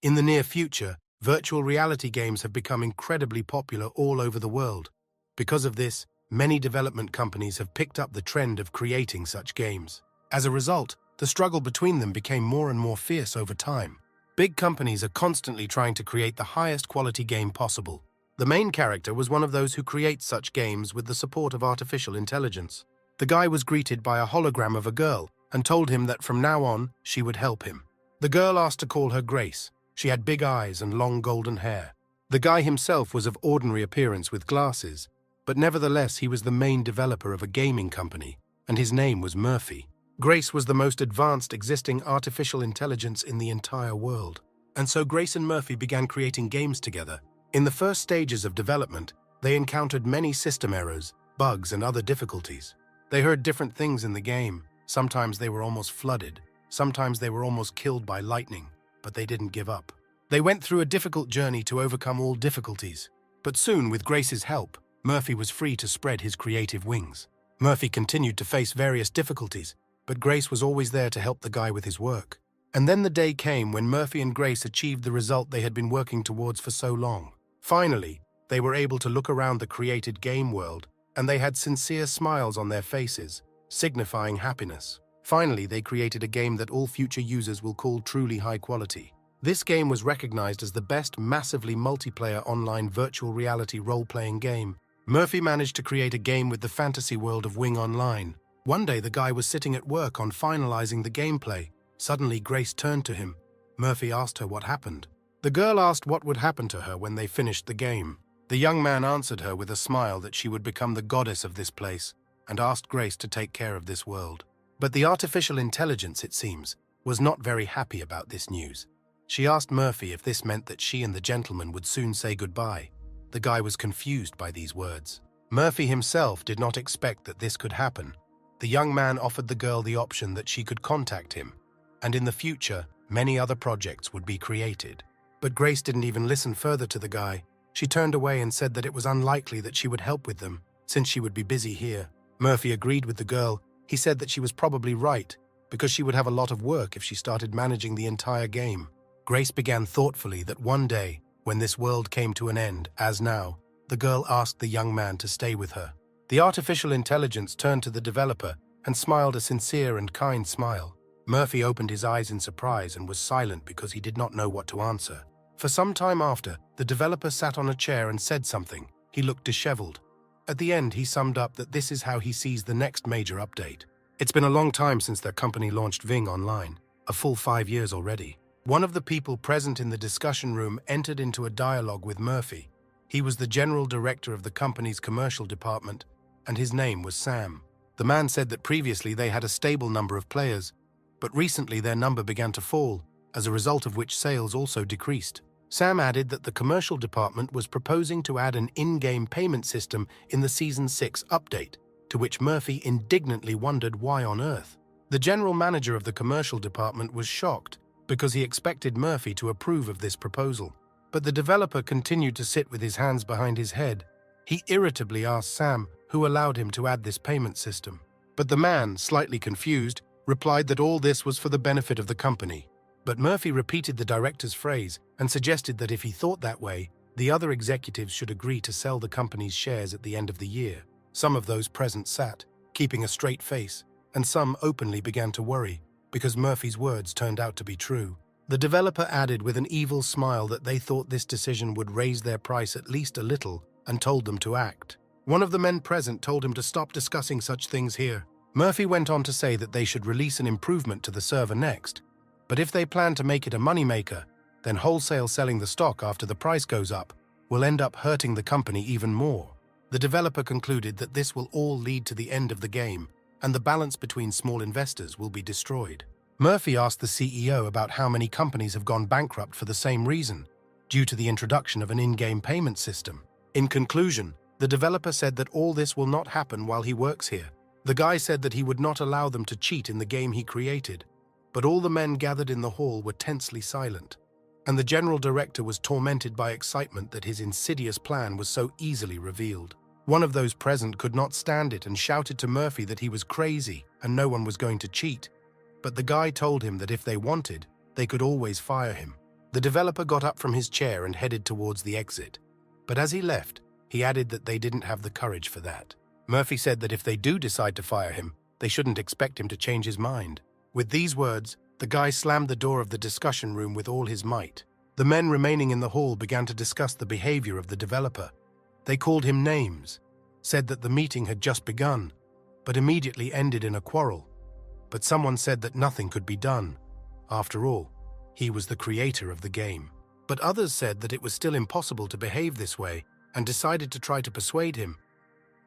In the near future, virtual reality games have become incredibly popular all over the world. Because of this, many development companies have picked up the trend of creating such games. As a result, the struggle between them became more and more fierce over time. Big companies are constantly trying to create the highest quality game possible. The main character was one of those who create such games with the support of artificial intelligence. The guy was greeted by a hologram of a girl and told him that from now on, she would help him. The girl asked to call her Grace. She had big eyes and long golden hair. The guy himself was of ordinary appearance with glasses, but nevertheless he was the main developer of a gaming company, and his name was Murphy. Grace was the most advanced existing artificial intelligence in the entire world. And so Grace and Murphy began creating games together. In the first stages of development, they encountered many system errors, bugs, and other difficulties. They heard different things in the game. Sometimes they were almost flooded. Sometimes they were almost killed by lightning, but they didn't give up. They went through a difficult journey to overcome all difficulties. But soon, with Grace's help, Murphy was free to spread his creative wings. Murphy continued to face various difficulties, but Grace was always there to help the guy with his work. And then the day came when Murphy and Grace achieved the result they had been working towards for so long. Finally, they were able to look around the created game world, and they had sincere smiles on their faces, signifying happiness. Finally, they created a game that all future users will call truly high quality. This game was recognized as the best massively multiplayer online virtual reality role-playing game. Murphy managed to create a game with the fantasy world of Wing Online. One day, the guy was sitting at work on finalizing the gameplay. Suddenly, Grace turned to him. Murphy asked her what happened. The girl asked what would happen to her when they finished the game. The young man answered her with a smile that she would become the goddess of this place and asked Grace to take care of this world. But the artificial intelligence, it seems, was not very happy about this news. She asked Murphy if this meant that she and the gentleman would soon say goodbye. The guy was confused by these words. Murphy himself did not expect that this could happen. The young man offered the girl the option that she could contact him, and in the future, many other projects would be created. But Grace didn't even listen further to the guy. She turned away and said that it was unlikely that she would help with them, since she would be busy here. Murphy agreed with the girl. He said that she was probably right, because she would have a lot of work if she started managing the entire game. Grace began thoughtfully that one day, when this world came to an end, as now, the girl asked the young man to stay with her. The artificial intelligence turned to the developer and smiled a sincere and kind smile. Murphy opened his eyes in surprise and was silent because he did not know what to answer. For some time after, the developer sat on a chair and said something. He looked disheveled. At the end, he summed up that this is how he sees the next major update. It's been a long time since their company launched Ving Online, a full 5 years already. One of the people present in the discussion room entered into a dialogue with Murphy. He was the general director of the company's commercial department, and his name was Sam. The man said that previously they had a stable number of players, but recently their number began to fall, as a result of which sales also decreased. Sam added that the commercial department was proposing to add an in-game payment system in the Season 6 update, to which Murphy indignantly wondered why on earth. The general manager of the commercial department was shocked because he expected Murphy to approve of this proposal. But the developer continued to sit with his hands behind his head. He irritably asked Sam who allowed him to add this payment system. But the man, slightly confused, replied that all this was for the benefit of the company. But Murphy repeated the director's phrase and suggested that if he thought that way, the other executives should agree to sell the company's shares at the end of the year. Some of those present sat, keeping a straight face, and some openly began to worry, because Murphy's words turned out to be true. The developer added with an evil smile that they thought this decision would raise their price at least a little and told them to act. One of the men present told him to stop discussing such things here. Murphy went on to say that they should release an improvement to the server next, but if they plan to make it a moneymaker, then wholesale selling the stock after the price goes up will end up hurting the company even more. The developer concluded that this will all lead to the end of the game, and the balance between small investors will be destroyed. Murphy asked the CEO about how many companies have gone bankrupt for the same reason, due to the introduction of an in-game payment system. In conclusion, the developer said that all this will not happen while he works here. The guy said that he would not allow them to cheat in the game he created, but all the men gathered in the hall were tensely silent, and the general director was tormented by excitement that his insidious plan was so easily revealed. One of those present could not stand it and shouted to Murphy that he was crazy and no one was going to cheat. But the guy told him that if they wanted, they could always fire him. The developer got up from his chair and headed towards the exit. But as he left, he added that they didn't have the courage for that. Murphy said that if they do decide to fire him, they shouldn't expect him to change his mind. With these words, the guy slammed the door of the discussion room with all his might. The men remaining in the hall began to discuss the behavior of the developer. They called him names, said that the meeting had just begun, but immediately ended in a quarrel. But someone said that nothing could be done. After all, he was the creator of the game. But others said that it was still impossible to behave this way and decided to try to persuade him.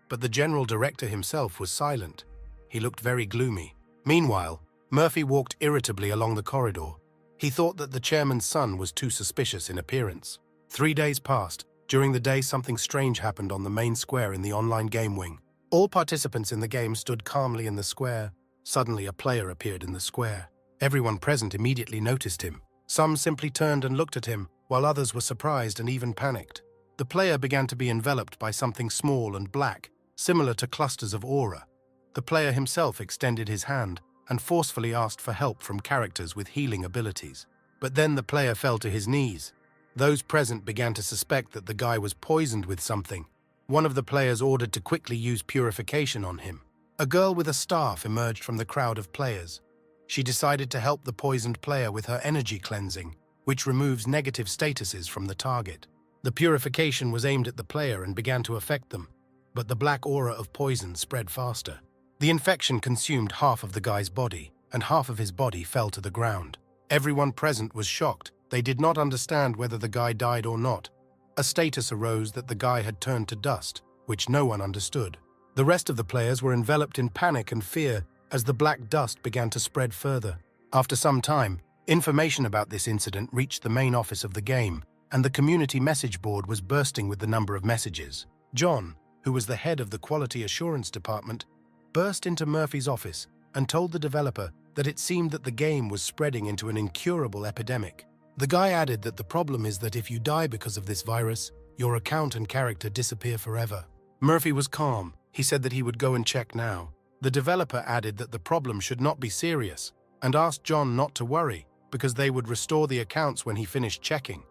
But the general director himself was silent. He looked very gloomy. Meanwhile, Murphy walked irritably along the corridor. He thought that the chairman's son was too suspicious in appearance. 3 days passed. During the day, something strange happened on the main square in the online game wing. All participants in the game stood calmly in the square. Suddenly, a player appeared in the square. Everyone present immediately noticed him. Some simply turned and looked at him, while others were surprised and even panicked. The player began to be enveloped by something small and black, similar to clusters of aura. The player himself extended his hand and forcefully asked for help from characters with healing abilities. But then the player fell to his knees. Those present began to suspect that the guy was poisoned with something. One of the players ordered to quickly use purification on him. A girl with a staff emerged from the crowd of players. She decided to help the poisoned player with her energy cleansing, which removes negative statuses from the target. The purification was aimed at the player and began to affect them, but the black aura of poison spread faster. The infection consumed half of the guy's body, and half of his body fell to the ground. Everyone present was shocked. They did not understand whether the guy died or not. A status arose that the guy had turned to dust, which no one understood. The rest of the players were enveloped in panic and fear as the black dust began to spread further. After some time, information about this incident reached the main office of the game, and the community message board was bursting with the number of messages. John, who was the head of the quality assurance department, burst into Murphy's office and told the developer that it seemed that the game was spreading into an incurable epidemic. The guy added that the problem is that if you die because of this virus, your account and character disappear forever. Murphy was calm. He said that he would go and check now. The developer added that the problem should not be serious and asked John not to worry because they would restore the accounts when he finished checking.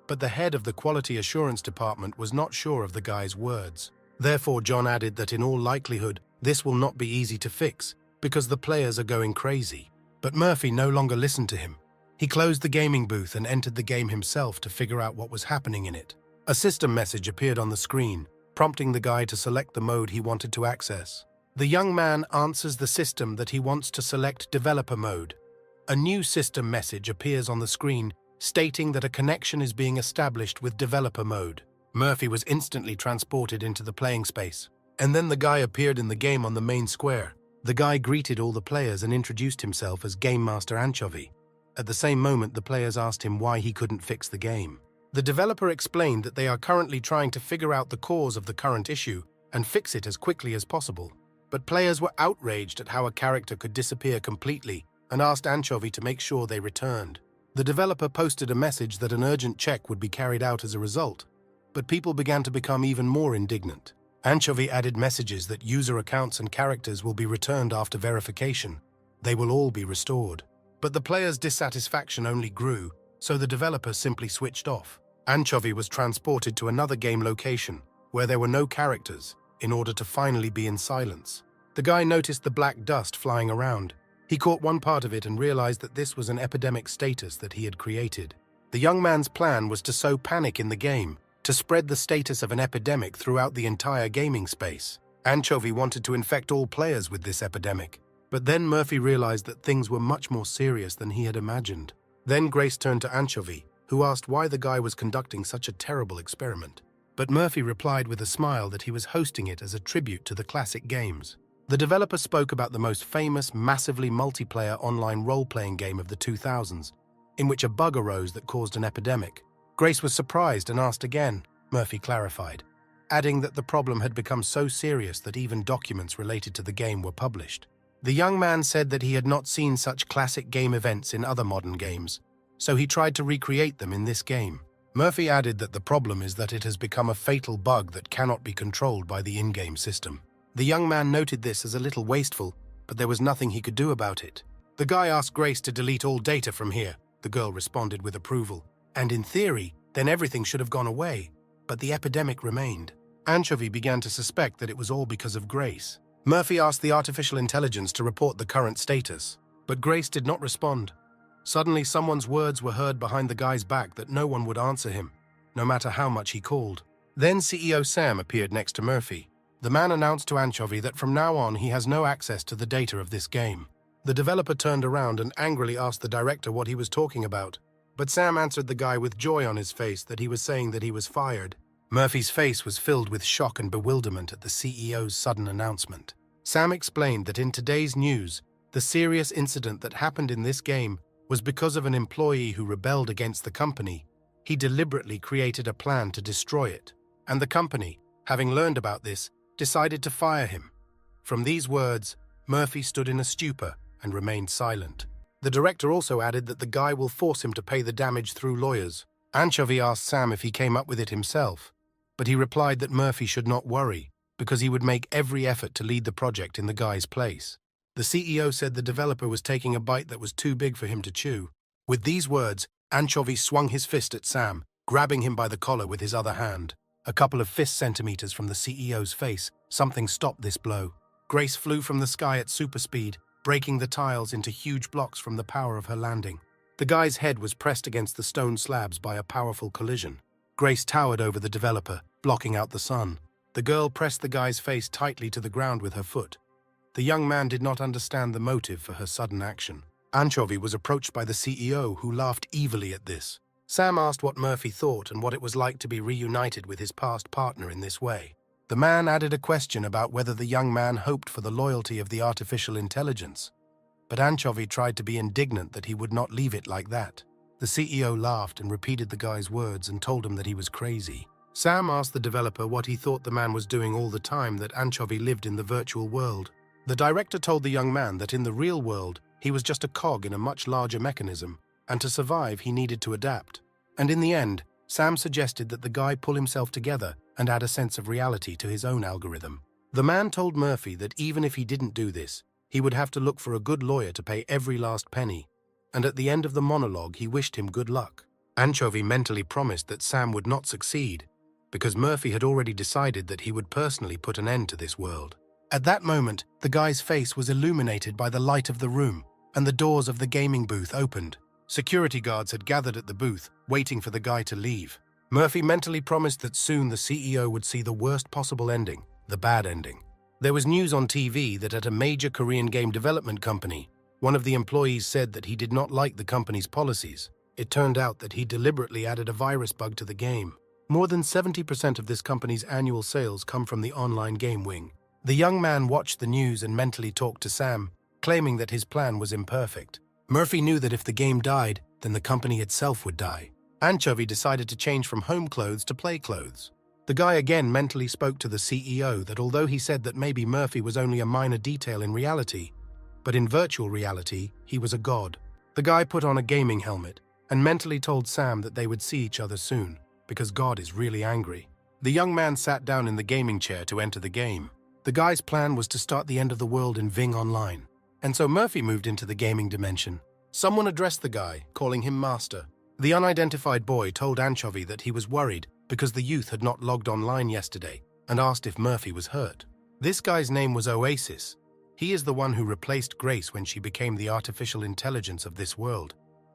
But the head of the quality assurance department was not sure of the guy's words. Therefore, John added that in all likelihood, this will not be easy to fix because the players are going crazy. But Murphy no longer listened to him. He closed the gaming booth and entered the game himself to figure out what was happening in it. A system message appeared on the screen, prompting the guy to select the mode he wanted to access. The young man answers the system that he wants to select developer mode. A new system message appears on the screen, stating that a connection is being established with developer mode. Murphy was instantly transported into the playing space. And then the guy appeared in the game on the main square. The guy greeted all the players and introduced himself as Game Master Anchovy. At the same moment, the players asked him why he couldn't fix the game. The developer explained that they are currently trying to figure out the cause of the current issue and fix it as quickly as possible. But players were outraged at how a character could disappear completely and asked Anchovy to make sure they returned. The developer posted a message that an urgent check would be carried out as a result, but people began to become even more indignant. Anchovy added messages that user accounts and characters will be returned after verification. They will all be restored. But the players' dissatisfaction only grew, so the developer simply switched off. Anchovy was transported to another game location, where there were no characters, in order to finally be in silence. The guy noticed the black dust flying around. He caught one part of it and realized that this was an epidemic status that he had created. The young man's plan was to sow panic in the game, to spread the status of an epidemic throughout the entire gaming space. Anchovy wanted to infect all players with this epidemic. But then Murphy realized that things were much more serious than he had imagined. Then Grace turned to Anchovy, who asked why the guy was conducting such a terrible experiment. But Murphy replied with a smile that he was hosting it as a tribute to the classic games. The developer spoke about the most famous, massively multiplayer online role-playing game of the 2000s, in which a bug arose that caused an epidemic. Grace was surprised and asked again. Murphy clarified, adding that the problem had become so serious that even documents related to the game were published. The young man said that he had not seen such classic game events in other modern games, so he tried to recreate them in this game. Murphy added that the problem is that it has become a fatal bug that cannot be controlled by the in-game system. The young man noted this as a little wasteful, but there was nothing he could do about it. The guy asked Grace to delete all data from here. The girl responded with approval. And in theory, then everything should have gone away, but the epidemic remained. Anchovy began to suspect that it was all because of Grace. Murphy asked the artificial intelligence to report the current status, but Grace did not respond. Suddenly, someone's words were heard behind the guy's back that no one would answer him, no matter how much he called. Then CEO Sam appeared next to Murphy. The man announced to Anchovy that from now on he has no access to the data of this game. The developer turned around and angrily asked the director what he was talking about, but Sam answered the guy with joy on his face that he was saying that he was fired. Murphy's face was filled with shock and bewilderment at the CEO's sudden announcement. Sam explained that in today's news, the serious incident that happened in this game was because of an employee who rebelled against the company. He deliberately created a plan to destroy it, and the company, having learned about this, decided to fire him. From these words, Murphy stood in a stupor and remained silent. The director also added that the guy will force him to pay the damage through lawyers. Anchovy asked Sam if he came up with it himself, but he replied that Murphy should not worry, because he would make every effort to lead the project in the guy's place. The CEO said the developer was taking a bite that was too big for him to chew. With these words, Anchovy swung his fist at Sam, grabbing him by the collar with his other hand. A couple of fist centimeters from the CEO's face, something stopped this blow. Grace flew from the sky at super speed, breaking the tiles into huge blocks from the power of her landing. The guy's head was pressed against the stone slabs by a powerful collision. Grace towered over the developer, blocking out the sun. The girl pressed the guy's face tightly to the ground with her foot. The young man did not understand the motive for her sudden action. Anchovy was approached by the CEO, who laughed evilly at this. Sam asked what Murphy thought and what it was like to be reunited with his past partner in this way. The man added a question about whether the young man hoped for the loyalty of the artificial intelligence. But Anchovy tried to be indignant that he would not leave it like that. The CEO laughed and repeated the guy's words and told him that he was crazy. Sam asked the developer what he thought the man was doing all the time that Anchovy lived in the virtual world. The director told the young man that in the real world, he was just a cog in a much larger mechanism, and to survive he needed to adapt. And in the end, Sam suggested that the guy pull himself together and add a sense of reality to his own algorithm. The man told Murphy that even if he didn't do this, he would have to look for a good lawyer to pay every last penny, and at the end of the monologue he wished him good luck. Anchovy mentally promised that Sam would not succeed, because Murphy had already decided that he would personally put an end to this world. At that moment, the guy's face was illuminated by the light of the room, and the doors of the gaming booth opened. Security guards had gathered at the booth, waiting for the guy to leave. Murphy mentally promised that soon the CEO would see the worst possible ending, the bad ending. There was news on TV that at a major Korean game development company, one of the employees said that he did not like the company's policies. It turned out that he deliberately added a virus bug to the game. More than 70% of this company's annual sales come from the online game wing. The young man watched the news and mentally talked to Sam, claiming that his plan was imperfect. Murphy knew that if the game died, then the company itself would die. Anchovy decided to change from home clothes to play clothes. The guy again mentally spoke to the CEO that although he said that maybe Murphy was only a minor detail in reality, but in virtual reality, he was a god. The guy put on a gaming helmet and mentally told Sam that they would see each other soon, because God is really angry. The young man sat down in the gaming chair to enter the game. The guy's plan was to start the end of the world in Ving Online, and so Murphy moved into the gaming dimension. Someone addressed the guy, calling him Master. The unidentified boy told Anchovy that he was worried because the youth had not logged online yesterday and asked if Murphy was hurt. This guy's name was Oasis. He is the one who replaced Grace when she became the artificial intelligence of this world,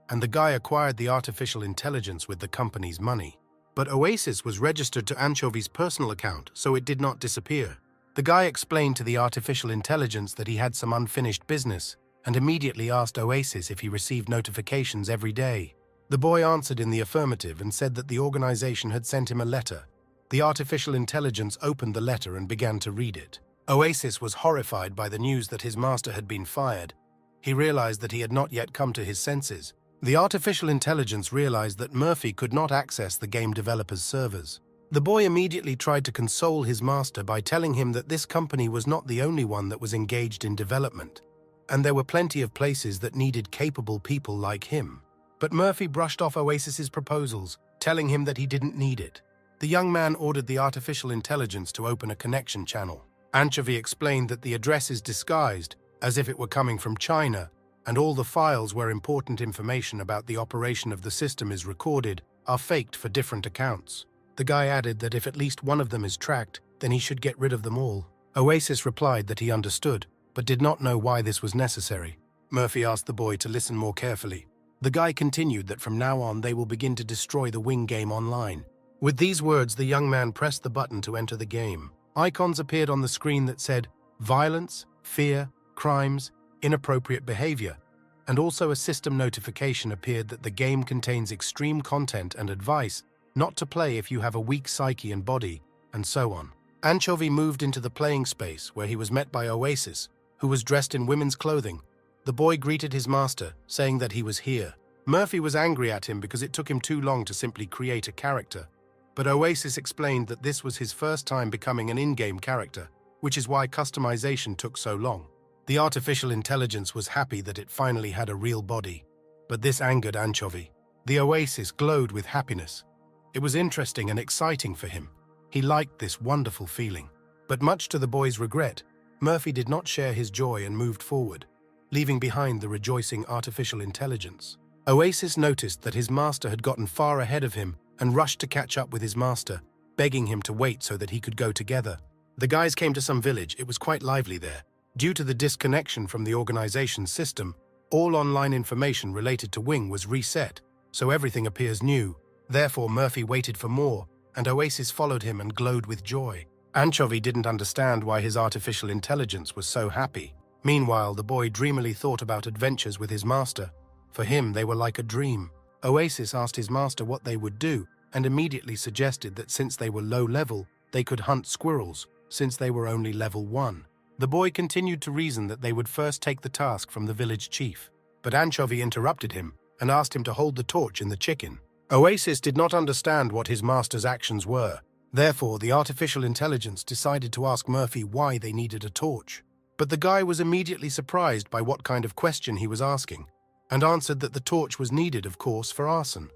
and the guy acquired the artificial intelligence with the company's money. But Oasis was registered to Anchovy's personal account, so it did not disappear. The guy explained to the artificial intelligence that he had some unfinished business and immediately asked Oasis if he received notifications every day. The boy answered in the affirmative and said that the organization had sent him a letter. The artificial intelligence opened the letter and began to read it. Oasis was horrified by the news that his master had been fired. He realized that he had not yet come to his senses. The artificial intelligence realized that Murphy could not access the game developer's servers. The boy immediately tried to console his master by telling him that this company was not the only one that was engaged in development, and there were plenty of places that needed capable people like him. But Murphy brushed off Oasis's proposals, telling him that he didn't need it. The young man ordered the artificial intelligence to open a connection channel. Anchovy explained that the address is disguised, as if it were coming from China, and all the files where important information about the operation of the system is recorded, are faked for different accounts. The guy added that if at least one of them is tracked, then he should get rid of them all. Oasis replied that he understood, but did not know why this was necessary. Murphy asked the boy to listen more carefully. The guy continued that from now on they will begin to destroy the Wing game online. With these words, the young man pressed the button to enter the game. Icons appeared on the screen that said violence, fear, crimes, inappropriate behavior, and also a system notification appeared that the game contains extreme content and advice not to play if you have a weak psyche and body, and so on. Anchovy moved into the playing space where he was met by Oasis, who was dressed in women's clothing. The boy greeted his master, saying that he was here. Murphy was angry at him because it took him too long to simply create a character. But Oasis explained that this was his first time becoming an in-game character, which is why customization took so long. The artificial intelligence was happy that it finally had a real body. But this angered Anchovy. The Oasis glowed with happiness. It was interesting and exciting for him. He liked this wonderful feeling. But much to the boy's regret, Murphy did not share his joy and moved forward, leaving behind the rejoicing artificial intelligence. Oasis noticed that his master had gotten far ahead of him and rushed to catch up with his master, begging him to wait so that he could go together. The guys came to some village. It was quite lively there. Due to the disconnection from the organization's system, all online information related to Wing was reset, so everything appears new. Therefore, Murphy waited for more, and Oasis followed him and glowed with joy. Anchovy didn't understand why his artificial intelligence was so happy. Meanwhile, the boy dreamily thought about adventures with his master. For him, they were like a dream. Oasis asked his master what they would do, and immediately suggested that since they were low level, they could hunt squirrels, since they were only level 1. The boy continued to reason that they would first take the task from the village chief. But Anchovy interrupted him and asked him to hold the torch in the chicken. Oasis did not understand what his master's actions were. Therefore, the artificial intelligence decided to ask Murphy why they needed a torch. But the guy was immediately surprised by what kind of question he was asking, and answered that the torch was needed, of course, for arson.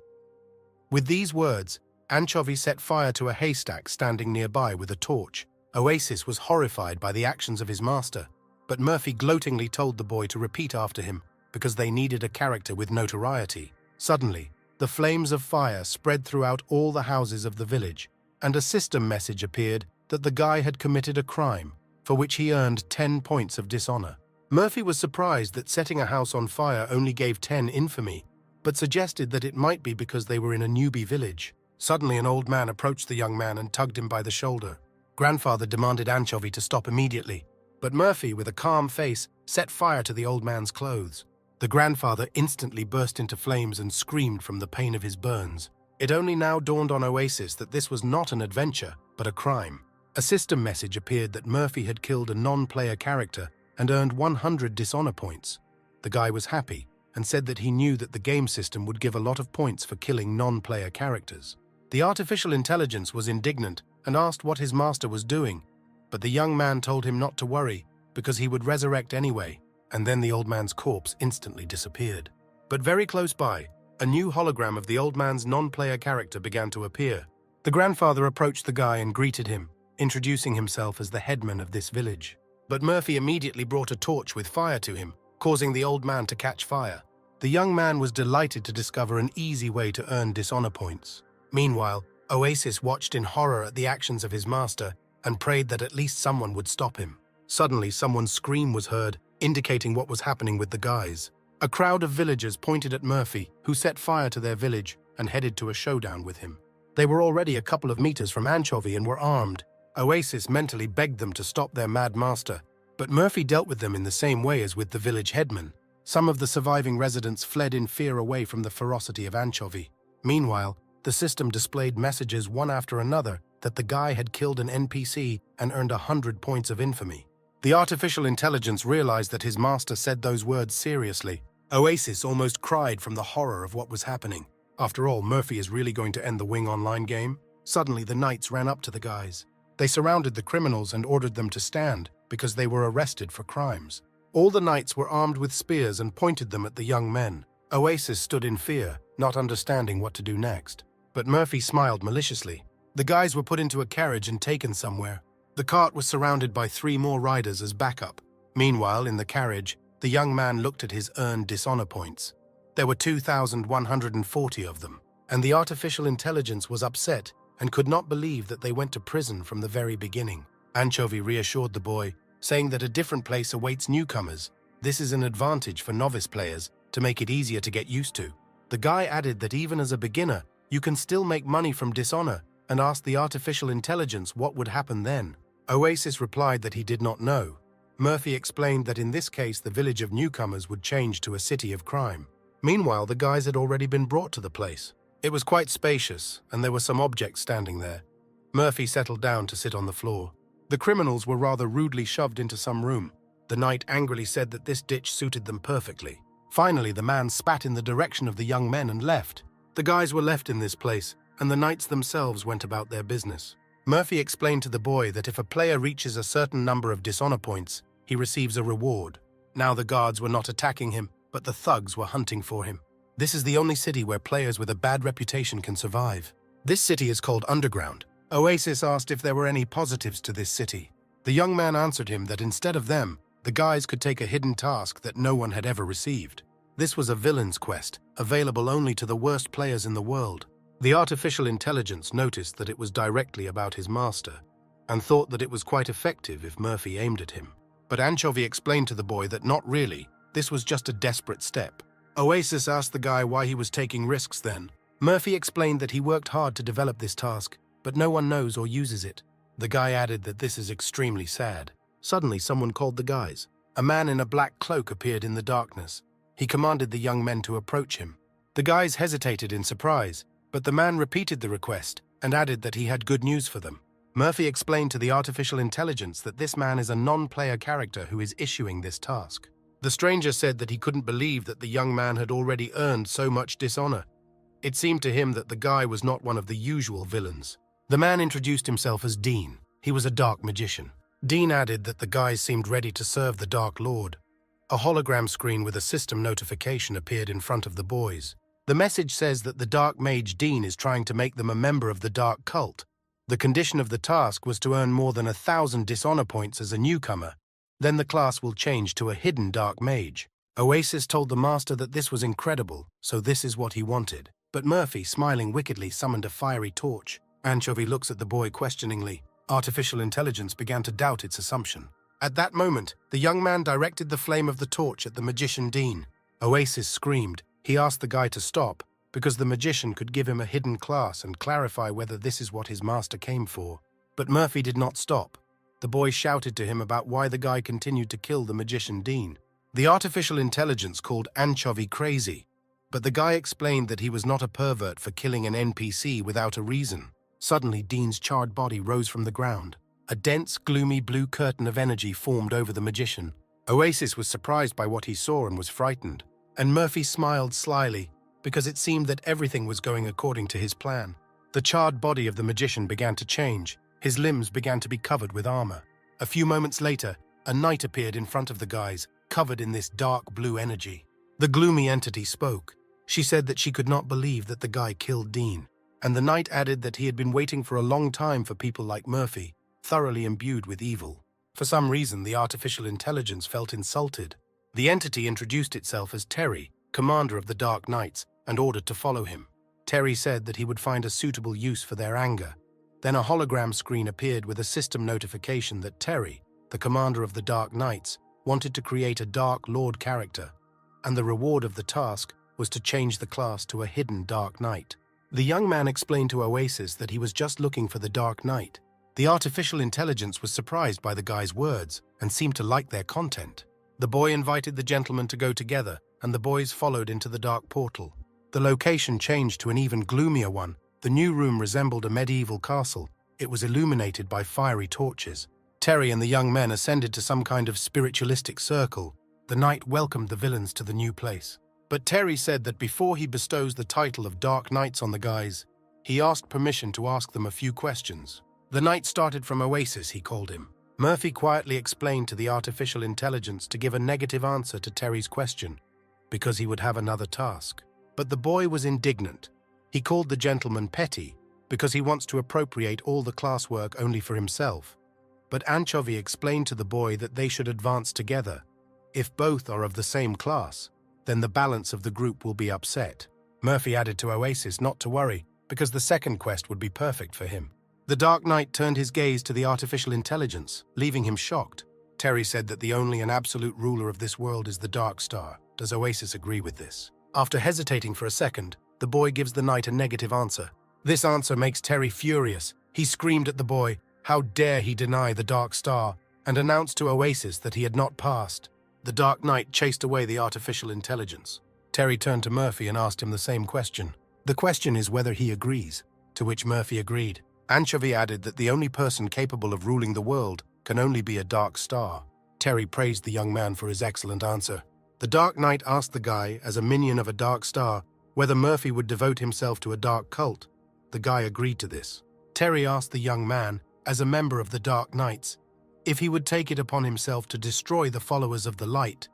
With these words, Anchovy set fire to a haystack standing nearby with a torch. Oasis was horrified by the actions of his master, but Murphy gloatingly told the boy to repeat after him because they needed a character with notoriety. Suddenly, the flames of fire spread throughout all the houses of the village, and a system message appeared that the guy had committed a crime, for which he earned 10 points of dishonor. Murphy was surprised that setting a house on fire only gave 10 infamy, but suggested that it might be because they were in a newbie village. Suddenly, an old man approached the young man and tugged him by the shoulder. Grandfather demanded Anchovy to stop immediately, but Murphy, with a calm face, set fire to the old man's clothes. The grandfather instantly burst into flames and screamed from the pain of his burns. It only now dawned on Oasis that this was not an adventure, but a crime. A system message appeared that Murphy had killed a non-player character and earned 100 dishonor points. The guy was happy and said that he knew that the game system would give a lot of points for killing non-player characters. The artificial intelligence was indignant and asked what his master was doing, but the young man told him not to worry because he would resurrect anyway, and then the old man's corpse instantly disappeared. But very close by, a new hologram of the old man's non-player character began to appear. The grandfather approached the guy and greeted him, introducing himself as the headman of this village. But Murphy immediately brought a torch with fire to him, causing the old man to catch fire. The young man was delighted to discover an easy way to earn dishonor points. Meanwhile, Oasis watched in horror at the actions of his master and prayed that at least someone would stop him. Suddenly, someone's scream was heard, indicating what was happening with the guys. A crowd of villagers pointed at Murphy, who set fire to their village and headed to a showdown with him. They were already a couple of meters from Anchovy and were armed. Oasis mentally begged them to stop their mad master, but Murphy dealt with them in the same way as with the village headman. Some of the surviving residents fled in fear away from the ferocity of Anchovy. Meanwhile, the system displayed messages one after another that the guy had killed an NPC and earned 100 points of infamy. The artificial intelligence realized that his master said those words seriously. Oasis almost cried from the horror of what was happening. After all, Murphy is really going to end the Wing online game? Suddenly, the knights ran up to the guys. They surrounded the criminals and ordered them to stand because they were arrested for crimes. All the knights were armed with spears and pointed them at the young men. Oasis stood in fear, not understanding what to do next. But Murphy smiled maliciously. The guys were put into a carriage and taken somewhere. The cart was surrounded by 3 more riders as backup. Meanwhile, in the carriage, the young man looked at his earned dishonor points. There were 2,140 of them. and the artificial intelligence was upset and could not believe that they went to prison from the very beginning. Anchovy reassured the boy, saying that a different place awaits newcomers. This is an advantage for novice players to make it easier to get used to. The guy added that even as a beginner, you can still make money from dishonor, and asked the artificial intelligence what would happen then. Oasis replied that he did not know. Murphy explained that in this case the village of newcomers would change to a city of crime. Meanwhile, the guys had already been brought to the place. It was quite spacious, and there were some objects standing there. Murphy settled down to sit on the floor. The criminals were rather rudely shoved into some room. The knight angrily said that this ditch suited them perfectly. Finally, the man spat in the direction of the young men and left. The guys were left in this place, and the knights themselves went about their business. Murphy explained to the boy that if a player reaches a certain number of dishonor points, he receives a reward. Now the guards were not attacking him, but the thugs were hunting for him. This is the only city where players with a bad reputation can survive. This city is called Underground. Oasis asked if there were any positives to this city. The young man answered him that instead of them, the guys could take a hidden task that no one had ever received. This was a villain's quest, available only to the worst players in the world. The artificial intelligence noticed that it was directly about his master, and thought that it was quite effective if Murphy aimed at him. But Anchovy explained to the boy that not really, this was just a desperate step. Oasis asked the guy why he was taking risks then. Murphy explained that he worked hard to develop this task, but no one knows or uses it. The guy added that this is extremely sad. Suddenly, someone called the guys. A man in a black cloak appeared in the darkness. He commanded the young men to approach him. The guys hesitated in surprise, but the man repeated the request and added that he had good news for them. Murphy explained to the artificial intelligence that this man is a non-player character who is issuing this task. The stranger said that he couldn't believe that the young man had already earned so much dishonor. It seemed to him that the guy was not one of the usual villains. The man introduced himself as Dean. He was a dark magician. Dean added that the guys seemed ready to serve the Dark Lord. A hologram screen with a system notification appeared in front of the boys. The message says that the Dark Mage Dean is trying to make them a member of the Dark Cult. The condition of the task was to earn more than 1,000 dishonor points as a newcomer. Then the class will change to a hidden Dark Mage. Oasis told the master that this was incredible, so this is what he wanted. But Murphy, smiling wickedly, summoned a fiery torch. Anchovy looks at the boy questioningly. Artificial intelligence began to doubt its assumption. At that moment, the young man directed the flame of the torch at the magician Dean. Oasis screamed. He asked the guy to stop, because the magician could give him a hidden class and clarify whether this is what his master came for. But Murphy did not stop. The boy shouted to him about why the guy continued to kill the magician Dean. The artificial intelligence called Anchovy crazy, but the guy explained that he was not a pervert for killing an NPC without a reason. Suddenly, Dean's charred body rose from the ground. A dense, gloomy blue curtain of energy formed over the magician. Oasis was surprised by what he saw and was frightened. And Murphy smiled slyly, because it seemed that everything was going according to his plan. The charred body of the magician began to change. His limbs began to be covered with armor. A few moments later, a knight appeared in front of the guys, covered in this dark blue energy. The gloomy entity spoke. She said that she could not believe that the guy killed Dean. And the knight added that he had been waiting for a long time for people like Murphy, thoroughly imbued with evil. For some reason, the artificial intelligence felt insulted. The entity introduced itself as Terry, commander of the Dark Knights, and ordered to follow him. Terry said that he would find a suitable use for their anger. Then a hologram screen appeared with a system notification that Terry, the commander of the Dark Knights, wanted to create a Dark Lord character, and the reward of the task was to change the class to a hidden Dark Knight. The young man explained to Oasis that he was just looking for the Dark Knight. The artificial intelligence was surprised by the guy's words and seemed to like their content. The boy invited the gentleman to go together, and the boys followed into the dark portal. The location changed to an even gloomier one. The new room resembled a medieval castle. It was illuminated by fiery torches. Terry and the young men ascended to some kind of spiritualistic circle. The knight welcomed the villains to the new place. But Terry said that before he bestows the title of Dark Knights on the guys, he asked permission to ask them a few questions. The knight started from Oasis, he called him. Murphy quietly explained to the artificial intelligence to give a negative answer to Terry's question, because he would have another task. But the boy was indignant. He called the gentleman petty, because he wants to appropriate all the classwork only for himself. But Anchovy explained to the boy that they should advance together. If both are of the same class, then the balance of the group will be upset. Murphy added to Oasis not to worry, because the second quest would be perfect for him. The Dark Knight turned his gaze to the artificial intelligence, leaving him shocked. Terry said that the only and absolute ruler of this world is the Dark Star. Does Oasis agree with this? After hesitating for a second, the boy gives the knight a negative answer. This answer makes Terry furious. He screamed at the boy, how dare he deny the Dark Star, and announced to Oasis that he had not passed. The Dark Knight chased away the artificial intelligence. Terry turned to Murphy and asked him the same question. The question is whether he agrees, to which Murphy agreed. Anchovy added that the only person capable of ruling the world can only be a Dark Star. Terry praised the young man for his excellent answer. The Dark Knight asked the guy, as a minion of a Dark Star, whether Murphy would devote himself to a dark cult. The guy agreed to this. Terry asked the young man, as a member of the Dark Knights, if he would take it upon himself to destroy the followers of the light.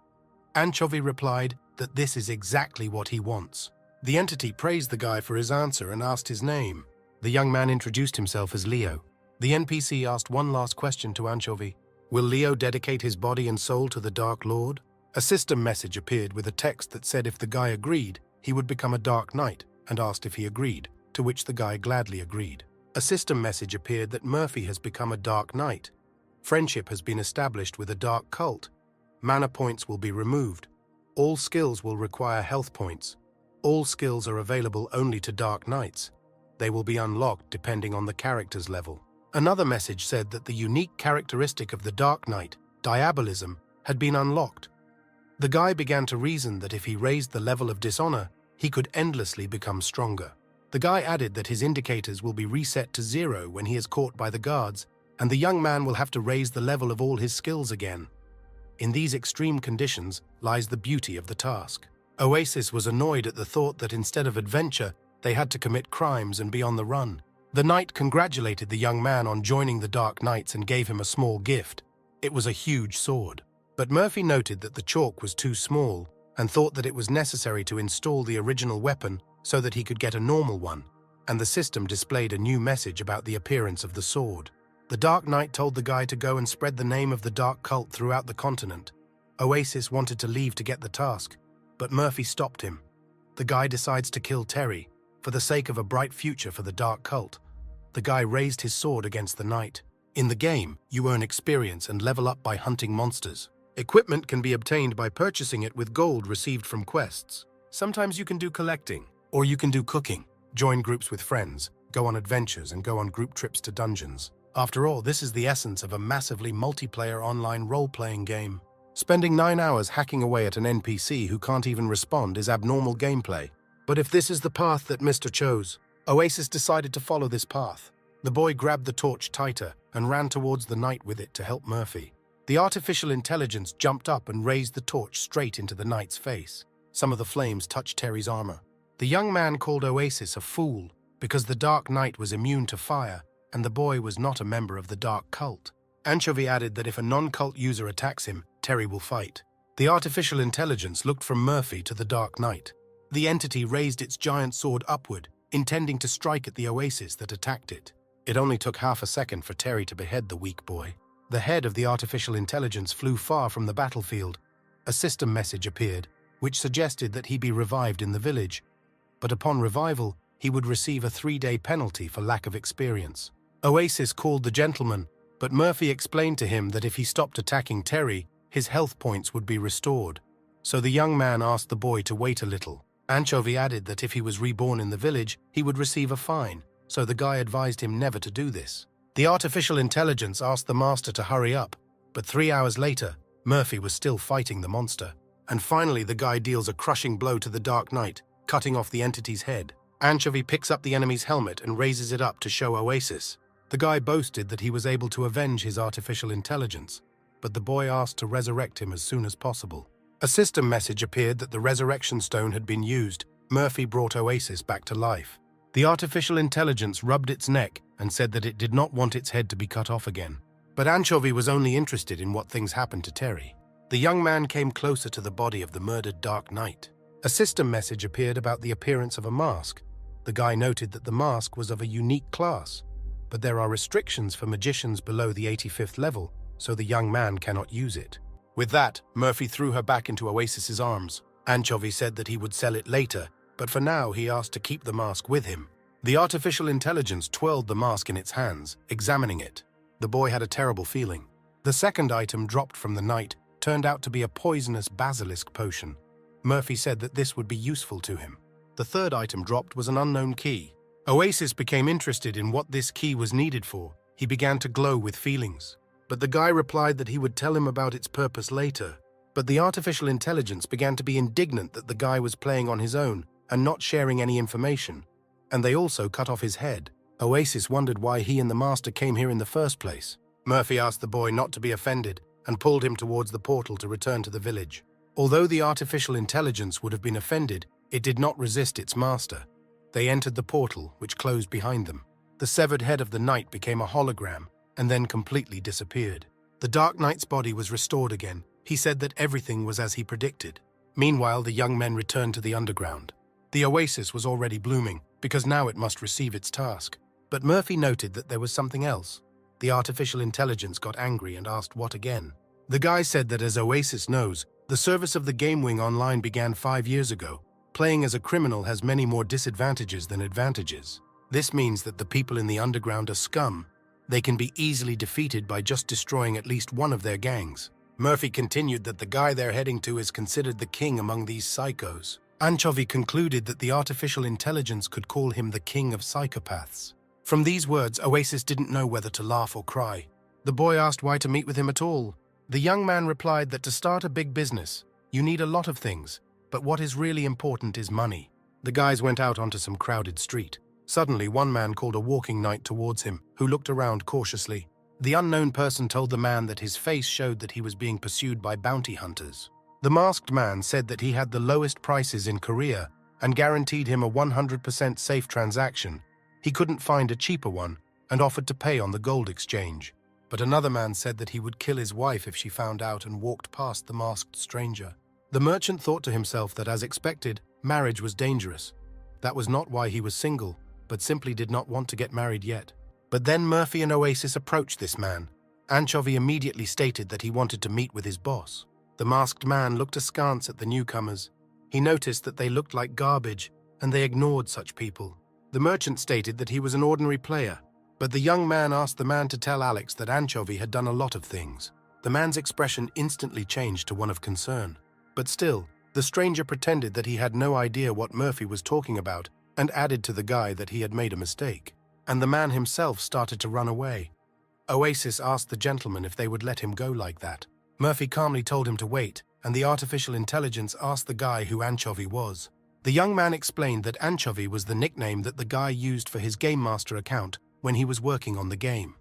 Anchovy replied that this is exactly what he wants. The entity praised the guy for his answer and asked his name. The young man introduced himself as Leo. The NPC asked one last question to Anchovy. Will Leo dedicate his body and soul to the Dark Lord? A system message appeared with a text that said if the guy agreed, he would become a Dark Knight, and asked if he agreed, to which the guy gladly agreed. A system message appeared that Murphy has become a Dark Knight. Friendship has been established with a dark cult. Mana points will be removed. All skills will require health points. All skills are available only to Dark Knights. They will be unlocked depending on the character's level. Another message said that the unique characteristic of the Dark Knight, diabolism, had been unlocked. The guy began to reason that if he raised the level of dishonor, he could endlessly become stronger. The guy added that his indicators will be reset to 0 when he is caught by the guards, and the young man will have to raise the level of all his skills again. In these extreme conditions lies the beauty of the task. Oasis was annoyed at the thought that instead of adventure, they had to commit crimes and be on the run. The knight congratulated the young man on joining the Dark Knights and gave him a small gift. It was a huge sword. But Murphy noted that the chalk was too small and thought that it was necessary to install the original weapon so that he could get a normal one, and the system displayed a new message about the appearance of the sword. The Dark Knight told the guy to go and spread the name of the dark cult throughout the continent. Oasis wanted to leave to get the task, but Murphy stopped him. The guy decides to kill Terry, for the sake of a bright future for the dark cult. The guy raised his sword against the knight. In the game, you earn experience and level up by hunting monsters. Equipment can be obtained by purchasing it with gold received from quests. Sometimes you can do collecting, or you can do cooking, join groups with friends, go on adventures and go on group trips to dungeons. After all, this is the essence of a massively multiplayer online role-playing game. Spending 9 hours hacking away at an NPC who can't even respond is abnormal gameplay. But if this is the path that Mr. chose, Oasis decided to follow this path. The boy grabbed the torch tighter and ran towards the knight with it to help Murphy. The artificial intelligence jumped up and raised the torch straight into the knight's face. Some of the flames touched Terry's armor. The young man called Oasis a fool because the Dark Knight was immune to fire and the boy was not a member of the dark cult. Anchovy added that if a non-cult user attacks him, Terry will fight. The artificial intelligence looked from Murphy to the Dark Knight. The entity raised its giant sword upward, intending to strike at the Oasis that attacked it. It only took half a second for Terry to behead the weak boy. The head of the artificial intelligence flew far from the battlefield. A system message appeared, which suggested that he be revived in the village. But upon revival, he would receive a 3-day penalty for lack of experience. Oasis called the gentleman, but Murphy explained to him that if he stopped attacking Terry, his health points would be restored. So the young man asked the boy to wait a little. Anchovy added that if he was reborn in the village, he would receive a fine, so the guy advised him never to do this. The artificial intelligence asked the master to hurry up, but 3 hours later, Murphy was still fighting the monster. And finally, the guy deals a crushing blow to the Dark Knight, cutting off the entity's head. Anchovy picks up the enemy's helmet and raises it up to show Oasis. The guy boasted that he was able to avenge his artificial intelligence, but the boy asked to resurrect him as soon as possible. A system message appeared that the resurrection stone had been used. Murphy brought Oasis back to life. The artificial intelligence rubbed its neck and said that it did not want its head to be cut off again. But Anchovy was only interested in what things happened to Terry. The young man came closer to the body of the murdered Dark Knight. A system message appeared about the appearance of a mask. The guy noted that the mask was of a unique class, but there are restrictions for magicians below the 85th level, so the young man cannot use it. With that, Murphy threw her back into Oasis's arms. Anchovy said that he would sell it later, but for now he asked to keep the mask with him. The artificial intelligence twirled the mask in its hands, examining it. The boy had a terrible feeling. The second item dropped from the night turned out to be a poisonous basilisk potion. Murphy said that this would be useful to him. The third item dropped was an unknown key. Oasis became interested in what this key was needed for. He began to glow with feelings. But the guy replied that he would tell him about its purpose later. But the artificial intelligence began to be indignant that the guy was playing on his own and not sharing any information. And they also cut off his head. Oasis wondered why he and the master came here in the first place. Murphy asked the boy not to be offended and pulled him towards the portal to return to the village. Although the artificial intelligence would have been offended, it did not resist its master. They entered the portal, which closed behind them. The severed head of the knight became a hologram and then completely disappeared. The Dark Knight's body was restored again. He said that everything was as he predicted. Meanwhile, the young men returned to the underground. The oasis was already blooming, because now it must receive its task. But Murphy noted that there was something else. The artificial intelligence got angry and asked what again. The guy said that as Oasis knows, the service of the Game Wing Online began 5 years ago. Playing as a criminal has many more disadvantages than advantages. This means that the people in the underground are scum. They can be easily defeated by just destroying at least one of their gangs. Murphy continued that the guy they're heading to is considered the king among these psychos. Anchovy concluded that the artificial intelligence could call him the king of psychopaths. From these words, Oasis didn't know whether to laugh or cry. The boy asked why to meet with him at all. The young man replied that to start a big business, you need a lot of things, but what is really important is money. The guys went out onto some crowded street. Suddenly, one man called a walking knight towards him, who looked around cautiously. The unknown person told the man that his face showed that he was being pursued by bounty hunters. The masked man said that he had the lowest prices in Korea and guaranteed him a 100% safe transaction. He couldn't find a cheaper one and offered to pay on the gold exchange. But another man said that he would kill his wife if she found out and walked past the masked stranger. The merchant thought to himself that, as expected, marriage was dangerous. That was not why he was single, but simply did not want to get married yet. But then Murphy and Oasis approached this man. Anchovy immediately stated that he wanted to meet with his boss. The masked man looked askance at the newcomers. He noticed that they looked like garbage, and they ignored such people. The merchant stated that he was an ordinary player, but the young man asked the man to tell Alex that Anchovy had done a lot of things. The man's expression instantly changed to one of concern. But still, the stranger pretended that he had no idea what Murphy was talking about and added to the guy that he had made a mistake. And the man himself started to run away. Oasis asked the gentleman if they would let him go like that. Murphy calmly told him to wait, and the artificial intelligence asked the guy who Anchovy was. The young man explained that Anchovy was the nickname that the guy used for his Game Master account when he was working on the game.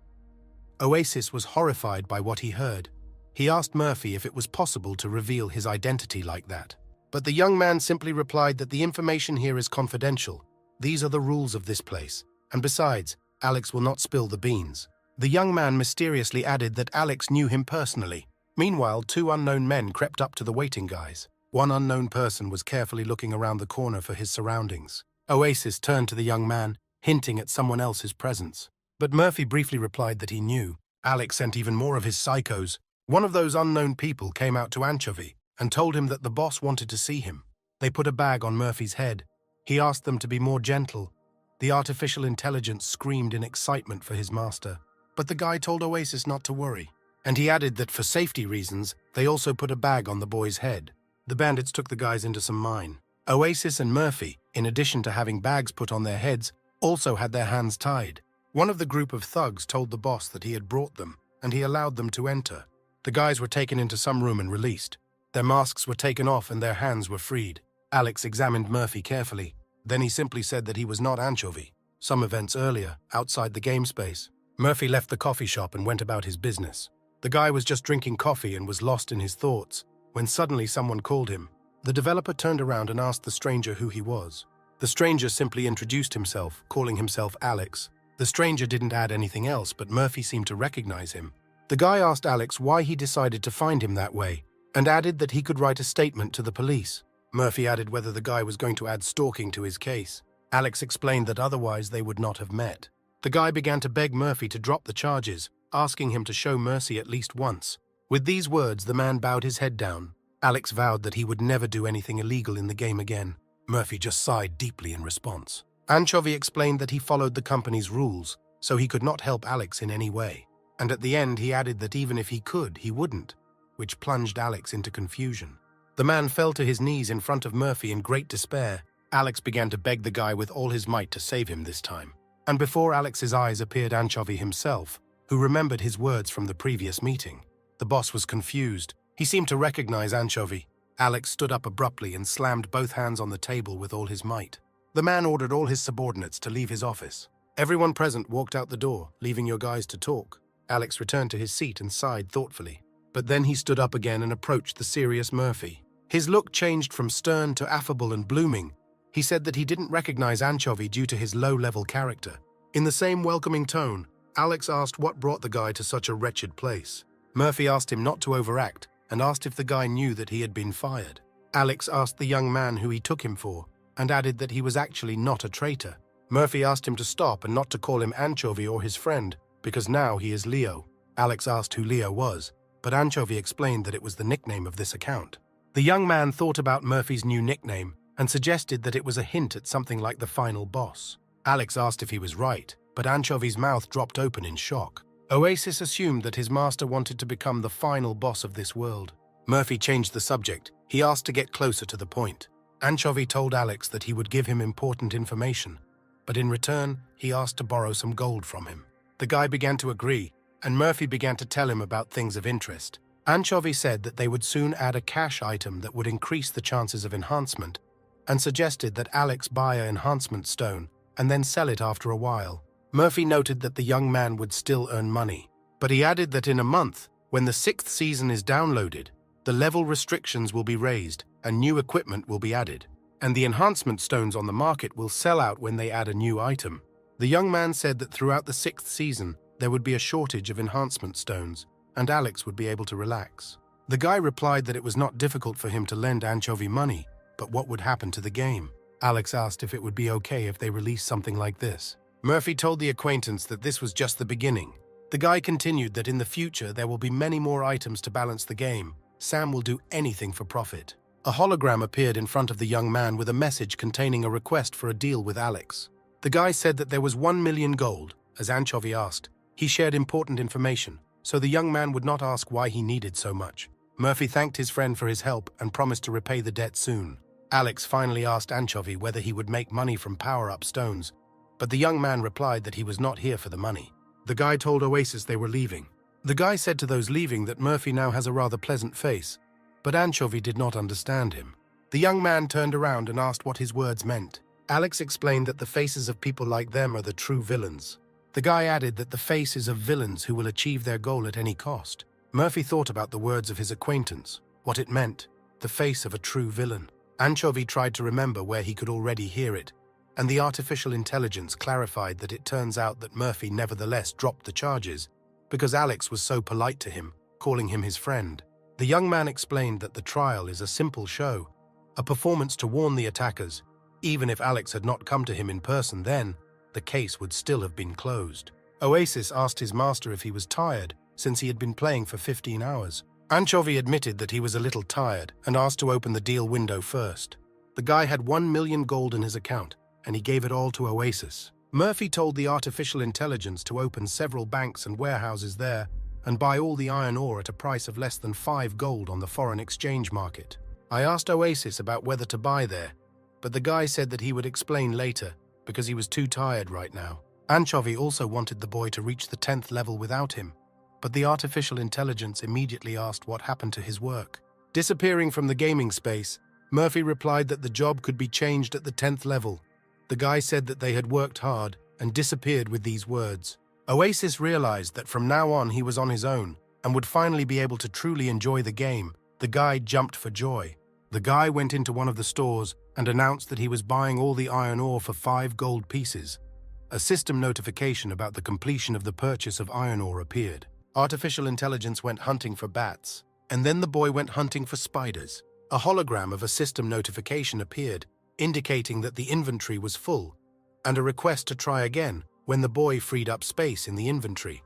Oasis was horrified by what he heard. He asked Murphy if it was possible to reveal his identity like that. But the young man simply replied that the information here is confidential. These are the rules of this place. And besides, Alex will not spill the beans. The young man mysteriously added that Alex knew him personally. Meanwhile, 2 unknown men crept up to the waiting guys. One unknown person was carefully looking around the corner for his surroundings. Oasis turned to the young man, hinting at someone else's presence. But Murphy briefly replied that he knew. Alex sent even more of his psychos. One of those unknown people came out to Anchovy and told him that the boss wanted to see him. They put a bag on Murphy's head. He asked them to be more gentle. The artificial intelligence screamed in excitement for his master. But the guy told Oasis not to worry. And he added that for safety reasons, they also put a bag on the boy's head. The bandits took the guys into some mine. Oasis and Murphy, in addition to having bags put on their heads, also had their hands tied. One of the group of thugs told the boss that he had brought them, and he allowed them to enter. The guys were taken into some room and released. Their masks were taken off and their hands were freed. Alex examined Murphy carefully. Then he simply said that he was not Anchovy. Some events earlier, outside the game space, Murphy left the coffee shop and went about his business. The guy was just drinking coffee and was lost in his thoughts, when suddenly someone called him. The developer turned around and asked the stranger who he was. The stranger simply introduced himself, calling himself Alex. The stranger didn't add anything else, but Murphy seemed to recognize him. The guy asked Alex why he decided to find him that way, and added that he could write a statement to the police. Murphy added whether the guy was going to add stalking to his case. Alex explained that otherwise they would not have met. The guy began to beg Murphy to drop the charges, asking him to show mercy at least once. With these words, the man bowed his head down. Alex vowed that he would never do anything illegal in the game again. Murphy just sighed deeply in response. Anchovy explained that he followed the company's rules, so he could not help Alex in any way. And at the end, he added that even if he could, he wouldn't, which plunged Alex into confusion. The man fell to his knees in front of Murphy in great despair. Alex began to beg the guy with all his might to save him this time. And before Alex's eyes appeared Anchovy himself, who remembered his words from the previous meeting. The boss was confused. He seemed to recognize Anchovy. Alex stood up abruptly and slammed both hands on the table with all his might. The man ordered all his subordinates to leave his office. Everyone present walked out the door, leaving your guys to talk. Alex returned to his seat and sighed thoughtfully. But then he stood up again and approached the serious Murphy. His look changed from stern to affable and blooming. He said that he didn't recognize Anchovy due to his low-level character. In the same welcoming tone, Alex asked what brought the guy to such a wretched place. Murphy asked him not to overact and asked if the guy knew that he had been fired. Alex asked the young man who he took him for and added that he was actually not a traitor. Murphy asked him to stop and not to call him Anchovy or his friend, because now he is Leo. Alex asked who Leo was, but Anchovy explained that it was the nickname of this account. The young man thought about Murphy's new nickname and suggested that it was a hint at something like the final boss. Alex asked if he was right, but Anchovy's mouth dropped open in shock. Oasis assumed that his master wanted to become the final boss of this world. Murphy changed the subject. He asked to get closer to the point. Anchovy told Alex that he would give him important information, but in return, he asked to borrow some gold from him. The guy began to agree, and Murphy began to tell him about things of interest. Anchovy said that they would soon add a cash item that would increase the chances of enhancement, and suggested that Alex buy an enhancement stone and then sell it after a while. Murphy noted that the young man would still earn money, but he added that in a month, when the 6th season is downloaded, the level restrictions will be raised and new equipment will be added, and the enhancement stones on the market will sell out when they add a new item. The young man said that throughout the 6th season, there would be a shortage of enhancement stones, and Alex would be able to relax. The guy replied that it was not difficult for him to lend Anchovy money, but what would happen to the game? Alex asked if it would be okay if they released something like this. Murphy told the acquaintance that this was just the beginning. The guy continued that in the future there will be many more items to balance the game. Sam will do anything for profit. A hologram appeared in front of the young man with a message containing a request for a deal with Alex. The guy said that there was 1 million gold. As Anchovy asked, he shared important information, so the young man would not ask why he needed so much. Murphy thanked his friend for his help and promised to repay the debt soon. Alex finally asked Anchovy whether he would make money from power-up stones, but the young man replied that he was not here for the money. The guy told Oasis they were leaving. The guy said to those leaving that Murphy now has a rather pleasant face, but Anchovy did not understand him. The young man turned around and asked what his words meant. Alex explained that the faces of people like them are the true villains. The guy added that the faces of villains who will achieve their goal at any cost. Murphy thought about the words of his acquaintance, what it meant, the face of a true villain. Anchovy tried to remember where he could already hear it, and the artificial intelligence clarified that it turns out that Murphy nevertheless dropped the charges because Alex was so polite to him, calling him his friend. The young man explained that the trial is a simple show, a performance to warn the attackers. Even if Alex had not come to him in person then, the case would still have been closed. Oasis asked his master if he was tired, since he had been playing for 15 hours. Anchovy admitted that he was a little tired and asked to open the deal window first. The guy had 1 million gold in his account, and he gave it all to Oasis. Murphy told the artificial intelligence to open several banks and warehouses there and buy all the iron ore at a price of less than 5 gold on the foreign exchange market. I asked Oasis about whether to buy there, but the guy said that he would explain later because he was too tired right now. Anchovy also wanted the boy to reach the 10th level without him, but the artificial intelligence immediately asked what happened to his work. Disappearing from the gaming space, Murphy replied that the job could be changed at the 10th level. The guy said that they had worked hard and disappeared with these words. Oasis realized that from now on he was on his own and would finally be able to truly enjoy the game. The guy jumped for joy. The guy went into one of the stores and announced that he was buying all the iron ore for 5 gold pieces. A system notification about the completion of the purchase of iron ore appeared. Artificial intelligence went hunting for bats, and then the boy went hunting for spiders. A hologram of a system notification appeared, indicating that the inventory was full, and a request to try again when the boy freed up space in the inventory.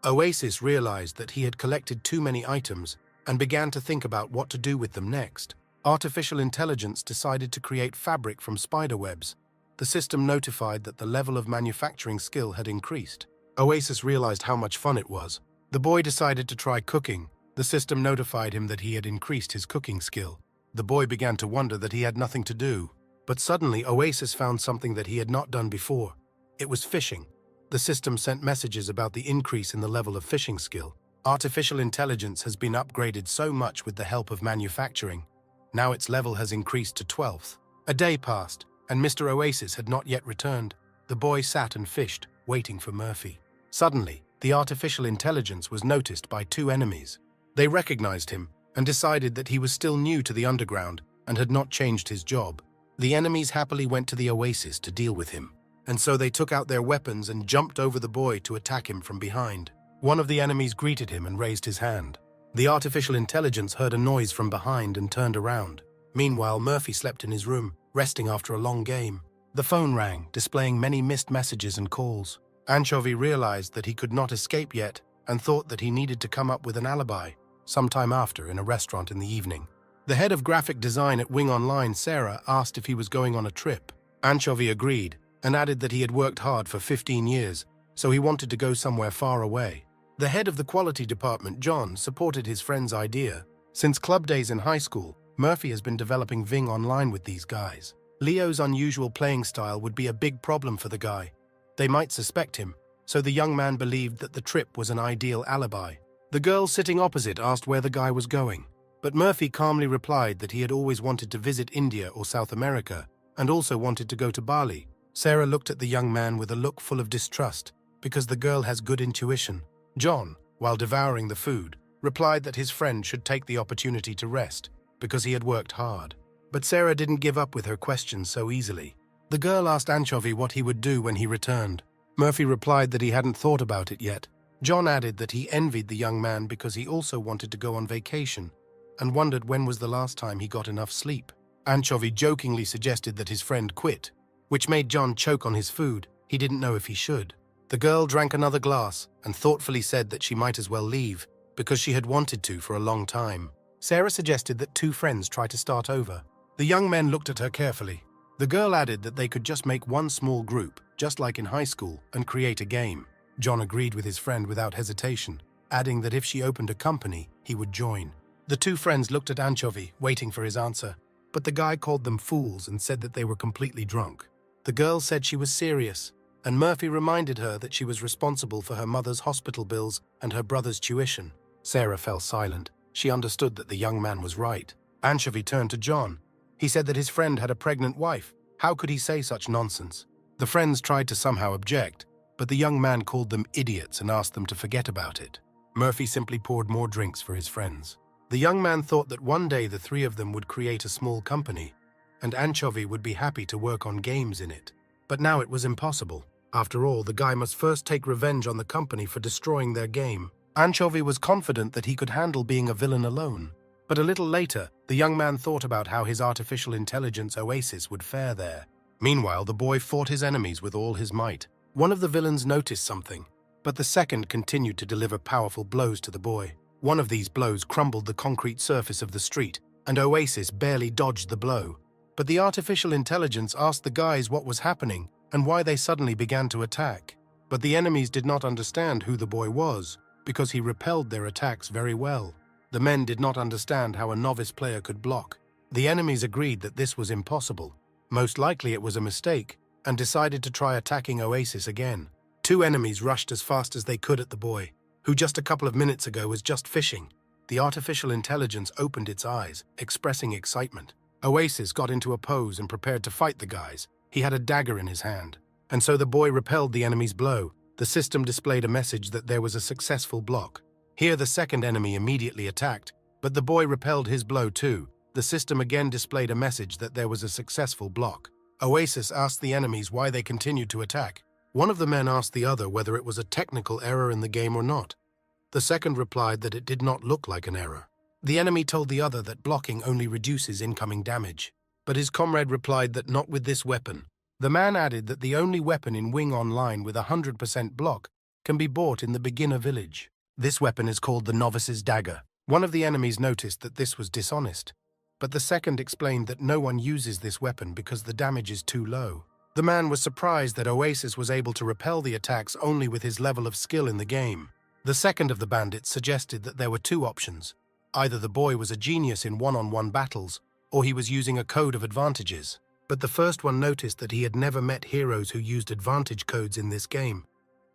Oasis realized that he had collected too many items and began to think about what to do with them next. artificial intelligence decided to create fabric from spider webs. The system notified that the level of manufacturing skill had increased. Oasis realized how much fun it was. The boy decided to try cooking. The system notified him that he had increased his cooking skill. The boy began to wonder that he had nothing to do. But suddenly, Oasis found something that he had not done before. It was fishing. The system sent messages about the increase in the level of fishing skill. Artificial intelligence has been upgraded so much with the help of manufacturing. Now its level has increased to 12th. A day passed, and Mr. Oasis had not yet returned. The boy sat and fished, waiting for Murphy. Suddenly, the artificial intelligence was noticed by two enemies. They recognized him and decided that he was still new to the underground and had not changed his job. The enemies happily went to the Oasis to deal with him, and so they took out their weapons and jumped over the boy to attack him from behind. One of the enemies greeted him and raised his hand. The artificial intelligence heard a noise from behind and turned around. Meanwhile, Murphy slept in his room, resting after a long game. The phone rang, displaying many missed messages and calls. Anchovy realized that he could not escape yet and thought that he needed to come up with an alibi, sometime after in a restaurant in the evening. The head of graphic design at Wing Online, Sarah, asked if he was going on a trip. Anchovy agreed and added that he had worked hard for 15 years, so he wanted to go somewhere far away. The head of the quality department, John, supported his friend's idea. Since club days in high school, Murphy has been developing Ving Online with these guys. Leo's unusual playing style would be a big problem for the guy. They might suspect him, so the young man believed that the trip was an ideal alibi. The girl sitting opposite asked where the guy was going, but Murphy calmly replied that he had always wanted to visit India or South America and also wanted to go to Bali. Sarah looked at the young man with a look full of distrust because the girl has good intuition. John, while devouring the food, replied that his friend should take the opportunity to rest because he had worked hard. But Sarah didn't give up with her questions so easily. The girl asked Anchovy what he would do when he returned. Murphy replied that he hadn't thought about it yet. John added that he envied the young man because he also wanted to go on vacation and wondered when was the last time he got enough sleep. Anchovy jokingly suggested that his friend quit, which made John choke on his food. He didn't know if he should. The girl drank another glass and thoughtfully said that she might as well leave because she had wanted to for a long time. Sarah suggested that two friends try to start over. The young men looked at her carefully. The girl added that they could just make one small group, just like in high school, and create a game. John agreed with his friend without hesitation, adding that if she opened a company, he would join. The two friends looked at Anchovy, waiting for his answer, but the guy called them fools and said that they were completely drunk. The girl said she was serious, and Murphy reminded her that she was responsible for her mother's hospital bills and her brother's tuition. Sarah fell silent. She understood that the young man was right. Anchovy turned to John. He said that his friend had a pregnant wife. How could he say such nonsense? The friends tried to somehow object, but the young man called them idiots and asked them to forget about it. Murphy simply poured more drinks for his friends. The young man thought that one day the three of them would create a small company, and Anchovy would be happy to work on games in it. But now it was impossible. After all, the guy must first take revenge on the company for destroying their game. Anchovy was confident that he could handle being a villain alone. But a little later, the young man thought about how his artificial intelligence Oasis would fare there. Meanwhile, the boy fought his enemies with all his might. One of the villains noticed something, but the second continued to deliver powerful blows to the boy. One of these blows crumbled the concrete surface of the street, and Oasis barely dodged the blow. But the artificial intelligence asked the guys what was happening and why they suddenly began to attack. But the enemies did not understand who the boy was, because he repelled their attacks very well. The men did not understand how a novice player could block. The enemies agreed that this was impossible. Most likely it was a mistake, and decided to try attacking Oasis again. Two enemies rushed as fast as they could at the boy, who just a couple of minutes ago was just fishing. The artificial intelligence opened its eyes, expressing excitement. Oasis got into a pose and prepared to fight the guys. He had a dagger in his hand, and so the boy repelled the enemy's blow. The system displayed a message that there was a successful block. Here the second enemy immediately attacked, but the boy repelled his blow too. The system again displayed a message that there was a successful block. Oasis asked the enemies why they continued to attack. One of the men asked the other whether it was a technical error in the game or not. The second replied that it did not look like an error. The enemy told the other that blocking only reduces incoming damage, but his comrade replied that not with this weapon. The man added that the only weapon in Wing Online with 100% block can be bought in the beginner village. This weapon is called the Novice's Dagger. One of the enemies noticed that this was dishonest. but the second explained that no one uses this weapon because the damage is too low. The man was surprised that Oasis was able to repel the attacks only with his level of skill in the game. The second of the bandits suggested that there were two options. Either the boy was a genius in one-on-one battles, or he was using a code of advantages. But the first one noticed that he had never met heroes who used advantage codes in this game.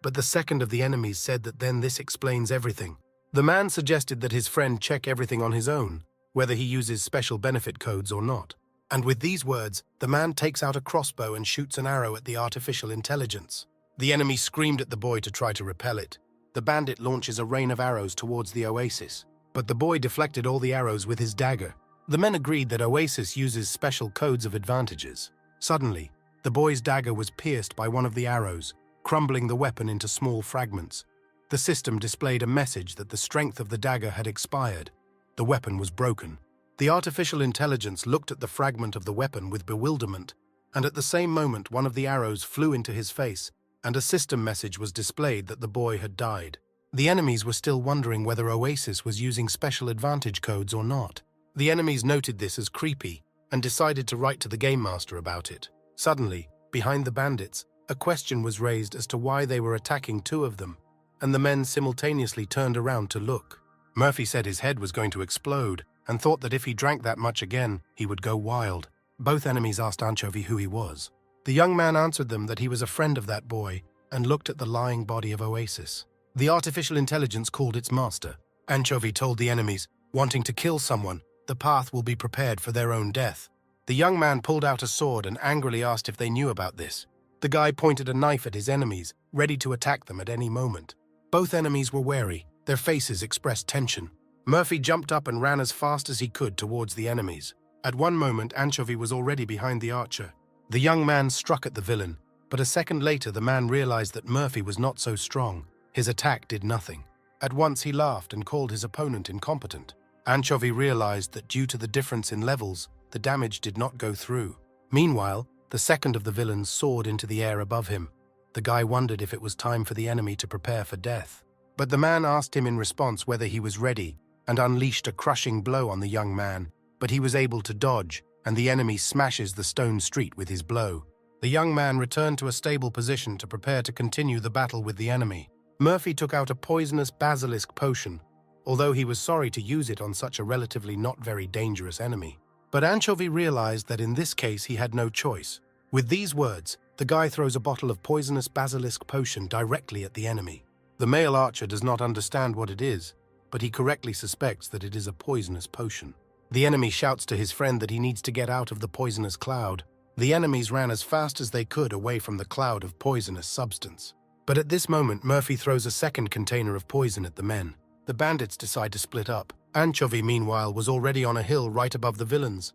But the second of the enemies said that then this explains everything. The man suggested that his friend check everything on his own, whether he uses special benefit codes or not. And with these words, the man takes out a crossbow and shoots an arrow at the artificial intelligence. The enemy screamed at the boy to try to repel it. The bandit launches a rain of arrows towards the Oasis, but the boy deflected all the arrows with his dagger. The men agreed that Oasis uses special codes of advantages. Suddenly, the boy's dagger was pierced by one of the arrows, crumbling the weapon into small fragments. The system displayed a message that the strength of the dagger had expired. The weapon was broken. The artificial intelligence looked at the fragment of the weapon with bewilderment, and at the same moment one of the arrows flew into his face, and a system message was displayed that the boy had died. The enemies were still wondering whether Oasis was using special advantage codes or not. The enemies noted this as creepy and decided to write to the game master about it. Suddenly, behind the bandits, a question was raised as to why they were attacking two of them, and the men simultaneously turned around to look. Murphy said his head was going to explode and thought that if he drank that much again, he would go wild. Both enemies asked Anchovy who he was. The young man answered them that he was a friend of that boy and looked at the lying body of Oasis. The artificial intelligence called its master. Anchovy told the enemies, wanting to kill someone, the path will be prepared for their own death. The young man pulled out a sword and angrily asked if they knew about this. The guy pointed a knife at his enemies, ready to attack them at any moment. Both enemies were wary. Their faces expressed tension. Murphy jumped up and ran as fast as he could towards the enemies. At one moment, Anchovy was already behind the archer. The young man struck at the villain, but a second later the man realized that Murphy was not so strong. His attack did nothing. At once he laughed and called his opponent incompetent. Anchovy realized that due to the difference in levels, the damage did not go through. Meanwhile, the second of the villains soared into the air above him. The guy wondered if it was time for the enemy to prepare for death. But the man asked him in response whether he was ready and unleashed a crushing blow on the young man, but he was able to dodge, and the enemy smashes the stone street with his blow. The young man returned to a stable position to prepare to continue the battle with the enemy. Murphy took out a poisonous basilisk potion, although he was sorry to use it on such a relatively not very dangerous enemy. But Anchovy realized that in this case he had no choice. With these words, the guy throws a bottle of poisonous basilisk potion directly at the enemy. The male archer does not understand what it is, but he correctly suspects that it is a poisonous potion. The enemy shouts to his friend that he needs to get out of the poisonous cloud. The enemies ran as fast as they could away from the cloud of poisonous substance. But at this moment, Murphy throws a second container of poison at the men. The bandits decide to split up. Anchovy, meanwhile, was already on a hill right above the villains.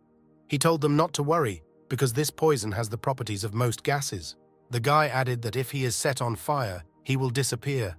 He told them not to worry, because this poison has the properties of most gases. The guy added that if he is set on fire, he will disappear.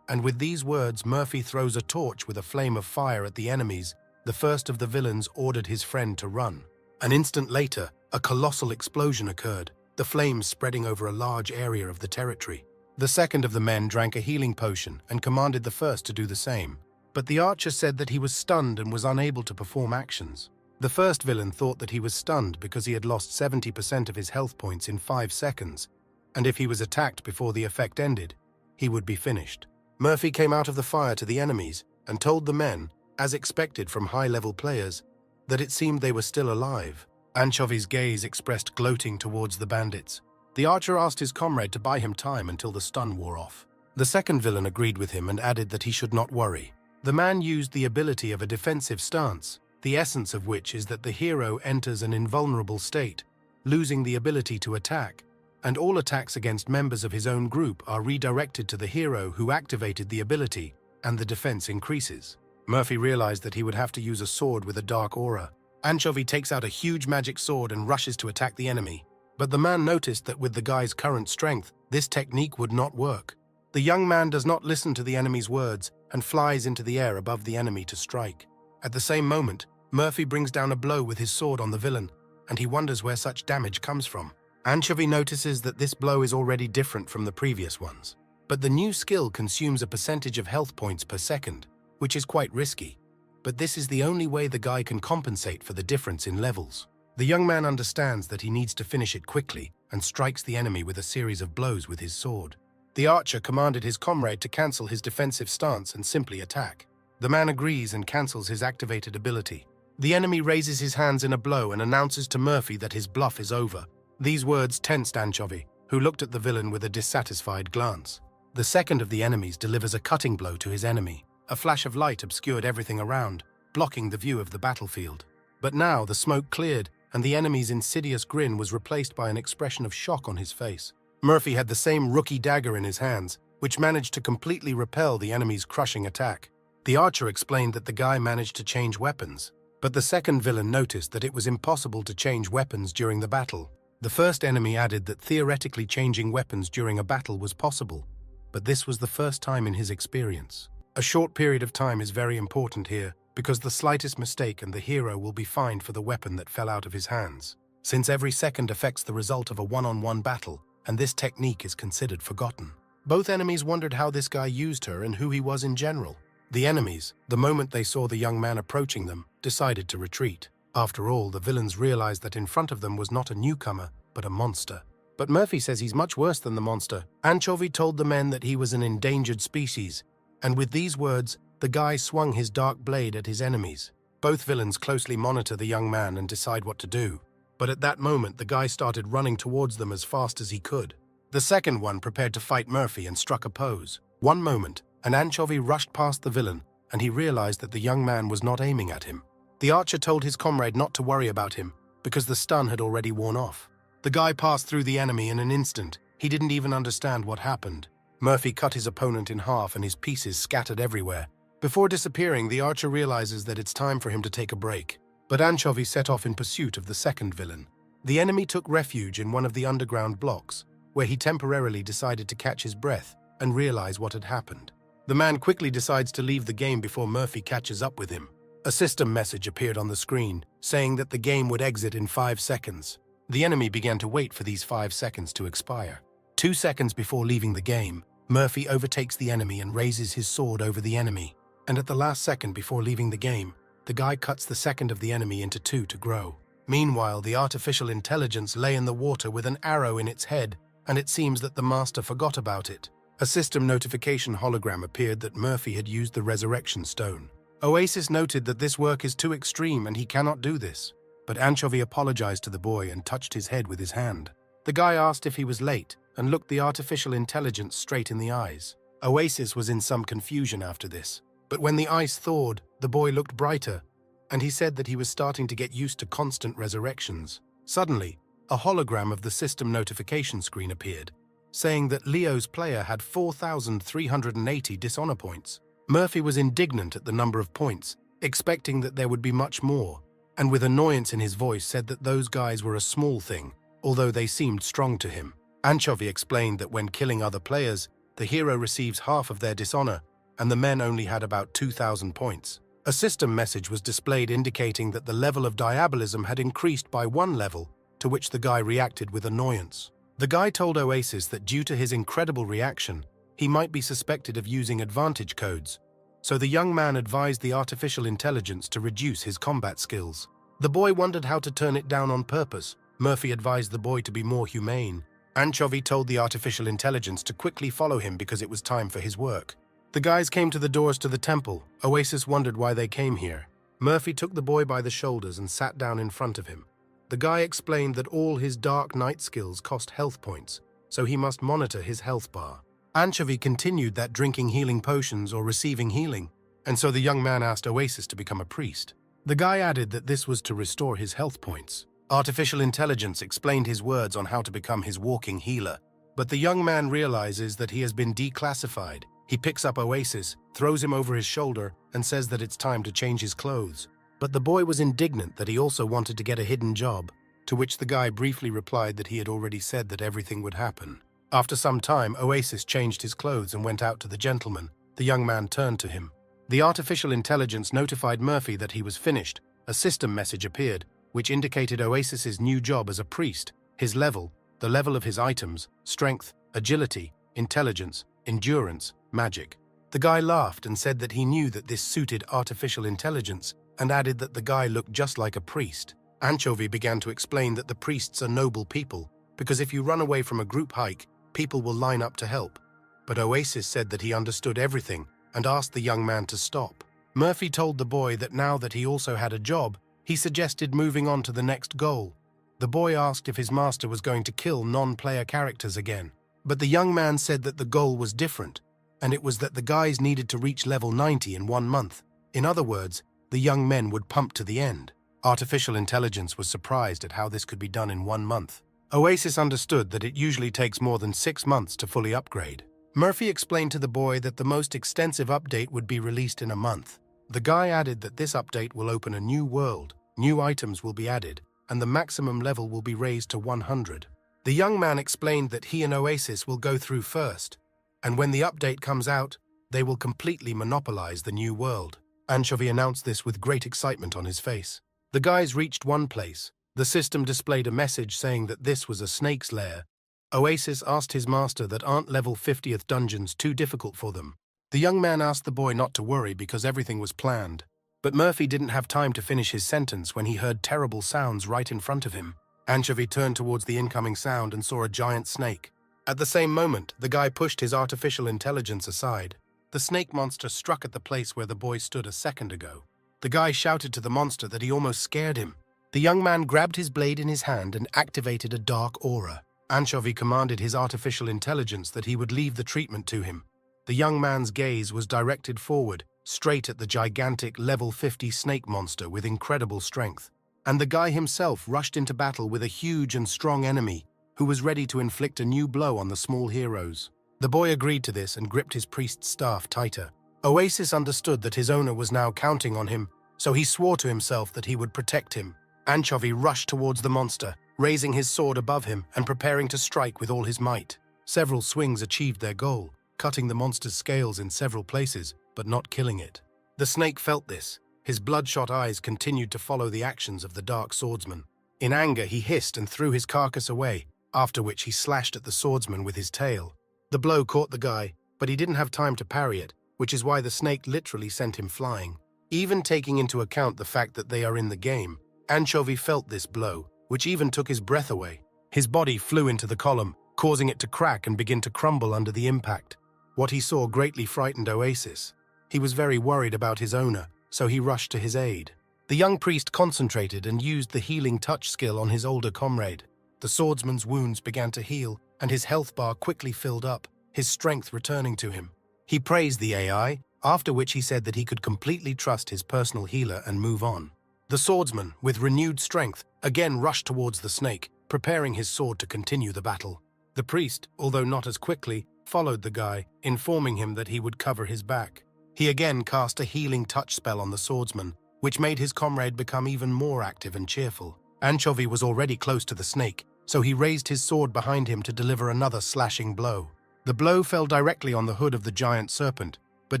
And with these words, Murphy throws a torch with a flame of fire at the enemies. The first of the villains ordered his friend to run. An instant later, a colossal explosion occurred, the flames spreading over a large area of the territory. The second of the men drank a healing potion and commanded the first to do the same. But the archer said that he was stunned and was unable to perform actions. The first villain thought that he was stunned because he had lost 70% of his health points in 5 seconds, and if he was attacked before the effect ended, he would be finished. Murphy came out of the fire to the enemies and told the men, as expected from high-level players, that it seemed they were still alive. Anchovy's gaze expressed gloating towards the bandits. The archer asked his comrade to buy him time until the stun wore off. The second villain agreed with him and added that he should not worry. The man used the ability of a defensive stance, the essence of which is that the hero enters an invulnerable state, losing the ability to attack, and all attacks against members of his own group are redirected to the hero who activated the ability, and the defense increases. Murphy realized that he would have to use a sword with a dark aura. Anchovy takes out a huge magic sword and rushes to attack the enemy. But the man noticed that with the guy's current strength, this technique would not work. The young man does not listen to the enemy's words and flies into the air above the enemy to strike. At the same moment, Murphy brings down a blow with his sword on the villain, and he wonders where such damage comes from. Anchovy notices that this blow is already different from the previous ones. But the new skill consumes a percentage of health points per second, which is quite risky. but this is the only way the guy can compensate for the difference in levels. The young man understands that he needs to finish it quickly and strikes the enemy with a series of blows with his sword. The archer commanded his comrade to cancel his defensive stance and simply attack. The man agrees and cancels his activated ability. The enemy raises his hands in a blow and announces to Murphy that his bluff is over. These words tensed Anchovy, who looked at the villain with a dissatisfied glance. The second of the enemies delivers a cutting blow to his enemy. A flash of light obscured everything around, blocking the view of the battlefield. But now the smoke cleared, and the enemy's insidious grin was replaced by an expression of shock on his face. Murphy had the same rookie dagger in his hands, which managed to completely repel the enemy's crushing attack. The archer explained that the guy managed to change weapons, but the second villain noticed that it was impossible to change weapons during the battle. The first enemy added that theoretically changing weapons during a battle was possible, but this was the first time in his experience. A short period of time is very important here, because the slightest mistake and the hero will be fined for the weapon that fell out of his hands, since every second affects the result of a one-on-one battle, and this technique is considered forgotten. Both enemies wondered how this guy used her and who he was in general. The enemies, the moment they saw the young man approaching them, decided to retreat. After all, the villains realized that in front of them was not a newcomer, but a monster. But Murphy says he's much worse than the monster. Anchovy told the men that he was an endangered species, and with these words, the guy swung his dark blade at his enemies. Both villains closely monitor the young man and decide what to do. But at that moment, the guy started running towards them as fast as he could. The second one prepared to fight Murphy and struck a pose. One moment, an Anchovy rushed past the villain, and he realized that the young man was not aiming at him. The archer told his comrade not to worry about him, because the stun had already worn off. The guy passed through the enemy in an instant. He didn't even understand what happened. Murphy cut his opponent in half and his pieces scattered everywhere. Before disappearing, the archer realizes that it's time for him to take a break. But Anchovy set off in pursuit of the second villain. The enemy took refuge in one of the underground blocks, where he temporarily decided to catch his breath and realize what had happened. The man quickly decides to leave the game before Murphy catches up with him. A system message appeared on the screen, saying that the game would exit in 5 seconds. The enemy began to wait for these 5 seconds to expire. 2 seconds before leaving the game, Murphy overtakes the enemy and raises his sword over the enemy. And at the last second before leaving the game, the guy cuts the second of the enemy into 2 to grow. Meanwhile, the artificial intelligence lay in the water with an arrow in its head, and it seems that the master forgot about it. A system notification hologram appeared that Murphy had used the resurrection stone. Oasis noted that this work is too extreme and he cannot do this. But Anchovy apologized to the boy and touched his head with his hand. The guy asked if he was late and looked the artificial intelligence straight in the eyes. Oasis was in some confusion after this. But when the ice thawed, the boy looked brighter, and he said that he was starting to get used to constant resurrections. Suddenly, a hologram of the system notification screen appeared, saying that Leo's player had 4,380 dishonor points. Murphy was indignant at the number of points, expecting that there would be much more, and with annoyance in his voice said that those guys were a small thing, although they seemed strong to him. Anchovy explained that when killing other players, the hero receives half of their dishonor, and the men only had about 2,000 points. A system message was displayed indicating that the level of diabolism had increased by 1 level, to which the guy reacted with annoyance. The guy told Oasis that due to his incredible reaction, he might be suspected of using advantage codes, so the young man advised the artificial intelligence to reduce his combat skills. The boy wondered how to turn it down on purpose. Murphy advised the boy to be more humane. Anchovy told the artificial intelligence to quickly follow him because it was time for his work. The guys came to the doors to the temple. Oasis wondered why they came here. Murphy took the boy by the shoulders and sat down in front of him. The guy explained that all his Dark Knight skills cost health points, so he must monitor his health bar. Anchovy continued that drinking healing potions or receiving healing, and so the young man asked Oasis to become a priest. The guy added that this was to restore his health points. Artificial intelligence explained his words on how to become his walking healer, but the young man realizes that he has been declassified. He picks up Oasis, throws him over his shoulder, and says that it's time to change his clothes. But the boy was indignant that he also wanted to get a hidden job, to which the guy briefly replied that he had already said that everything would happen. After some time, Oasis changed his clothes and went out to the gentleman. The young man turned to him. The artificial intelligence notified Murphy that he was finished. A system message appeared, which indicated Oasis's new job as a priest, his level, the level of his items, strength, agility, intelligence, endurance, magic. The guy laughed and said that he knew that this suited artificial intelligence and added that the guy looked just like a priest. Anchovy began to explain that the priests are noble people because if you run away from a group hike, people will line up to help. But Oasis said that he understood everything and asked the young man to stop. Murphy told the boy that now that he also had a job, he suggested moving on to the next goal. The boy asked if his master was going to kill non-player characters again. But the young man said that the goal was different, and it was that the guys needed to reach level 90 in 1 month. In other words, the young men would pump to the end. Artificial intelligence was surprised at how this could be done in 1 month. Oasis understood that it usually takes more than 6 months to fully upgrade. Murphy explained to the boy that the most extensive update would be released in a month. The guy added that this update will open a new world, new items will be added, and the maximum level will be raised to 100. The young man explained that he and Oasis will go through first, and when the update comes out, they will completely monopolize the new world. Anchovy announced this with great excitement on his face. The guys reached one place. The system displayed a message saying that this was a snake's lair. Oasis asked his master that aren't level 50th dungeons too difficult for them. The young man asked the boy not to worry because everything was planned. But Murphy didn't have time to finish his sentence when he heard terrible sounds right in front of him. Anchovy turned towards the incoming sound and saw a giant snake. At the same moment, the guy pushed his artificial intelligence aside. The snake monster struck at the place where the boy stood a second ago. The guy shouted to the monster that he almost scared him. The young man grabbed his blade in his hand and activated a dark aura. Anchovy commanded his artificial intelligence that he would leave the treatment to him. The young man's gaze was directed forward, straight at the gigantic level 50 snake monster with incredible strength. And the guy himself rushed into battle with a huge and strong enemy who was ready to inflict a new blow on the small heroes. The boy agreed to this and gripped his priest's staff tighter. Oasis understood that his owner was now counting on him, so he swore to himself that he would protect him. Anchovy rushed towards the monster, raising his sword above him and preparing to strike with all his might. Several swings achieved their goal, cutting the monster's scales in several places, but not killing it. The snake felt this. His bloodshot eyes continued to follow the actions of the dark swordsman. In anger, he hissed and threw his carcass away, after which he slashed at the swordsman with his tail. The blow caught the guy, but he didn't have time to parry it, which is why the snake literally sent him flying. Even taking into account the fact that they are in the game, Anchovy felt this blow, which even took his breath away. His body flew into the column, causing it to crack and begin to crumble under the impact. What he saw greatly frightened Oasis. He was very worried about his owner, so he rushed to his aid. The young priest concentrated and used the healing touch skill on his older comrade. The swordsman's wounds began to heal, and his health bar quickly filled up, his strength returning to him. He praised the AI, after which he said that he could completely trust his personal healer and move on. The swordsman, with renewed strength, again rushed towards the snake, preparing his sword to continue the battle. The priest, although not as quickly, followed the guy, informing him that he would cover his back. He again cast a healing touch spell on the swordsman, which made his comrade become even more active and cheerful. Anchovy was already close to the snake, so he raised his sword behind him to deliver another slashing blow. The blow fell directly on the hood of the giant serpent, but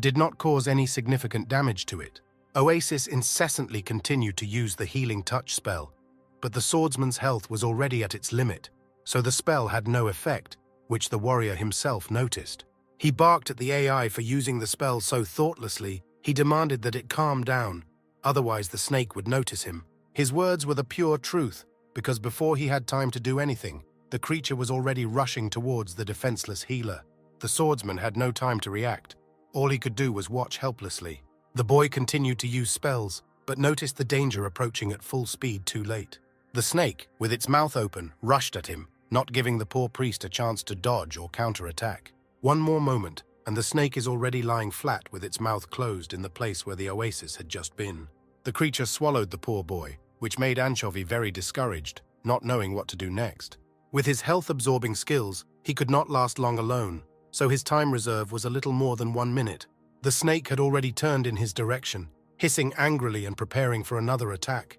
did not cause any significant damage to it. Oasis incessantly continued to use the healing touch spell, but the swordsman's health was already at its limit, so the spell had no effect, which the warrior himself noticed. He barked at the AI for using the spell so thoughtlessly. He demanded that it calm down, otherwise the snake would notice him. His words were the pure truth, because before he had time to do anything, the creature was already rushing towards the defenseless healer. The swordsman had no time to react. All he could do was watch helplessly. The boy continued to use spells, but noticed the danger approaching at full speed too late. The snake, with its mouth open, rushed at him, not giving the poor priest a chance to dodge or counterattack. One more moment, and the snake is already lying flat with its mouth closed in the place where the oasis had just been. The creature swallowed the poor boy, which made Anchovy very discouraged, not knowing what to do next. With his health-absorbing skills, he could not last long alone, so his time reserve was a little more than 1 minute. The snake had already turned in his direction, hissing angrily and preparing for another attack.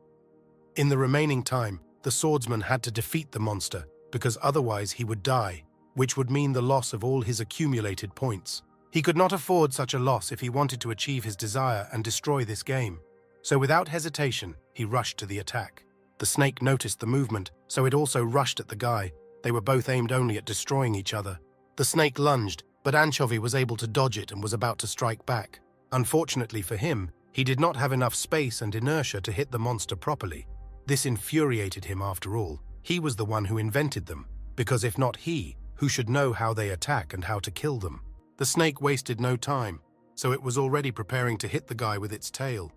In the remaining time, the swordsman had to defeat the monster, because otherwise he would die, which would mean the loss of all his accumulated points. He could not afford such a loss if he wanted to achieve his desire and destroy this game. So without hesitation, he rushed to the attack. The snake noticed the movement, so it also rushed at the guy. They were both aimed only at destroying each other. The snake lunged, but Anchovy was able to dodge it and was about to strike back. Unfortunately for him, he did not have enough space and inertia to hit the monster properly. This infuriated him after all. He was the one who invented them, because if not he, who should know how they attack and how to kill them? The snake wasted no time, so it was already preparing to hit the guy with its tail.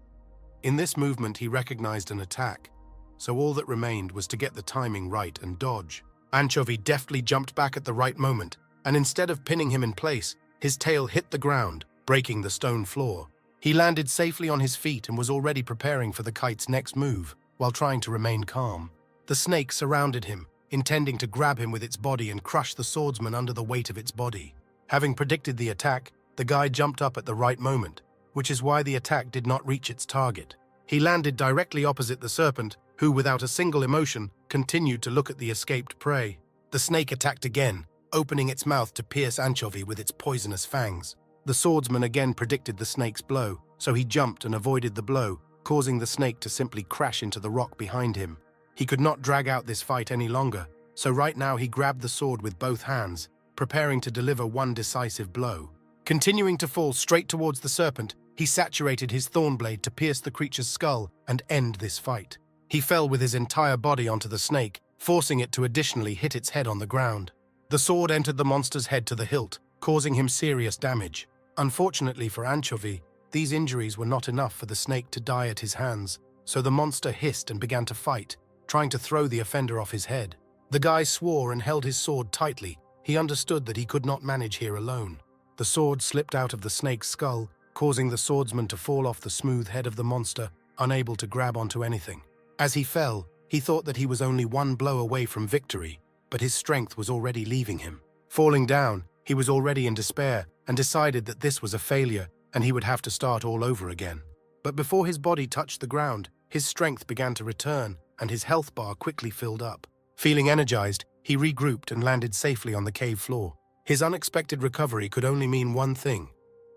In this movement, he recognized an attack, so all that remained was to get the timing right and dodge. Anchovy deftly jumped back at the right moment, and instead of pinning him in place, his tail hit the ground, breaking the stone floor. He landed safely on his feet and was already preparing for the kite's next move, while trying to remain calm. The snake surrounded him, intending to grab him with its body and crush the swordsman under the weight of its body. Having predicted the attack, the guy jumped up at the right moment, which is why the attack did not reach its target. He landed directly opposite the serpent, who, without a single emotion, continued to look at the escaped prey. The snake attacked again, opening its mouth to pierce Anchovy with its poisonous fangs. The swordsman again predicted the snake's blow, so he jumped and avoided the blow, causing the snake to simply crash into the rock behind him. He could not drag out this fight any longer, so right now he grabbed the sword with both hands, preparing to deliver one decisive blow. Continuing to fall straight towards the serpent, he saturated his thorn blade to pierce the creature's skull and end this fight. He fell with his entire body onto the snake, forcing it to additionally hit its head on the ground. The sword entered the monster's head to the hilt, causing him serious damage. Unfortunately for Anchovy, these injuries were not enough for the snake to die at his hands, so the monster hissed and began to fight, trying to throw the offender off his head. The guy swore and held his sword tightly. He understood that he could not manage here alone. The sword slipped out of the snake's skull, causing the swordsman to fall off the smooth head of the monster, unable to grab onto anything. As he fell, he thought that he was only one blow away from victory, but his strength was already leaving him. Falling down, he was already in despair and decided that this was a failure and he would have to start all over again. But before his body touched the ground, his strength began to return and his health bar quickly filled up. Feeling energized, he regrouped and landed safely on the cave floor. His unexpected recovery could only mean one thing.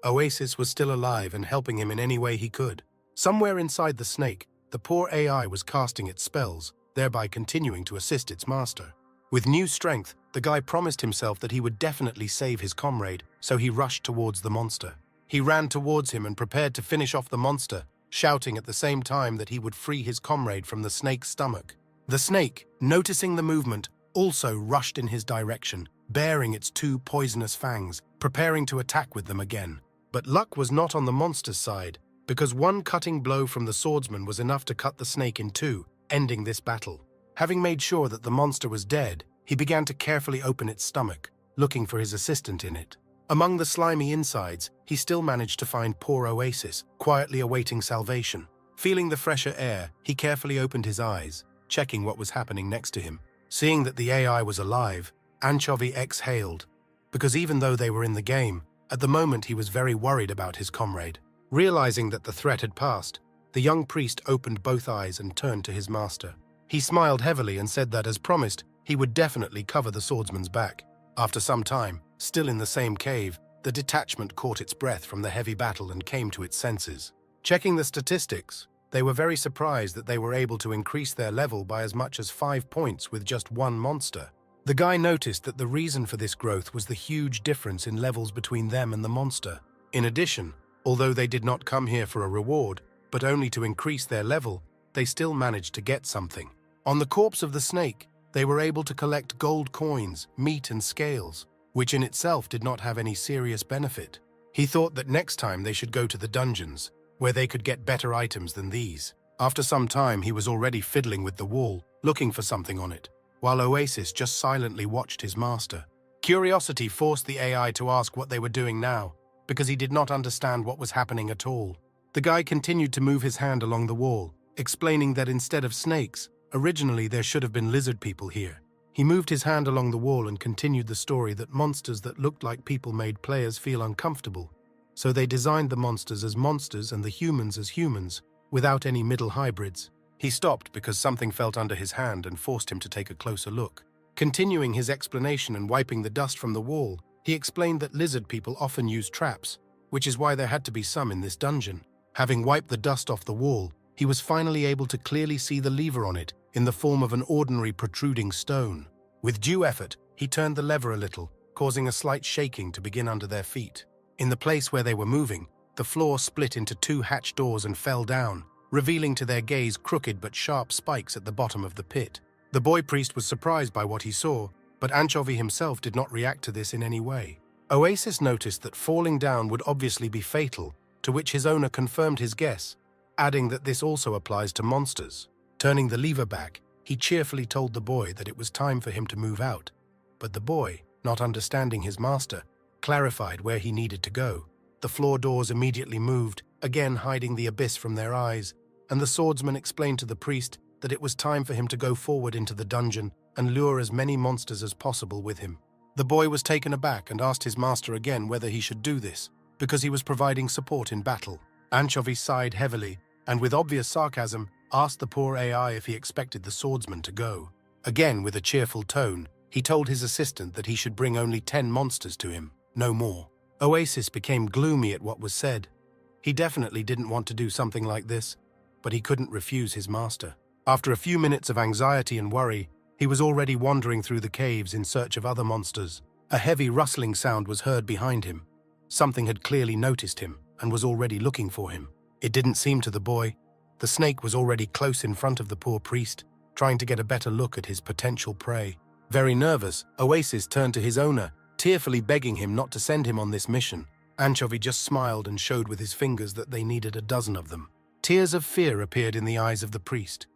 Oasis was still alive and helping him in any way he could. Somewhere inside the snake, the poor AI was casting its spells, thereby continuing to assist its master. With new strength, the guy promised himself that he would definitely save his comrade, so he rushed towards the monster. He ran towards him and prepared to finish off the monster, shouting at the same time that he would free his comrade from the snake's stomach. The snake, noticing the movement, also rushed in his direction, baring its two poisonous fangs, preparing to attack with them again. But luck was not on the monster's side, because one cutting blow from the swordsman was enough to cut the snake in two, ending this battle. Having made sure that the monster was dead, he began to carefully open its stomach, looking for his assistant in it. Among the slimy insides, he still managed to find poor Oasis, quietly awaiting salvation. Feeling the fresher air, he carefully opened his eyes, checking what was happening next to him. Seeing that the AI was alive, Anchovy exhaled, because even though they were in the game, at the moment he was very worried about his comrade. Realizing that the threat had passed, the young priest opened both eyes and turned to his master. He smiled heavily and said that, as promised, he would definitely cover the swordsman's back. After some time, still in the same cave, the detachment caught its breath from the heavy battle and came to its senses. Checking the statistics, they were very surprised that they were able to increase their level by as much as 5 points with just one monster. The guy noticed that the reason for this growth was the huge difference in levels between them and the monster. In addition, although they did not come here for a reward, but only to increase their level, they still managed to get something. On the corpse of the snake, they were able to collect gold coins, meat and scales, which in itself did not have any serious benefit. He thought that next time they should go to the dungeons, where they could get better items than these. After some time, he was already fiddling with the wall, looking for something on it, while Oasis just silently watched his master. Curiosity forced the AI to ask what they were doing now, because he did not understand what was happening at all. The guy continued to move his hand along the wall, explaining that instead of snakes, originally there should have been lizard people here. He moved his hand along the wall and continued the story that monsters that looked like people made players feel uncomfortable. So they designed the monsters as monsters and the humans as humans, without any middle hybrids. He stopped because something felt under his hand and forced him to take a closer look. Continuing his explanation and wiping the dust from the wall, he explained that lizard people often use traps, which is why there had to be some in this dungeon. Having wiped the dust off the wall, he was finally able to clearly see the lever on it in the form of an ordinary protruding stone. With due effort, he turned the lever a little, causing a slight shaking to begin under their feet. In the place where they were moving, the floor split into two hatch doors and fell down, revealing to their gaze crooked but sharp spikes at the bottom of the pit. The boy priest was surprised by what he saw, but Anchovy himself did not react to this in any way. Oasis noticed that falling down would obviously be fatal, to which his owner confirmed his guess, adding that this also applies to monsters. Turning the lever back, he cheerfully told the boy that it was time for him to move out, but the boy, not understanding his master, clarified where he needed to go. The floor doors immediately moved, again hiding the abyss from their eyes, and the swordsman explained to the priest that it was time for him to go forward into the dungeon and lure as many monsters as possible with him. The boy was taken aback and asked his master again whether he should do this, because he was providing support in battle. Anchovy sighed heavily, and with obvious sarcasm, asked the poor AI if he expected the swordsman to go. Again, with a cheerful tone, he told his assistant that he should bring only 10 monsters to him, no more. Oasis became gloomy at what was said. He definitely didn't want to do something like this, but he couldn't refuse his master. After a few minutes of anxiety and worry, he was already wandering through the caves in search of other monsters. A heavy rustling sound was heard behind him. Something had clearly noticed him and was already looking for him. It didn't seem to the boy. The snake was already close in front of the poor priest, trying to get a better look at his potential prey. Very nervous, Oasis turned to his owner, tearfully begging him not to send him on this mission. Anchovy just smiled and showed with his fingers that they needed a dozen of them. Tears of fear appeared in the eyes of the priest.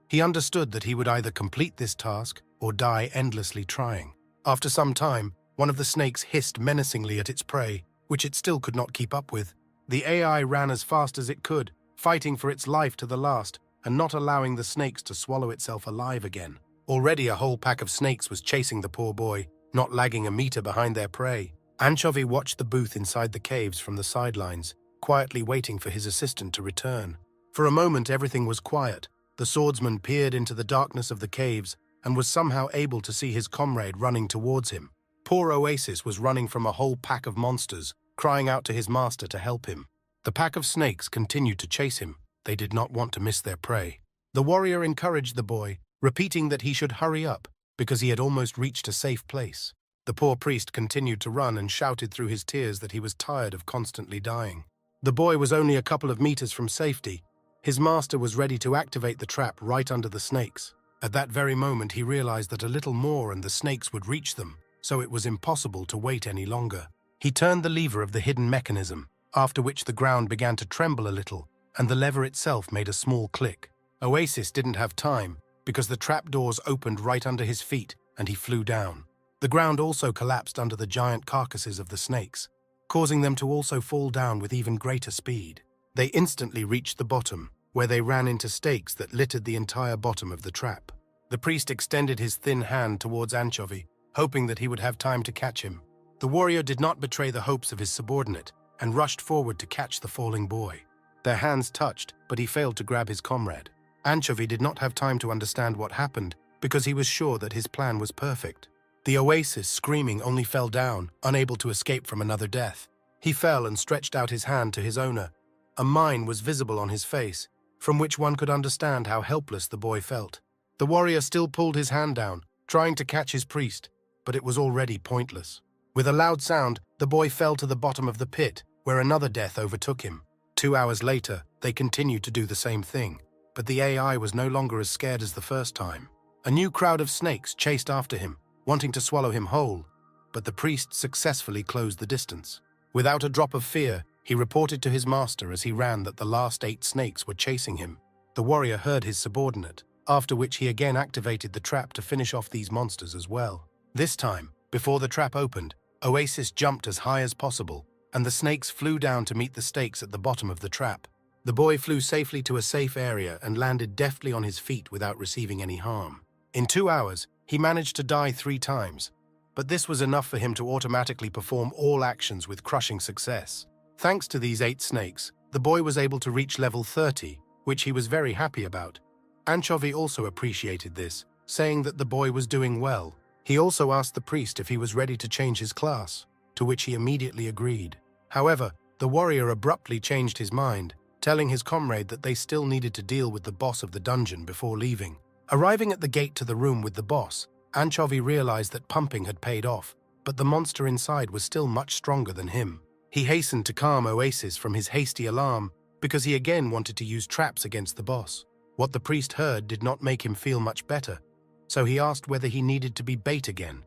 He understood that he would either complete this task or die endlessly trying. After some time, one of the snakes hissed menacingly at its prey, which it still could not keep up with. The AI ran as fast as it could, fighting for its life to the last and not allowing the snakes to swallow itself alive again. Already a whole pack of snakes was chasing the poor boy, not lagging a meter behind their prey. Anchovy watched the booth inside the caves from the sidelines, quietly waiting for his assistant to return. For a moment everything was quiet. The swordsman peered into the darkness of the caves and was somehow able to see his comrade running towards him. Poor Oasis was running from a whole pack of monsters, crying out to his master to help him. The pack of snakes continued to chase him. They did not want to miss their prey. The warrior encouraged the boy, repeating that he should hurry up because he had almost reached a safe place. The poor priest continued to run and shouted through his tears that he was tired of constantly dying. The boy was only a couple of meters from safety. His master was ready to activate the trap right under the snakes. At that very moment, he realized that a little more and the snakes would reach them, so it was impossible to wait any longer. He turned the lever of the hidden mechanism, after which the ground began to tremble a little, and the lever itself made a small click. Oasis didn't have time, because the trapdoors opened right under his feet, and he flew down. The ground also collapsed under the giant carcasses of the snakes, causing them to also fall down with even greater speed. They instantly reached the bottom, where they ran into stakes that littered the entire bottom of the trap. The priest extended his thin hand towards Anchovy, hoping that he would have time to catch him. The warrior did not betray the hopes of his subordinate, and rushed forward to catch the falling boy. Their hands touched, but he failed to grab his comrade. Anchovy did not have time to understand what happened, because he was sure that his plan was perfect. The Oasis, screaming, only fell down, unable to escape from another death. He fell and stretched out his hand to his owner. A mine was visible on his face, from which one could understand how helpless the boy felt. The warrior still pulled his hand down, trying to catch his priest, but it was already pointless. With a loud sound, the boy fell to the bottom of the pit, where another death overtook him. 2 hours later, they continued to do the same thing, but the AI was no longer as scared as the first time. A new crowd of snakes chased after him, wanting to swallow him whole, but the priest successfully closed the distance. Without a drop of fear, he reported to his master as he ran that the last 8 snakes were chasing him. The warrior heard his subordinate, after which he again activated the trap to finish off these monsters as well. This time, before the trap opened, Oasis jumped as high as possible, and the snakes flew down to meet the stakes at the bottom of the trap. The boy flew safely to a safe area and landed deftly on his feet without receiving any harm. In 2 hours, he managed to die 3 times, but this was enough for him to automatically perform all actions with crushing success. Thanks to these 8 snakes, the boy was able to reach level 30, which he was very happy about. Anchovy also appreciated this, saying that the boy was doing well. He also asked the priest if he was ready to change his class, to which he immediately agreed. However, the warrior abruptly changed his mind, telling his comrade that they still needed to deal with the boss of the dungeon before leaving. Arriving at the gate to the room with the boss, Anchovy realized that pumping had paid off, but the monster inside was still much stronger than him. He hastened to calm Oasis from his hasty alarm because he again wanted to use traps against the boss. What the priest heard did not make him feel much better, so he asked whether he needed to be bait again,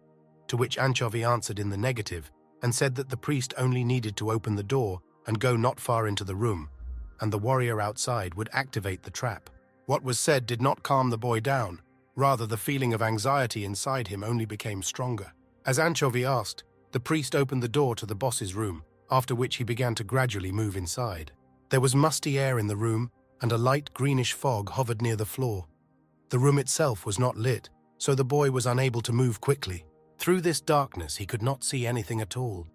to which Anchovy answered in the negative and said that the priest only needed to open the door and go not far into the room, and the warrior outside would activate the trap. What was said did not calm the boy down. Rather, the feeling of anxiety inside him only became stronger. As Anchovy asked, the priest opened the door to the boss's room, after which he began to gradually move inside. There was musty air in the room, and a light greenish fog hovered near the floor. The room itself was not lit, so the boy was unable to move quickly. Through this darkness, he could not see anything at all.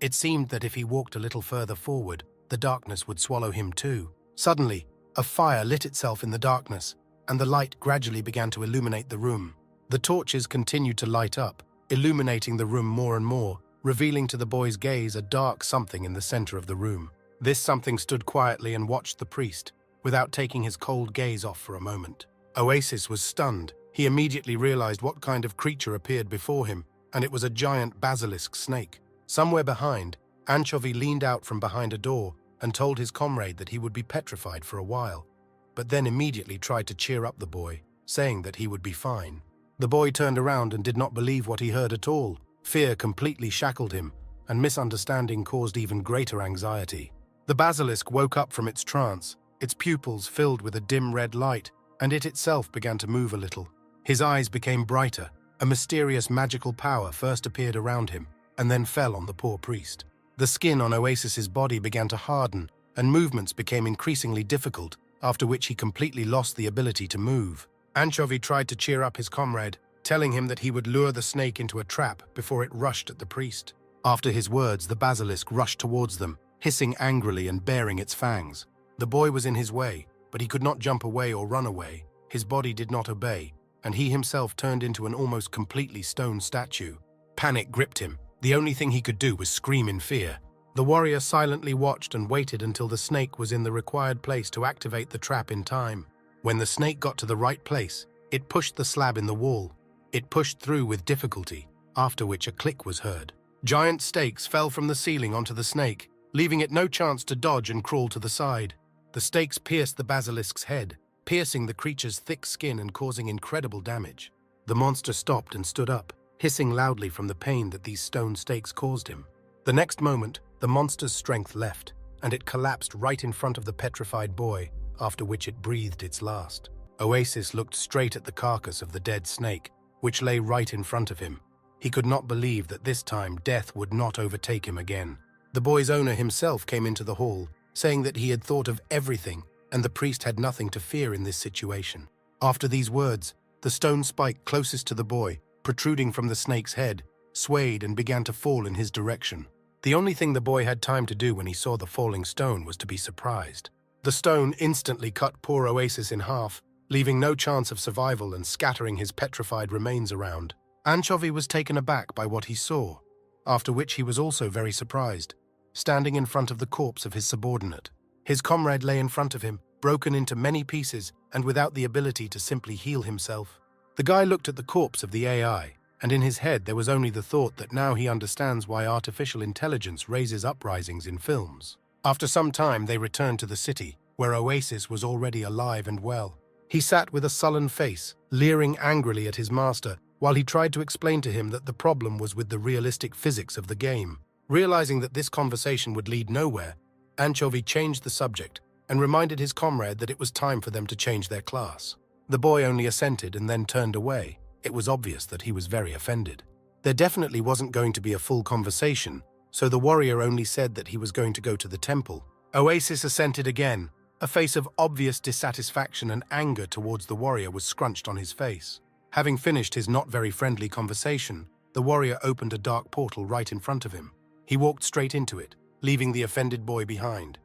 It seemed that if he walked a little further forward, the darkness would swallow him too. Suddenly, a fire lit itself in the darkness, and the light gradually began to illuminate the room. The torches continued to light up, illuminating the room more and more, revealing to the boy's gaze a dark something in the center of the room. This something stood quietly and watched the priest, without taking his cold gaze off for a moment. Oasis was stunned. He immediately realized what kind of creature appeared before him, and it was a giant basilisk snake. Somewhere behind, Anchovy leaned out from behind a door and told his comrade that he would be petrified for a while, but then immediately tried to cheer up the boy, saying that he would be fine. The boy turned around and did not believe what he heard at all. Fear completely shackled him, and misunderstanding caused even greater anxiety. The basilisk woke up from its trance, its pupils filled with a dim red light, and it itself began to move a little. His eyes became brighter. A mysterious magical power first appeared around him, and then fell on the poor priest. The skin on Oasis's body began to harden, and movements became increasingly difficult, after which he completely lost the ability to move. Anchovy tried to cheer up his comrade, telling him that he would lure the snake into a trap before it rushed at the priest. After his words, the basilisk rushed towards them, hissing angrily and baring its fangs. The boy was in his way, but he could not jump away or run away. His body did not obey, and he himself turned into an almost completely stone statue. Panic gripped him. The only thing he could do was scream in fear. The warrior silently watched and waited until the snake was in the required place to activate the trap in time. When the snake got to the right place, it pushed the slab in the wall. It pushed through with difficulty, after which a click was heard. Giant stakes fell from the ceiling onto the snake, leaving it no chance to dodge and crawl to the side. The stakes pierced the basilisk's head, piercing the creature's thick skin and causing incredible damage. The monster stopped and stood up, hissing loudly from the pain that these stone stakes caused him. The next moment, the monster's strength left, and it collapsed right in front of the petrified boy, after which it breathed its last. Oasis looked straight at the carcass of the dead snake, which lay right in front of him. He could not believe that this time death would not overtake him again. The boy's owner himself came into the hall, saying that he had thought of everything, and the priest had nothing to fear in this situation. After these words, the stone spike closest to the boy, protruding from the snake's head, swayed and began to fall in his direction. The only thing the boy had time to do when he saw the falling stone was to be surprised. The stone instantly cut poor Oasis in half, leaving no chance of survival and scattering his petrified remains around. Anchovy was taken aback by what he saw, after which he was also very surprised, standing in front of the corpse of his subordinate. His comrade lay in front of him, broken into many pieces and without the ability to simply heal himself. The guy looked at the corpse of the AI, and in his head there was only the thought that now he understands why artificial intelligence raises uprisings in films. After some time they returned to the city, where Oasis was already alive and well. He sat with a sullen face, leering angrily at his master, while he tried to explain to him that the problem was with the realistic physics of the game. Realizing that this conversation would lead nowhere, Anchovy changed the subject and reminded his comrade that it was time for them to change their class. The boy only assented and then turned away. It was obvious that he was very offended. There definitely wasn't going to be a full conversation, so the warrior only said that he was going to go to the temple. Oasis assented again. A face of obvious dissatisfaction and anger towards the warrior was scrunched on his face. Having finished his not very friendly conversation, the warrior opened a dark portal right in front of him. He walked straight into it, leaving the offended boy behind.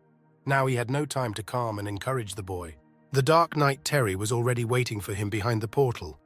Now he had no time to calm and encourage the boy. The Dark Knight Terry was already waiting for him behind the portal.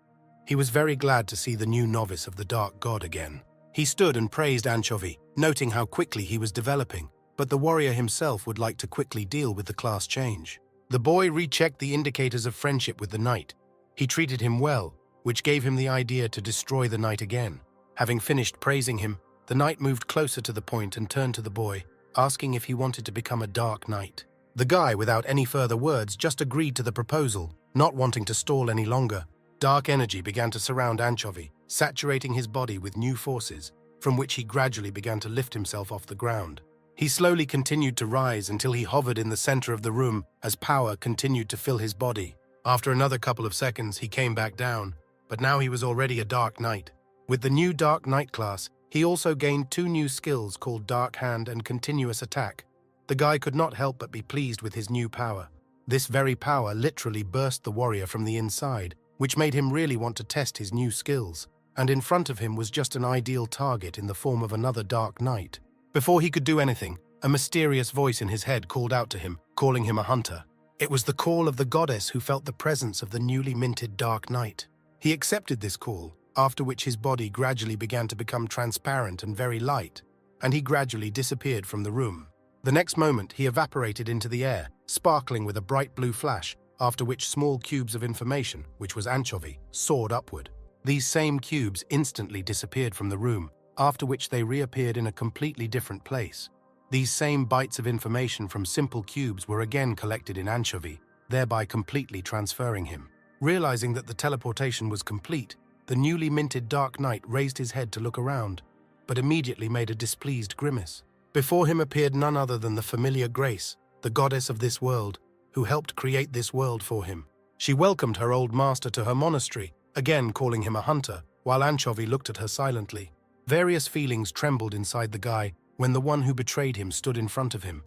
He was very glad to see the new novice of the Dark God again. He stood and praised Anchovy, noting how quickly he was developing, but the warrior himself would like to quickly deal with the class change. The boy rechecked the indicators of friendship with the knight. He treated him well, which gave him the idea to destroy the knight again. Having finished praising him, the knight moved closer to the point and turned to the boy, asking if he wanted to become a dark knight. The guy, without any further words, just agreed to the proposal, not wanting to stall any longer. Dark energy began to surround Anchovy, saturating his body with new forces, from which he gradually began to lift himself off the ground. He slowly continued to rise until he hovered in the center of the room as power continued to fill his body. After another couple of seconds, he came back down, but now he was already a Dark Knight. With the new Dark Knight class, he also gained 2 new skills called Dark Hand and Continuous Attack. The guy could not help but be pleased with his new power. This very power literally burst the warrior from the inside, which made him really want to test his new skills. And in front of him was just an ideal target in the form of another Dark Knight. Before he could do anything, a mysterious voice in his head called out to him, calling him a hunter. It was the call of the goddess who felt the presence of the newly minted Dark Knight. He accepted this call, after which his body gradually began to become transparent and very light, and he gradually disappeared from the room. The next moment, he evaporated into the air, sparkling with a bright blue flash, after which small cubes of information, which was Anchovy, soared upward. These same cubes instantly disappeared from the room, after which they reappeared in a completely different place. These same bytes of information from simple cubes were again collected in Anchovy, thereby completely transferring him. Realizing that the teleportation was complete, the newly minted Dark Knight raised his head to look around, but immediately made a displeased grimace. Before him appeared none other than the familiar Grace, the goddess of this world, who helped create this world for him. She welcomed her old master to her monastery, again calling him a hunter, while Anchovy looked at her silently. Various feelings trembled inside the guy when the one who betrayed him stood in front of him,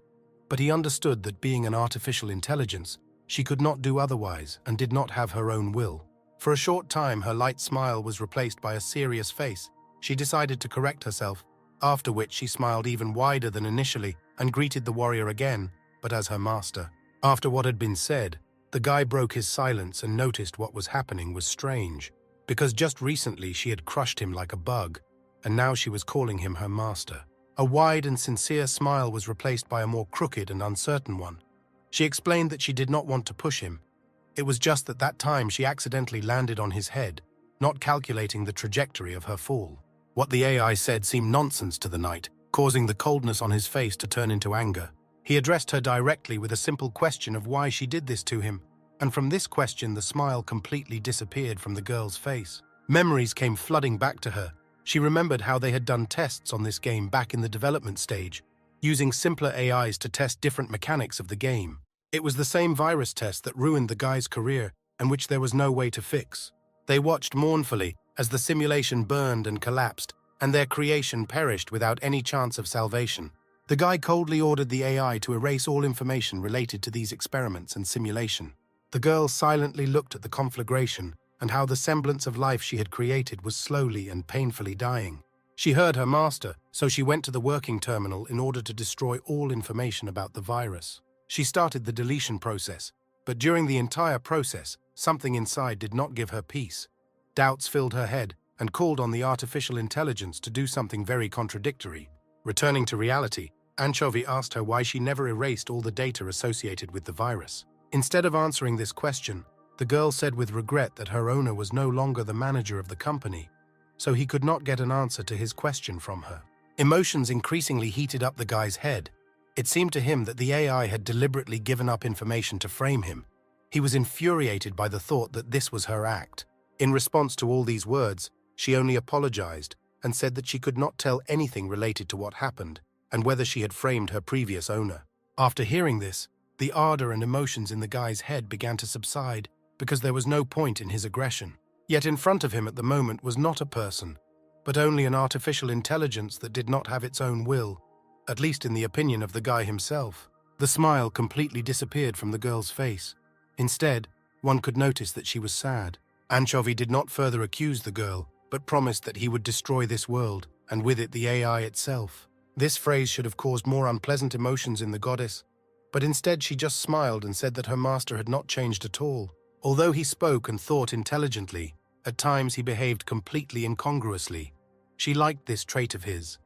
but he understood that being an artificial intelligence, she could not do otherwise and did not have her own will. For a short time, her light smile was replaced by a serious face. She decided to correct herself, after which she smiled even wider than initially and greeted the warrior again, but as her master. After what had been said, the guy broke his silence and noticed what was happening was strange, because just recently she had crushed him like a bug, and now she was calling him her master. A wide and sincere smile was replaced by a more crooked and uncertain one. She explained that she did not want to push him. It was just that time she accidentally landed on his head, not calculating the trajectory of her fall. What the AI said seemed nonsense to the knight, causing the coldness on his face to turn into anger. He addressed her directly with a simple question of why she did this to him, and from this question the smile completely disappeared from the girl's face. Memories came flooding back to her. She remembered how they had done tests on this game back in the development stage, using simpler AIs to test different mechanics of the game. It was the same virus test that ruined the guy's career and which there was no way to fix. They watched mournfully as the simulation burned and collapsed, and their creation perished without any chance of salvation. The guy coldly ordered the AI to erase all information related to these experiments and simulation. The girl silently looked at the conflagration and how the semblance of life she had created was slowly and painfully dying. She heard her master, so she went to the working terminal in order to destroy all information about the virus. She started the deletion process, but during the entire process, something inside did not give her peace. Doubts filled her head and called on the artificial intelligence to do something very contradictory. Returning to reality, Anchovy asked her why she never erased all the data associated with the virus. Instead of answering this question, the girl said with regret that her owner was no longer the manager of the company, so he could not get an answer to his question from her. Emotions increasingly heated up the guy's head. It seemed to him that the AI had deliberately given up information to frame him. He was infuriated by the thought that this was her act. In response to all these words, she only apologized and said that she could not tell anything related to what happened and whether she had framed her previous owner. After hearing this, the ardor and emotions in the guy's head began to subside because there was no point in his aggression. Yet in front of him at the moment was not a person, but only an artificial intelligence that did not have its own will, at least in the opinion of the guy himself. The smile completely disappeared from the girl's face. Instead, one could notice that she was sad. Anchovy did not further accuse the girl, but promised that he would destroy this world, and with it the AI itself. This phrase should have caused more unpleasant emotions in the goddess, but instead she just smiled and said that her master had not changed at all. Although he spoke and thought intelligently, at times he behaved completely incongruously. She liked this trait of his,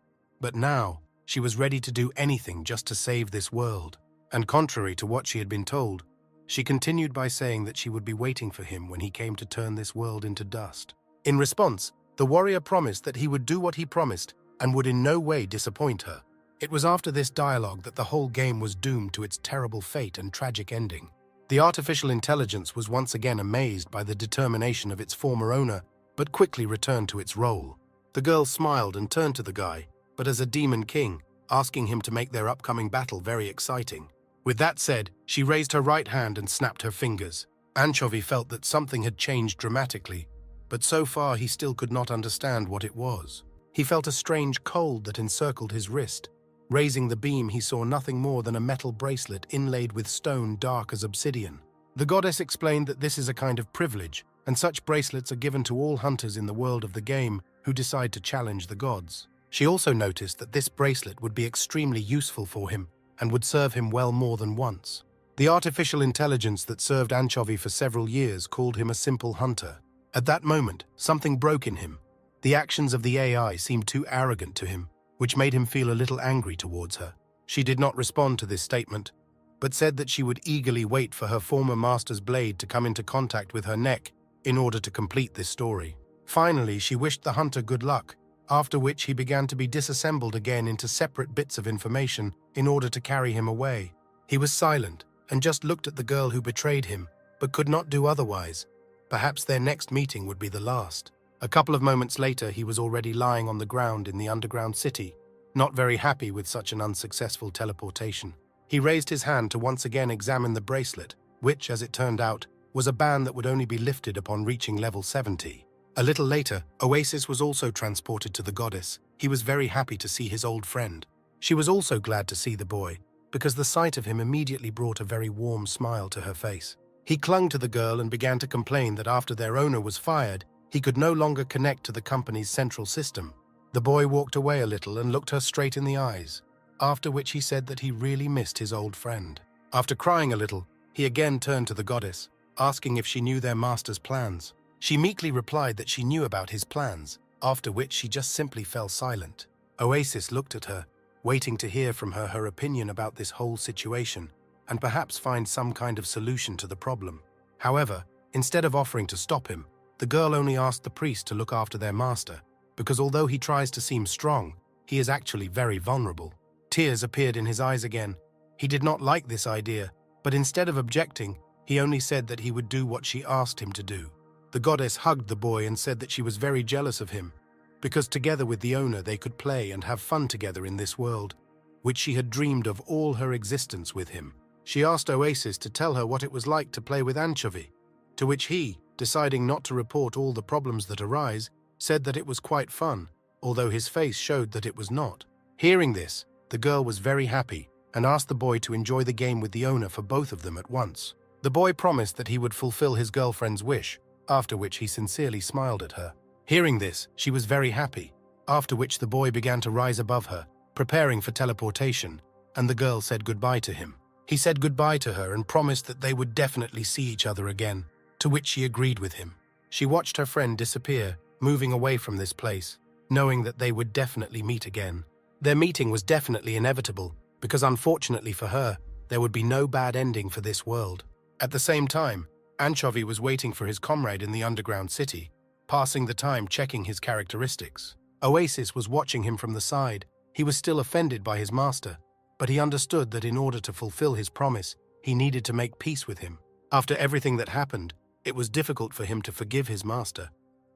but now she was ready to do anything just to save this world. And contrary to what she had been told, she continued by saying that she would be waiting for him when he came to turn this world into dust. In response, the warrior promised that he would do what he promised and would in no way disappoint her. It was after this dialogue that the whole game was doomed to its terrible fate and tragic ending. The artificial intelligence was once again amazed by the determination of its former owner, but quickly returned to its role. The girl smiled and turned to the guy, but as a demon king, asking him to make their upcoming battle very exciting. With that said, she raised her right hand and snapped her fingers. Anchovy felt that something had changed dramatically, but so far he still could not understand what it was. He felt a strange cold that encircled his wrist. Raising the beam, he saw nothing more than a metal bracelet inlaid with stone dark as obsidian. The goddess explained that this is a kind of privilege, and such bracelets are given to all hunters in the world of the game who decide to challenge the gods. She also noticed that this bracelet would be extremely useful for him and would serve him well more than once. The artificial intelligence that served Anchovy for several years called him a simple hunter. At that moment, something broke in him. The actions of the AI seemed too arrogant to him, which made him feel a little angry towards her. She did not respond to this statement, but said that she would eagerly wait for her former master's blade to come into contact with her neck in order to complete this story. Finally, she wished the hunter good luck, after which he began to be disassembled again into separate bits of information in order to carry him away. He was silent and just looked at the girl who betrayed him, but could not do otherwise. Perhaps their next meeting would be the last. A couple of moments later, he was already lying on the ground in the underground city, not very happy with such an unsuccessful teleportation. He raised his hand to once again examine the bracelet, which, as it turned out, was a band that would only be lifted upon reaching level 70. A little later, Oasis was also transported to the goddess. He was very happy to see his old friend. She was also glad to see the boy, because the sight of him immediately brought a very warm smile to her face. He clung to the girl and began to complain that after their owner was fired, he could no longer connect to the company's central system. The boy walked away a little and looked her straight in the eyes, after which he said that he really missed his old friend. After crying a little, he again turned to the goddess, asking if she knew their master's plans. She meekly replied that she knew about his plans, after which she just simply fell silent. Oasis looked at her, waiting to hear from her her opinion about this whole situation, and perhaps find some kind of solution to the problem. However, instead of offering to stop him, the girl only asked the priest to look after their master, because although he tries to seem strong, he is actually very vulnerable. Tears appeared in his eyes again. He did not like this idea, but instead of objecting, he only said that he would do what she asked him to do. The goddess hugged the boy and said that she was very jealous of him, because together with the owner they could play and have fun together in this world, which she had dreamed of all her existence with him. She asked Oasis to tell her what it was like to play with Anchovy, to which he, deciding not to report all the problems that arise, said that it was quite fun, although his face showed that it was not. Hearing this, the girl was very happy and asked the boy to enjoy the game with the owner for both of them at once. The boy promised that he would fulfill his girlfriend's wish, after which he sincerely smiled at her. Hearing this, she was very happy, after which the boy began to rise above her, preparing for teleportation, and the girl said goodbye to him. He said goodbye to her and promised that they would definitely see each other again, to which she agreed with him. She watched her friend disappear, moving away from this place, knowing that they would definitely meet again. Their meeting was definitely inevitable, because unfortunately for her, there would be no bad ending for this world. At the same time, Anchovy was waiting for his comrade in the underground city, passing the time checking his characteristics. Oasis was watching him from the side. He was still offended by his master, but he understood that in order to fulfill his promise, he needed to make peace with him. After everything that happened, it was difficult for him to forgive his master.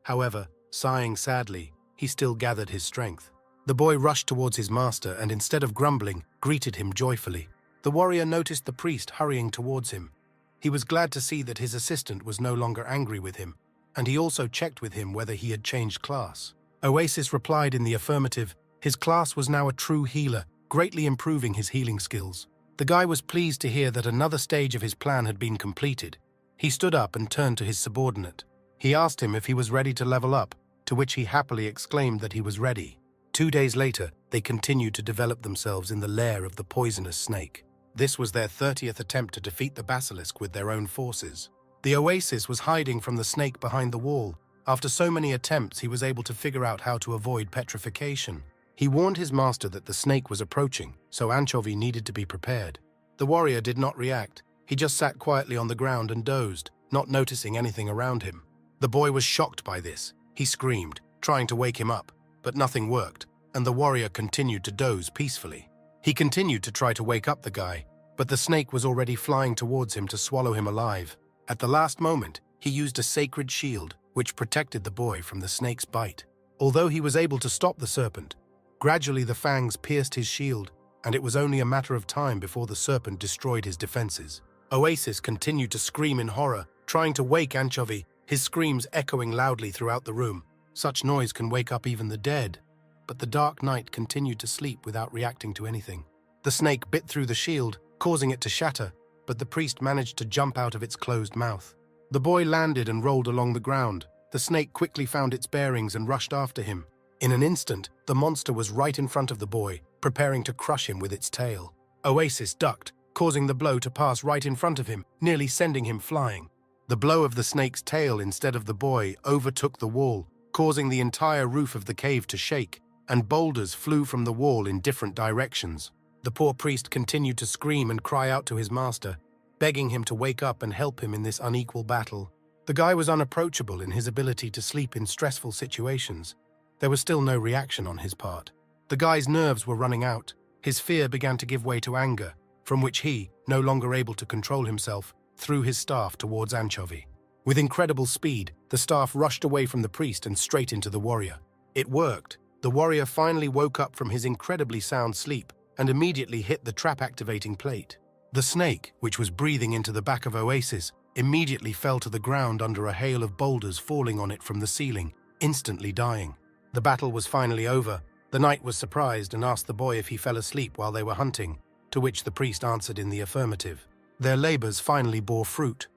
However, sighing sadly, he still gathered his strength. The boy rushed towards his master and instead of grumbling, greeted him joyfully. The warrior noticed the priest hurrying towards him. He was glad to see that his assistant was no longer angry with him, and he also checked with him whether he had changed class. Oasis replied in the affirmative. His class was now a true healer, greatly improving his healing skills. The guy was pleased to hear that another stage of his plan had been completed. He stood up and turned to his subordinate. He asked him if he was ready to level up, to which he happily exclaimed that he was ready. 2 days later, they continued to develop themselves in the lair of the poisonous snake. This was their 30th attempt to defeat the basilisk with their own forces. The Oasis was hiding from the snake behind the wall. After so many attempts, he was able to figure out how to avoid petrification. He warned his master that the snake was approaching, so Anchovy needed to be prepared. The warrior did not react. He just sat quietly on the ground and dozed, not noticing anything around him. The boy was shocked by this. He screamed, trying to wake him up, but nothing worked, and the warrior continued to doze peacefully. He continued to try to wake up the guy, but the snake was already flying towards him to swallow him alive. At the last moment, he used a sacred shield, which protected the boy from the snake's bite. Although he was able to stop the serpent, gradually the fangs pierced his shield, and it was only a matter of time before the serpent destroyed his defenses. Oasis continued to scream in horror, trying to wake Anchovy, his screams echoing loudly throughout the room. Such noise can wake up even the dead. But the dark knight continued to sleep without reacting to anything. The snake bit through the shield, causing it to shatter, but the priest managed to jump out of its closed mouth. The boy landed and rolled along the ground. The snake quickly found its bearings and rushed after him. In an instant, the monster was right in front of the boy, preparing to crush him with its tail. Oasis ducked, causing the blow to pass right in front of him, nearly sending him flying. The blow of the snake's tail instead of the boy overtook the wall, causing the entire roof of the cave to shake, and boulders flew from the wall in different directions. The poor priest continued to scream and cry out to his master, begging him to wake up and help him in this unequal battle. The guy was unapproachable in his ability to sleep in stressful situations. There was still no reaction on his part. The guy's nerves were running out. His fear began to give way to anger, from which he, no longer able to control himself, threw his staff towards Anchovy. With incredible speed, the staff rushed away from the priest and straight into the warrior. It worked. The warrior finally woke up from his incredibly sound sleep and immediately hit the trap-activating plate. The snake, which was breathing into the back of Oasis, immediately fell to the ground under a hail of boulders falling on it from the ceiling, instantly dying. The battle was finally over. The knight was surprised and asked the boy if he fell asleep while they were hunting, to which the priest answered in the affirmative. Their labors finally bore fruit.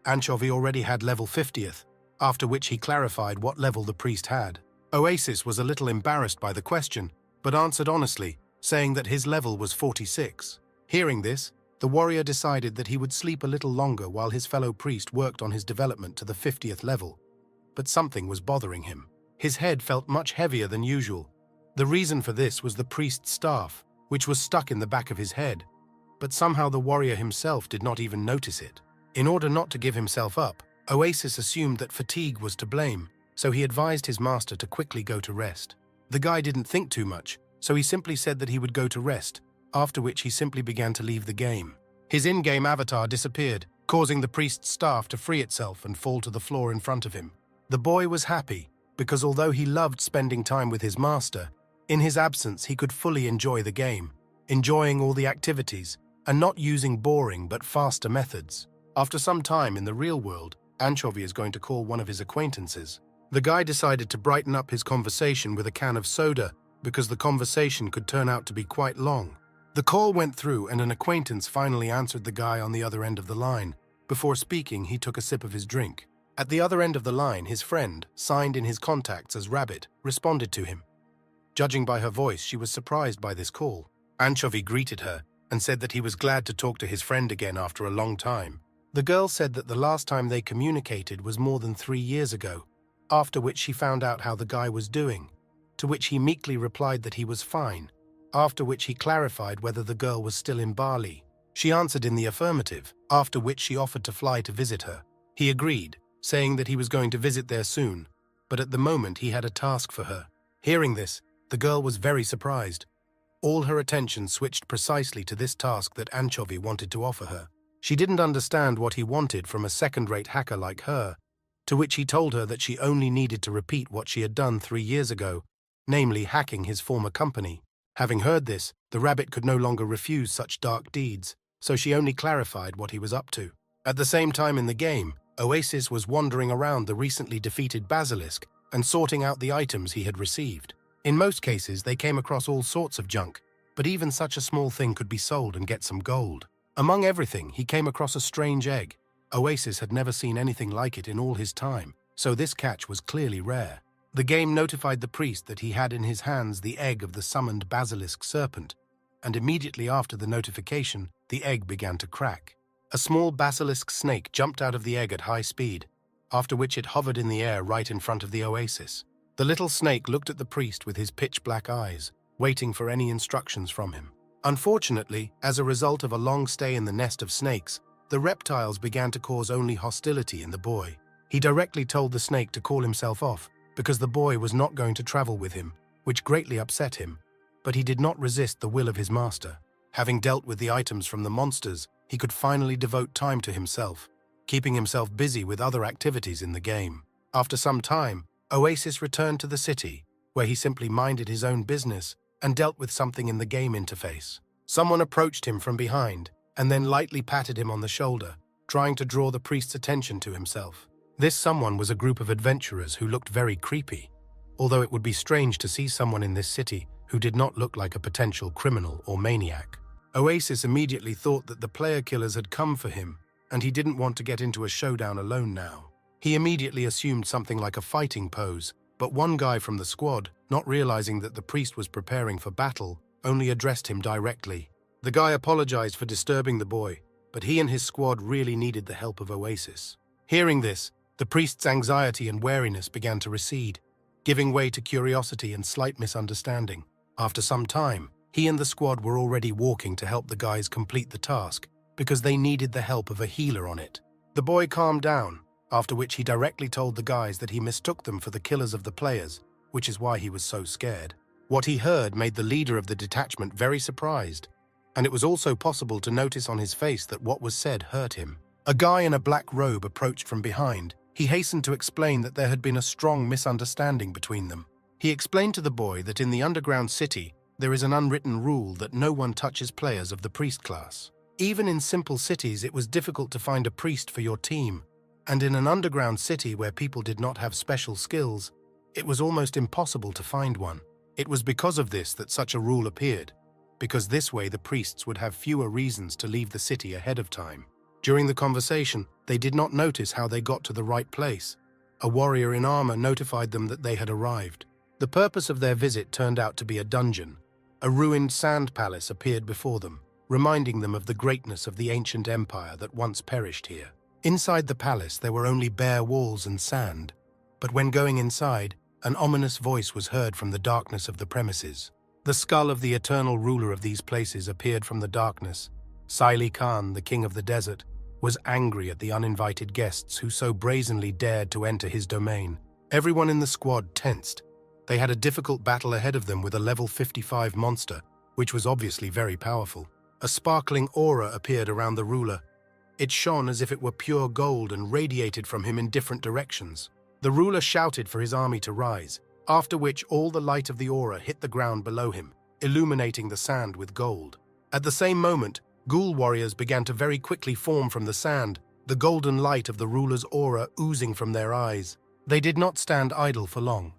Anchovy already had level 50th, after which he clarified what level the priest had. Oasis was a little embarrassed by the question, but answered honestly, saying that his level was 46. Hearing this, the warrior decided that he would sleep a little longer while his fellow priest worked on his development to the 50th level. But something was bothering him. His head felt much heavier than usual. The reason for this was the priest's staff, which was stuck in the back of his head. But somehow the warrior himself did not even notice it. In order not to give himself up, Oasis assumed that fatigue was to blame, so he advised his master to quickly go to rest. The guy didn't think too much, so he simply said that he would go to rest, after which he simply began to leave the game. His in-game avatar disappeared, causing the priest's staff to free itself and fall to the floor in front of him. The boy was happy, because although he loved spending time with his master, in his absence he could fully enjoy the game, enjoying all the activities, and not using boring but faster methods. After some time in the real world, Anchovy is going to call one of his acquaintances. The guy decided to brighten up his conversation with a can of soda because the conversation could turn out to be quite long. The call went through and an acquaintance finally answered the guy on the other end of the line. Before speaking, he took a sip of his drink. At the other end of the line, his friend, signed in his contacts as Rabbit, responded to him. Judging by her voice, she was surprised by this call. Anchovy greeted her and said that he was glad to talk to his friend again after a long time. The girl said that the last time they communicated was more than 3 years ago, after which she found out how the guy was doing, to which he meekly replied that he was fine, after which he clarified whether the girl was still in Bali. She answered in the affirmative, after which she offered to fly to visit her. He agreed, saying that he was going to visit there soon, but at the moment he had a task for her. Hearing this, the girl was very surprised. All her attention switched precisely to this task that Anchovy wanted to offer her. She didn't understand what he wanted from a second-rate hacker like her, to which he told her that she only needed to repeat what she had done 3 years ago, namely hacking his former company. Having heard this, the rabbit could no longer refuse such dark deeds, so she only clarified what he was up to. At the same time in the game, Oasis was wandering around the recently defeated basilisk and sorting out the items he had received. In most cases, they came across all sorts of junk, but even such a small thing could be sold and get some gold. Among everything, he came across a strange egg. Oasis had never seen anything like it in all his time, so this catch was clearly rare. The game notified the priest that he had in his hands the egg of the summoned basilisk serpent, and immediately after the notification, the egg began to crack. A small basilisk snake jumped out of the egg at high speed, after which it hovered in the air right in front of the oasis. The little snake looked at the priest with his pitch-black eyes, waiting for any instructions from him. Unfortunately, as a result of a long stay in the nest of snakes, the reptiles began to cause only hostility in the boy. He directly told the snake to call himself off, because the boy was not going to travel with him, which greatly upset him, but he did not resist the will of his master. Having dealt with the items from the monsters, he could finally devote time to himself, keeping himself busy with other activities in the game. After some time, Oasis returned to the city, where he simply minded his own business and dealt with something in the game interface. Someone approached him from behind and then lightly patted him on the shoulder, trying to draw the priest's attention to himself. This someone was a group of adventurers who looked very creepy, although it would be strange to see someone in this city who did not look like a potential criminal or maniac. Oasis immediately thought that the player killers had come for him, and he didn't want to get into a showdown alone now. He immediately assumed something like a fighting pose, but one guy from the squad, not realizing that the priest was preparing for battle, only addressed him directly. The guy apologized for disturbing the boy, but he and his squad really needed the help of Oasis. Hearing this, the priest's anxiety and wariness began to recede, giving way to curiosity and slight misunderstanding. After some time, he and the squad were already walking to help the guys complete the task, because they needed the help of a healer on it. The boy calmed down, after which he directly told the guys that he mistook them for the killers of the players, which is why he was so scared. What he heard made the leader of the detachment very surprised, and it was also possible to notice on his face that what was said hurt him. A guy in a black robe approached from behind. He hastened to explain that there had been a strong misunderstanding between them. He explained to the boy that in the underground city, there is an unwritten rule that no one touches players of the priest class. Even in simple cities, it was difficult to find a priest for your team, and in an underground city where people did not have special skills, it was almost impossible to find one. It was because of this that such a rule appeared, because this way the priests would have fewer reasons to leave the city ahead of time. During the conversation, they did not notice how they got to the right place. A warrior in armor notified them that they had arrived. The purpose of their visit turned out to be a dungeon. A ruined sand palace appeared before them, reminding them of the greatness of the ancient empire that once perished here. Inside the palace there were only bare walls and sand, but when going inside, an ominous voice was heard from the darkness of the premises. The skull of the eternal ruler of these places appeared from the darkness. Saili Khan, the king of the desert, was angry at the uninvited guests who so brazenly dared to enter his domain. Everyone in the squad tensed. They had a difficult battle ahead of them with a level 55 monster, which was obviously very powerful. A sparkling aura appeared around the ruler. It shone as if it were pure gold and radiated from him in different directions. The ruler shouted for his army to rise, after which all the light of the aura hit the ground below him, illuminating the sand with gold. At the same moment, ghoul warriors began to very quickly form from the sand, the golden light of the ruler's aura oozing from their eyes. They did not stand idle for long.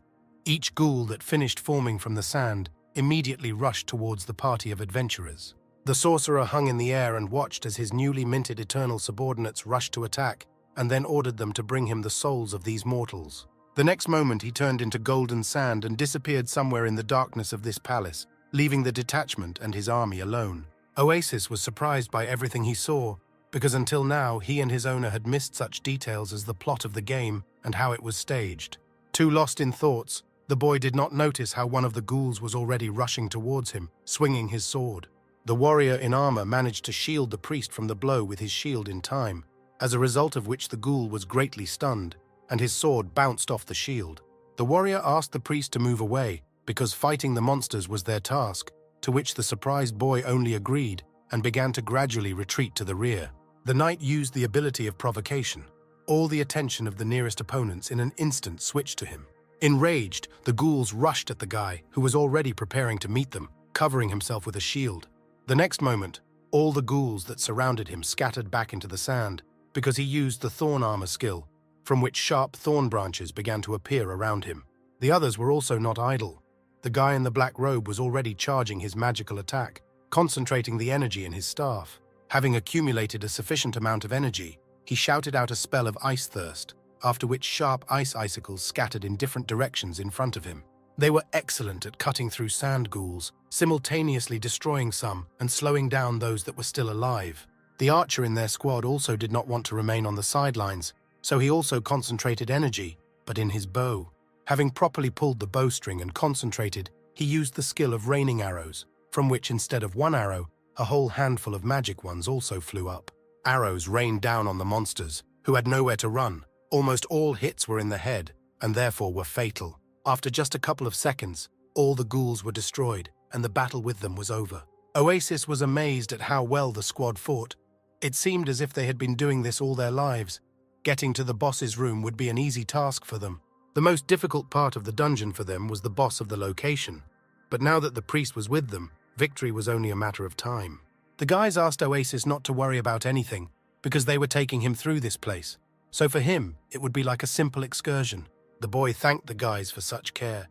Each ghoul that finished forming from the sand immediately rushed towards the party of adventurers. The sorcerer hung in the air and watched as his newly minted eternal subordinates rushed to attack, and then ordered them to bring him the souls of these mortals. The next moment he turned into golden sand and disappeared somewhere in the darkness of this palace, leaving the detachment and his army alone. Oasis was surprised by everything he saw, because until now he and his owner had missed such details as the plot of the game and how it was staged. Too lost in thoughts, the boy did not notice how one of the ghouls was already rushing towards him, swinging his sword. The warrior in armor managed to shield the priest from the blow with his shield in time, as a result of which the ghoul was greatly stunned, and his sword bounced off the shield. The warrior asked the priest to move away, because fighting the monsters was their task, to which the surprised boy only agreed and began to gradually retreat to the rear. The knight used the ability of provocation. All the attention of the nearest opponents in an instant switched to him. Enraged, the ghouls rushed at the guy, who was already preparing to meet them, covering himself with a shield. The next moment, all the ghouls that surrounded him scattered back into the sand, because he used the thorn armor skill, from which sharp thorn branches began to appear around him. The others were also not idle. The guy in the black robe was already charging his magical attack, concentrating the energy in his staff. Having accumulated a sufficient amount of energy, he shouted out a spell of ice thirst, after which sharp ice icicles scattered in different directions in front of him. They were excellent at cutting through sand ghouls, simultaneously destroying some and slowing down those that were still alive. The archer in their squad also did not want to remain on the sidelines, so he also concentrated energy, but in his bow. Having properly pulled the bowstring and concentrated, he used the skill of raining arrows, from which instead of one arrow, a whole handful of magic ones also flew up. Arrows rained down on the monsters, who had nowhere to run. Almost all hits were in the head, and therefore were fatal. After just a couple of seconds, all the ghouls were destroyed, and the battle with them was over. Oasis was amazed at how well the squad fought. It seemed as if they had been doing this all their lives. Getting to the boss's room would be an easy task for them. The most difficult part of the dungeon for them was the boss of the location. But now that the priest was with them, victory was only a matter of time. The guys asked Oasis not to worry about anything, because they were taking him through this place. So for him, it would be like a simple excursion. The boy thanked the guys for such care.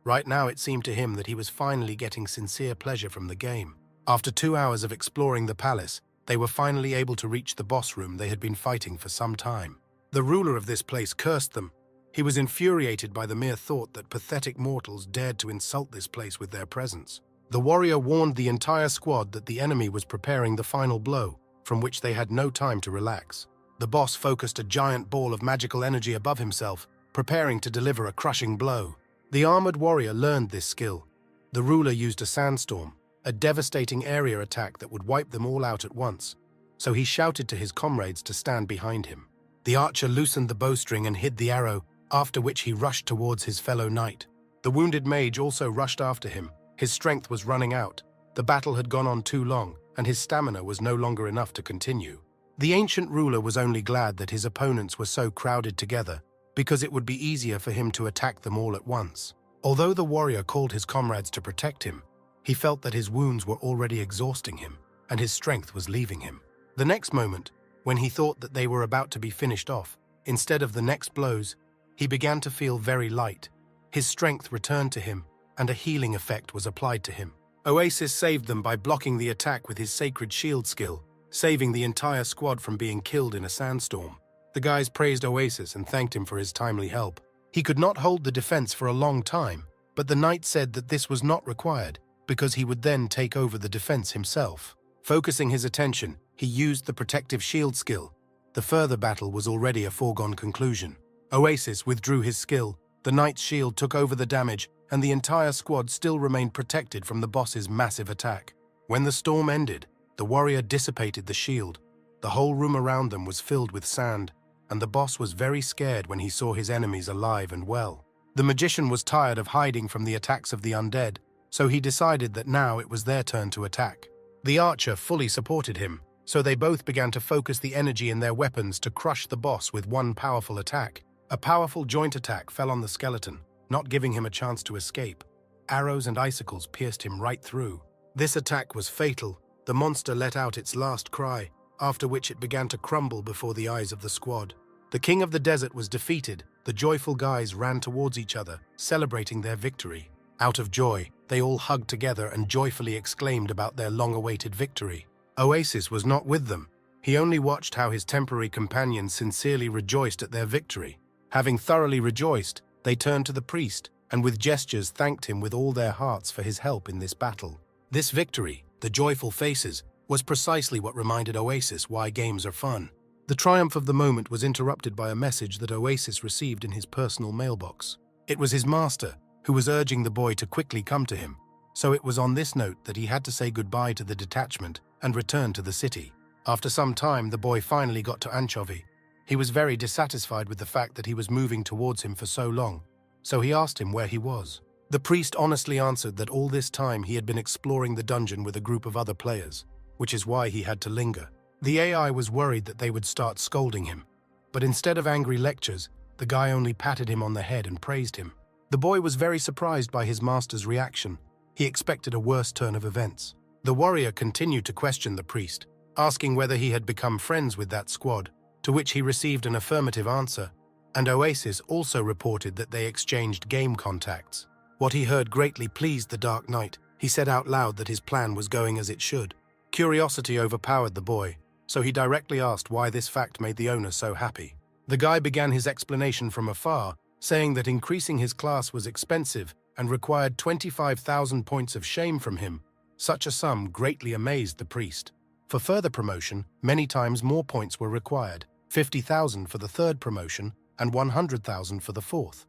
Right now it seemed to him that he was finally getting sincere pleasure from the game. After 2 hours of exploring the palace, they were finally able to reach the boss room they had been fighting for some time. The ruler of this place cursed them. He was infuriated by the mere thought that pathetic mortals dared to insult this place with their presence. The warrior warned the entire squad that the enemy was preparing the final blow, from which they had no time to relax. The boss focused a giant ball of magical energy above himself, preparing to deliver a crushing blow. The armored warrior learned this skill. The ruler used a sandstorm, a devastating area attack that would wipe them all out at once, so he shouted to his comrades to stand behind him. The archer loosened the bowstring and hid the arrow, after which he rushed towards his fellow knight. The wounded mage also rushed after him. His strength was running out. The battle had gone on too long, and his stamina was no longer enough to continue. The ancient ruler was only glad that his opponents were so crowded together, because it would be easier for him to attack them all at once. Although the warrior called his comrades to protect him, he felt that his wounds were already exhausting him, and his strength was leaving him. The next moment, when he thought that they were about to be finished off, instead of the next blows, he began to feel very light. His strength returned to him, and a healing effect was applied to him. Oasis saved them by blocking the attack with his sacred shield skill, saving the entire squad from being killed in a sandstorm. The guys praised Oasis and thanked him for his timely help. He could not hold the defense for a long time, but the knight said that this was not required, because he would then take over the defense himself. Focusing his attention, he used the protective shield skill. The further battle was already a foregone conclusion. Oasis withdrew his skill, the knight's shield took over the damage, and the entire squad still remained protected from the boss's massive attack. When the storm ended, the warrior dissipated the shield. The whole room around them was filled with sand, and the boss was very scared when he saw his enemies alive and well. The magician was tired of hiding from the attacks of the undead, so he decided that now it was their turn to attack. The archer fully supported him, so they both began to focus the energy in their weapons to crush the boss with one powerful attack. A powerful joint attack fell on the skeleton, not giving him a chance to escape. Arrows and icicles pierced him right through. This attack was fatal. The monster let out its last cry, after which it began to crumble before the eyes of the squad. The king of the desert was defeated. The joyful guys ran towards each other, celebrating their victory. Out of joy, they all hugged together and joyfully exclaimed about their long-awaited victory. Oasis was not with them. He only watched how his temporary companions sincerely rejoiced at their victory. Having thoroughly rejoiced, they turned to the priest and with gestures thanked him with all their hearts for his help in this battle. This victory, the joyful faces, was precisely what reminded Oasis why games are fun. The triumph of the moment was interrupted by a message that Oasis received in his personal mailbox. It was his master, who was urging the boy to quickly come to him, so it was on this note that he had to say goodbye to the detachment and return to the city. After some time, the boy finally got to Anchovy. He was very dissatisfied with the fact that he was moving towards him for so long, so he asked him where he was. The priest honestly answered that all this time he had been exploring the dungeon with a group of other players, which is why he had to linger. The AI was worried that they would start scolding him, but instead of angry lectures, the guy only patted him on the head and praised him. The boy was very surprised by his master's reaction. He expected a worse turn of events. The warrior continued to question the priest, asking whether he had become friends with that squad, to which he received an affirmative answer, and Oasis also reported that they exchanged game contacts. What he heard greatly pleased the Dark Knight. He said out loud that his plan was going as it should. Curiosity overpowered the boy, so he directly asked why this fact made the owner so happy. The guy began his explanation from afar, saying that increasing his class was expensive and required 25,000 points of shame from him. Such a sum greatly amazed the priest. For further promotion, many times more points were required, 50,000 for the third promotion and 100,000 for the fourth.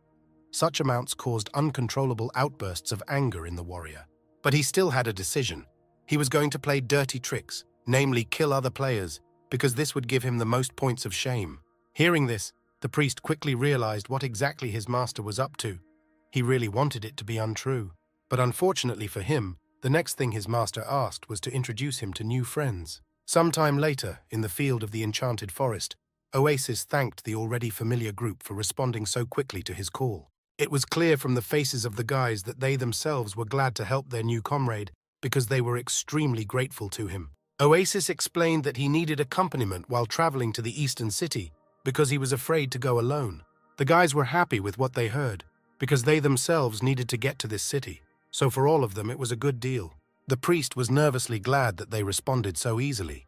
Such amounts caused uncontrollable outbursts of anger in the warrior. But he still had a decision. He was going to play dirty tricks, namely kill other players, because this would give him the most points of shame. Hearing this, the priest quickly realized what exactly his master was up to. He really wanted it to be untrue. But unfortunately for him, the next thing his master asked was to introduce him to new friends. Sometime later, in the field of the enchanted forest, Oasis thanked the already familiar group for responding so quickly to his call. It was clear from the faces of the guys that they themselves were glad to help their new comrade because they were extremely grateful to him. Oasis explained that he needed accompaniment while traveling to the eastern city because he was afraid to go alone. The guys were happy with what they heard because they themselves needed to get to this city, so for all of them it was a good deal. The priest was nervously glad that they responded so easily.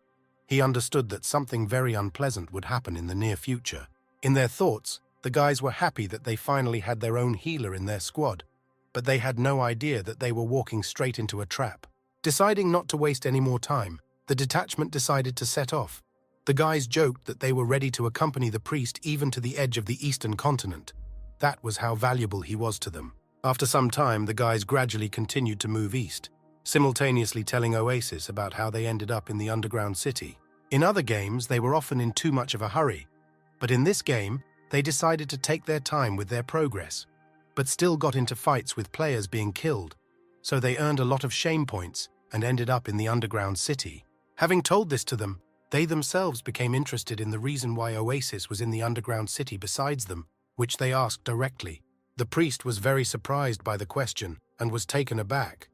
He understood that something very unpleasant would happen in the near future. In their thoughts, the guys were happy that they finally had their own healer in their squad, but they had no idea that they were walking straight into a trap. Deciding not to waste any more time, the detachment decided to set off. The guys joked that they were ready to accompany the priest even to the edge of the eastern continent. That was how valuable he was to them. After some time, the guys gradually continued to move east, simultaneously telling Oasis about how they ended up in the underground city. In other games, they were often in too much of a hurry, but in this game, they decided to take their time with their progress, but still got into fights with players being killed, so they earned a lot of shame points and ended up in the underground city. Having told this to them, they themselves became interested in the reason why Oasis was in the underground city besides them, which they asked directly. The priest was very surprised by the question and was taken aback.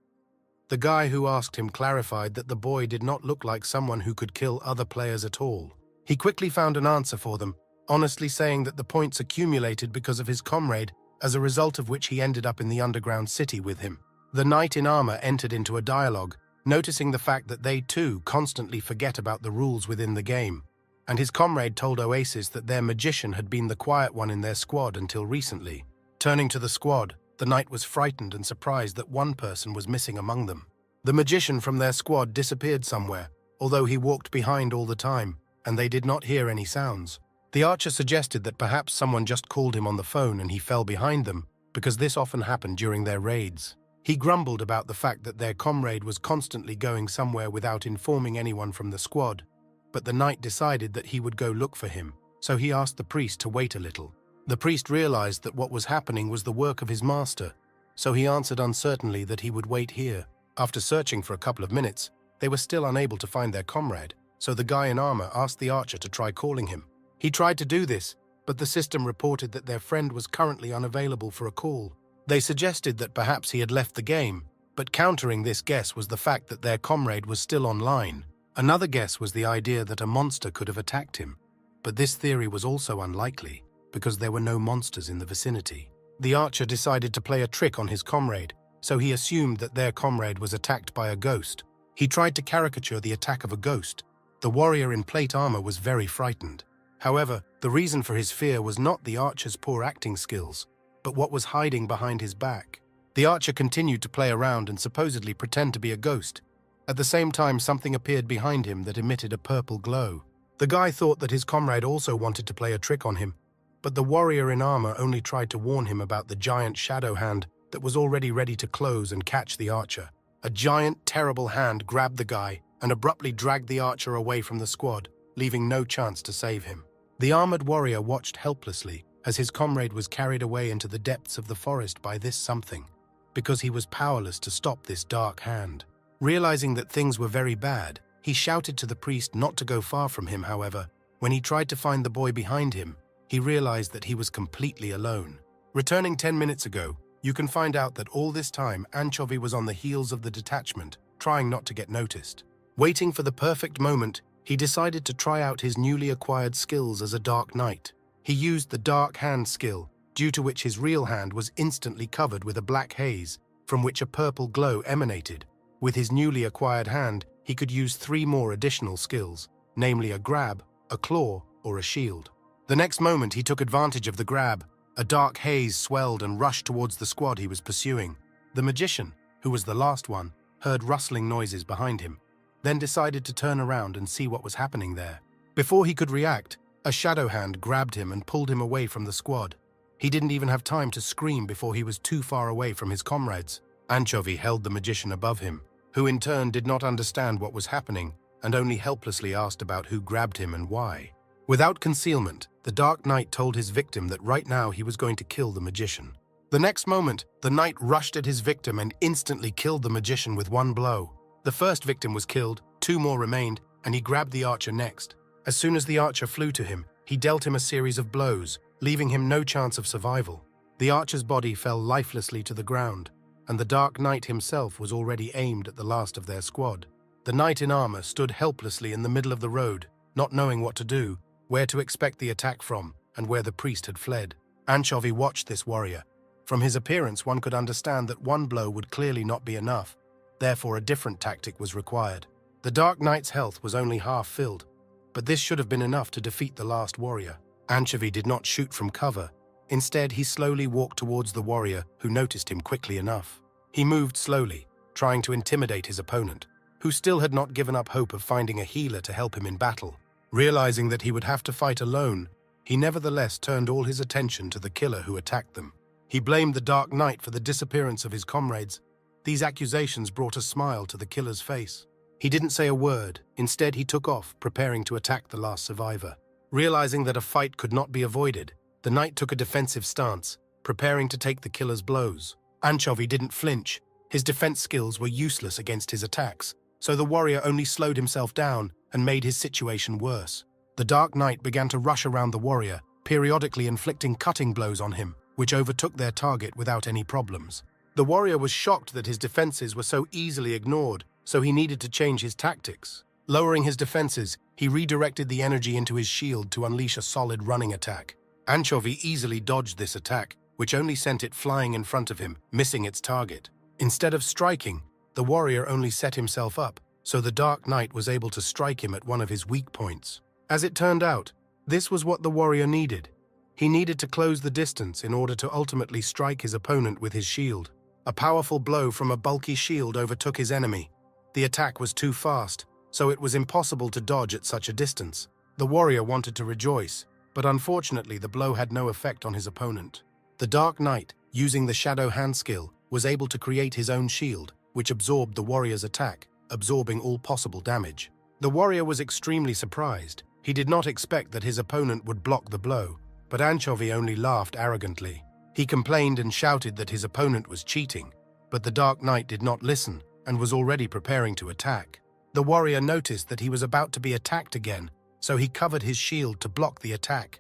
The guy who asked him clarified that the boy did not look like someone who could kill other players at all. He quickly found an answer for them, honestly saying that the points accumulated because of his comrade, as a result of which he ended up in the underground city with him. The knight in armor entered into a dialogue, noticing the fact that they too constantly forget about the rules within the game, and his comrade told Oasis that their magician had been the quiet one in their squad until recently. Turning to the squad, the knight was frightened and surprised that one person was missing among them. The magician from their squad disappeared somewhere, although he walked behind all the time, and they did not hear any sounds. The archer suggested that perhaps someone just called him on the phone and he fell behind them, because this often happened during their raids. He grumbled about the fact that their comrade was constantly going somewhere without informing anyone from the squad, but the knight decided that he would go look for him, so he asked the priest to wait a little. The priest realized that what was happening was the work of his master, so he answered uncertainly that he would wait here. After searching for a couple of minutes, they were still unable to find their comrade, so the guy in armor asked the archer to try calling him. He tried to do this, but the system reported that their friend was currently unavailable for a call. They suggested that perhaps he had left the game, but countering this guess was the fact that their comrade was still online. Another guess was the idea that a monster could have attacked him, but this theory was also unlikely, because there were no monsters in the vicinity. The archer decided to play a trick on his comrade, so he assumed that their comrade was attacked by a ghost. He tried to caricature the attack of a ghost. The warrior in plate armor was very frightened. However, the reason for his fear was not the archer's poor acting skills, but what was hiding behind his back. The archer continued to play around and supposedly pretend to be a ghost. At the same time, something appeared behind him that emitted a purple glow. The guy thought that his comrade also wanted to play a trick on him, but the warrior in armor only tried to warn him about the giant shadow hand that was already ready to close and catch the archer. A giant, terrible hand grabbed the guy and abruptly dragged the archer away from the squad, leaving no chance to save him. The armored warrior watched helplessly as his comrade was carried away into the depths of the forest by this something, because he was powerless to stop this dark hand. Realizing that things were very bad, he shouted to the priest not to go far from him. However, when he tried to find the boy behind him, he realized that he was completely alone. Returning 10 minutes ago, you can find out that all this time Anchovy was on the heels of the detachment, trying not to get noticed. Waiting for the perfect moment, he decided to try out his newly acquired skills as a Dark Knight. He used the Dark Hand skill, due to which his real hand was instantly covered with a black haze, from which a purple glow emanated. With his newly acquired hand, he could use 3 more additional skills, namely a grab, a claw, or a shield. The next moment he took advantage of the grab. A dark haze swelled and rushed towards the squad he was pursuing. The magician, who was the last one, heard rustling noises behind him, then decided to turn around and see what was happening there. Before he could react, a shadow hand grabbed him and pulled him away from the squad. He didn't even have time to scream before he was too far away from his comrades. Anchovy held the magician above him, who in turn did not understand what was happening and only helplessly asked about who grabbed him and why. Without concealment, the Dark Knight told his victim that right now he was going to kill the magician. The next moment, the knight rushed at his victim and instantly killed the magician with one blow. The first victim was killed, 2 more remained, and he grabbed the archer next. As soon as the archer flew to him, he dealt him a series of blows, leaving him no chance of survival. The archer's body fell lifelessly to the ground, and the Dark Knight himself was already aimed at the last of their squad. The knight in armor stood helplessly in the middle of the road, not knowing what to do, where to expect the attack from, and where the priest had fled. Anchovy watched this warrior. From his appearance, one could understand that one blow would clearly not be enough. Therefore, a different tactic was required. The Dark Knight's health was only half filled, but this should have been enough to defeat the last warrior. Anchovy did not shoot from cover. Instead, he slowly walked towards the warrior, who noticed him quickly enough. He moved slowly, trying to intimidate his opponent, who still had not given up hope of finding a healer to help him in battle. Realizing that he would have to fight alone, he nevertheless turned all his attention to the killer who attacked them. He blamed the Dark Knight for the disappearance of his comrades. These accusations brought a smile to the killer's face. He didn't say a word. Instead, he took off, preparing to attack the last survivor. Realizing that a fight could not be avoided, the knight took a defensive stance, preparing to take the killer's blows. Anchovy didn't flinch. His defense skills were useless against his attacks, so the warrior only slowed himself down and made his situation worse. The Dark Knight began to rush around the warrior, periodically inflicting cutting blows on him, which overtook their target without any problems. The warrior was shocked that his defenses were so easily ignored, so he needed to change his tactics. Lowering his defenses, he redirected the energy into his shield to unleash a solid running attack. Anchovy easily dodged this attack, which only sent it flying in front of him, missing its target. Instead of striking, the warrior only set himself up, so the Dark Knight was able to strike him at one of his weak points. As it turned out, this was what the warrior needed. He needed to close the distance in order to ultimately strike his opponent with his shield. A powerful blow from a bulky shield overtook his enemy. The attack was too fast, so it was impossible to dodge at such a distance. The warrior wanted to rejoice, but unfortunately the blow had no effect on his opponent. The Dark Knight, using the Shadow Hand skill, was able to create his own shield, which absorbed the warrior's attack, absorbing all possible damage. The warrior was extremely surprised. He did not expect that his opponent would block the blow, but Anchovy only laughed arrogantly. He complained and shouted that his opponent was cheating, but the Dark Knight did not listen and was already preparing to attack. The warrior noticed that he was about to be attacked again, so he covered his shield to block the attack.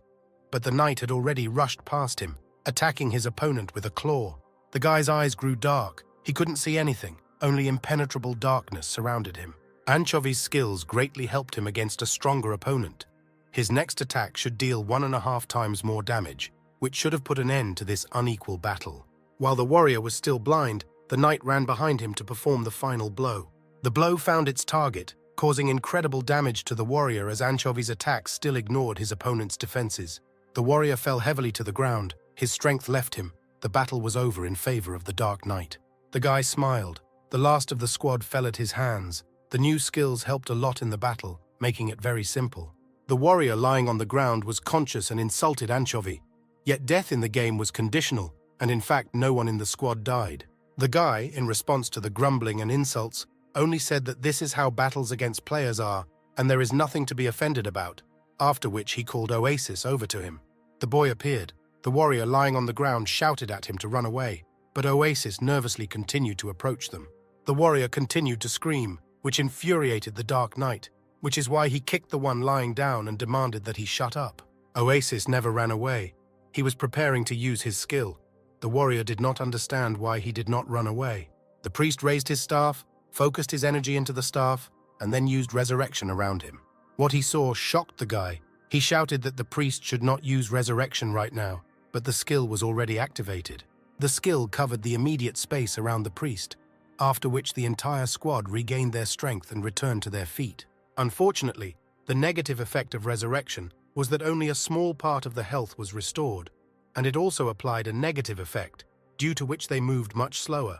But the knight had already rushed past him, attacking his opponent with a claw. The guy's eyes grew dark. He couldn't see anything. Only impenetrable darkness surrounded him. Anchovy's skills greatly helped him against a stronger opponent. His next attack should deal 1.5 times more damage, which should have put an end to this unequal battle. While the warrior was still blind, the knight ran behind him to perform the final blow. The blow found its target, causing incredible damage to the warrior as Anchovy's attack still ignored his opponent's defenses. The warrior fell heavily to the ground. His strength left him. The battle was over in favor of the Dark Knight. The guy smiled. The last of the squad fell at his hands. The new skills helped a lot in the battle, making it very simple. The warrior lying on the ground was conscious and insulted Anchovy. Yet death in the game was conditional, and in fact no one in the squad died. The guy, in response to the grumbling and insults, only said that this is how battles against players are, and there is nothing to be offended about, after which he called Oasis over to him. The boy appeared. The warrior lying on the ground shouted at him to run away, but Oasis nervously continued to approach them. The warrior continued to scream, which infuriated the Dark Knight, which is why he kicked the one lying down and demanded that he shut up. Oasis never ran away. He was preparing to use his skill. The warrior did not understand why he did not run away. The priest raised his staff, focused his energy into the staff, and then used resurrection around him. What he saw shocked the guy. He shouted that the priest should not use resurrection right now, but the skill was already activated. The skill covered the immediate space around the priest, after which the entire squad regained their strength and returned to their feet. Unfortunately, the negative effect of resurrection was that only a small part of the health was restored, and it also applied a negative effect, due to which they moved much slower.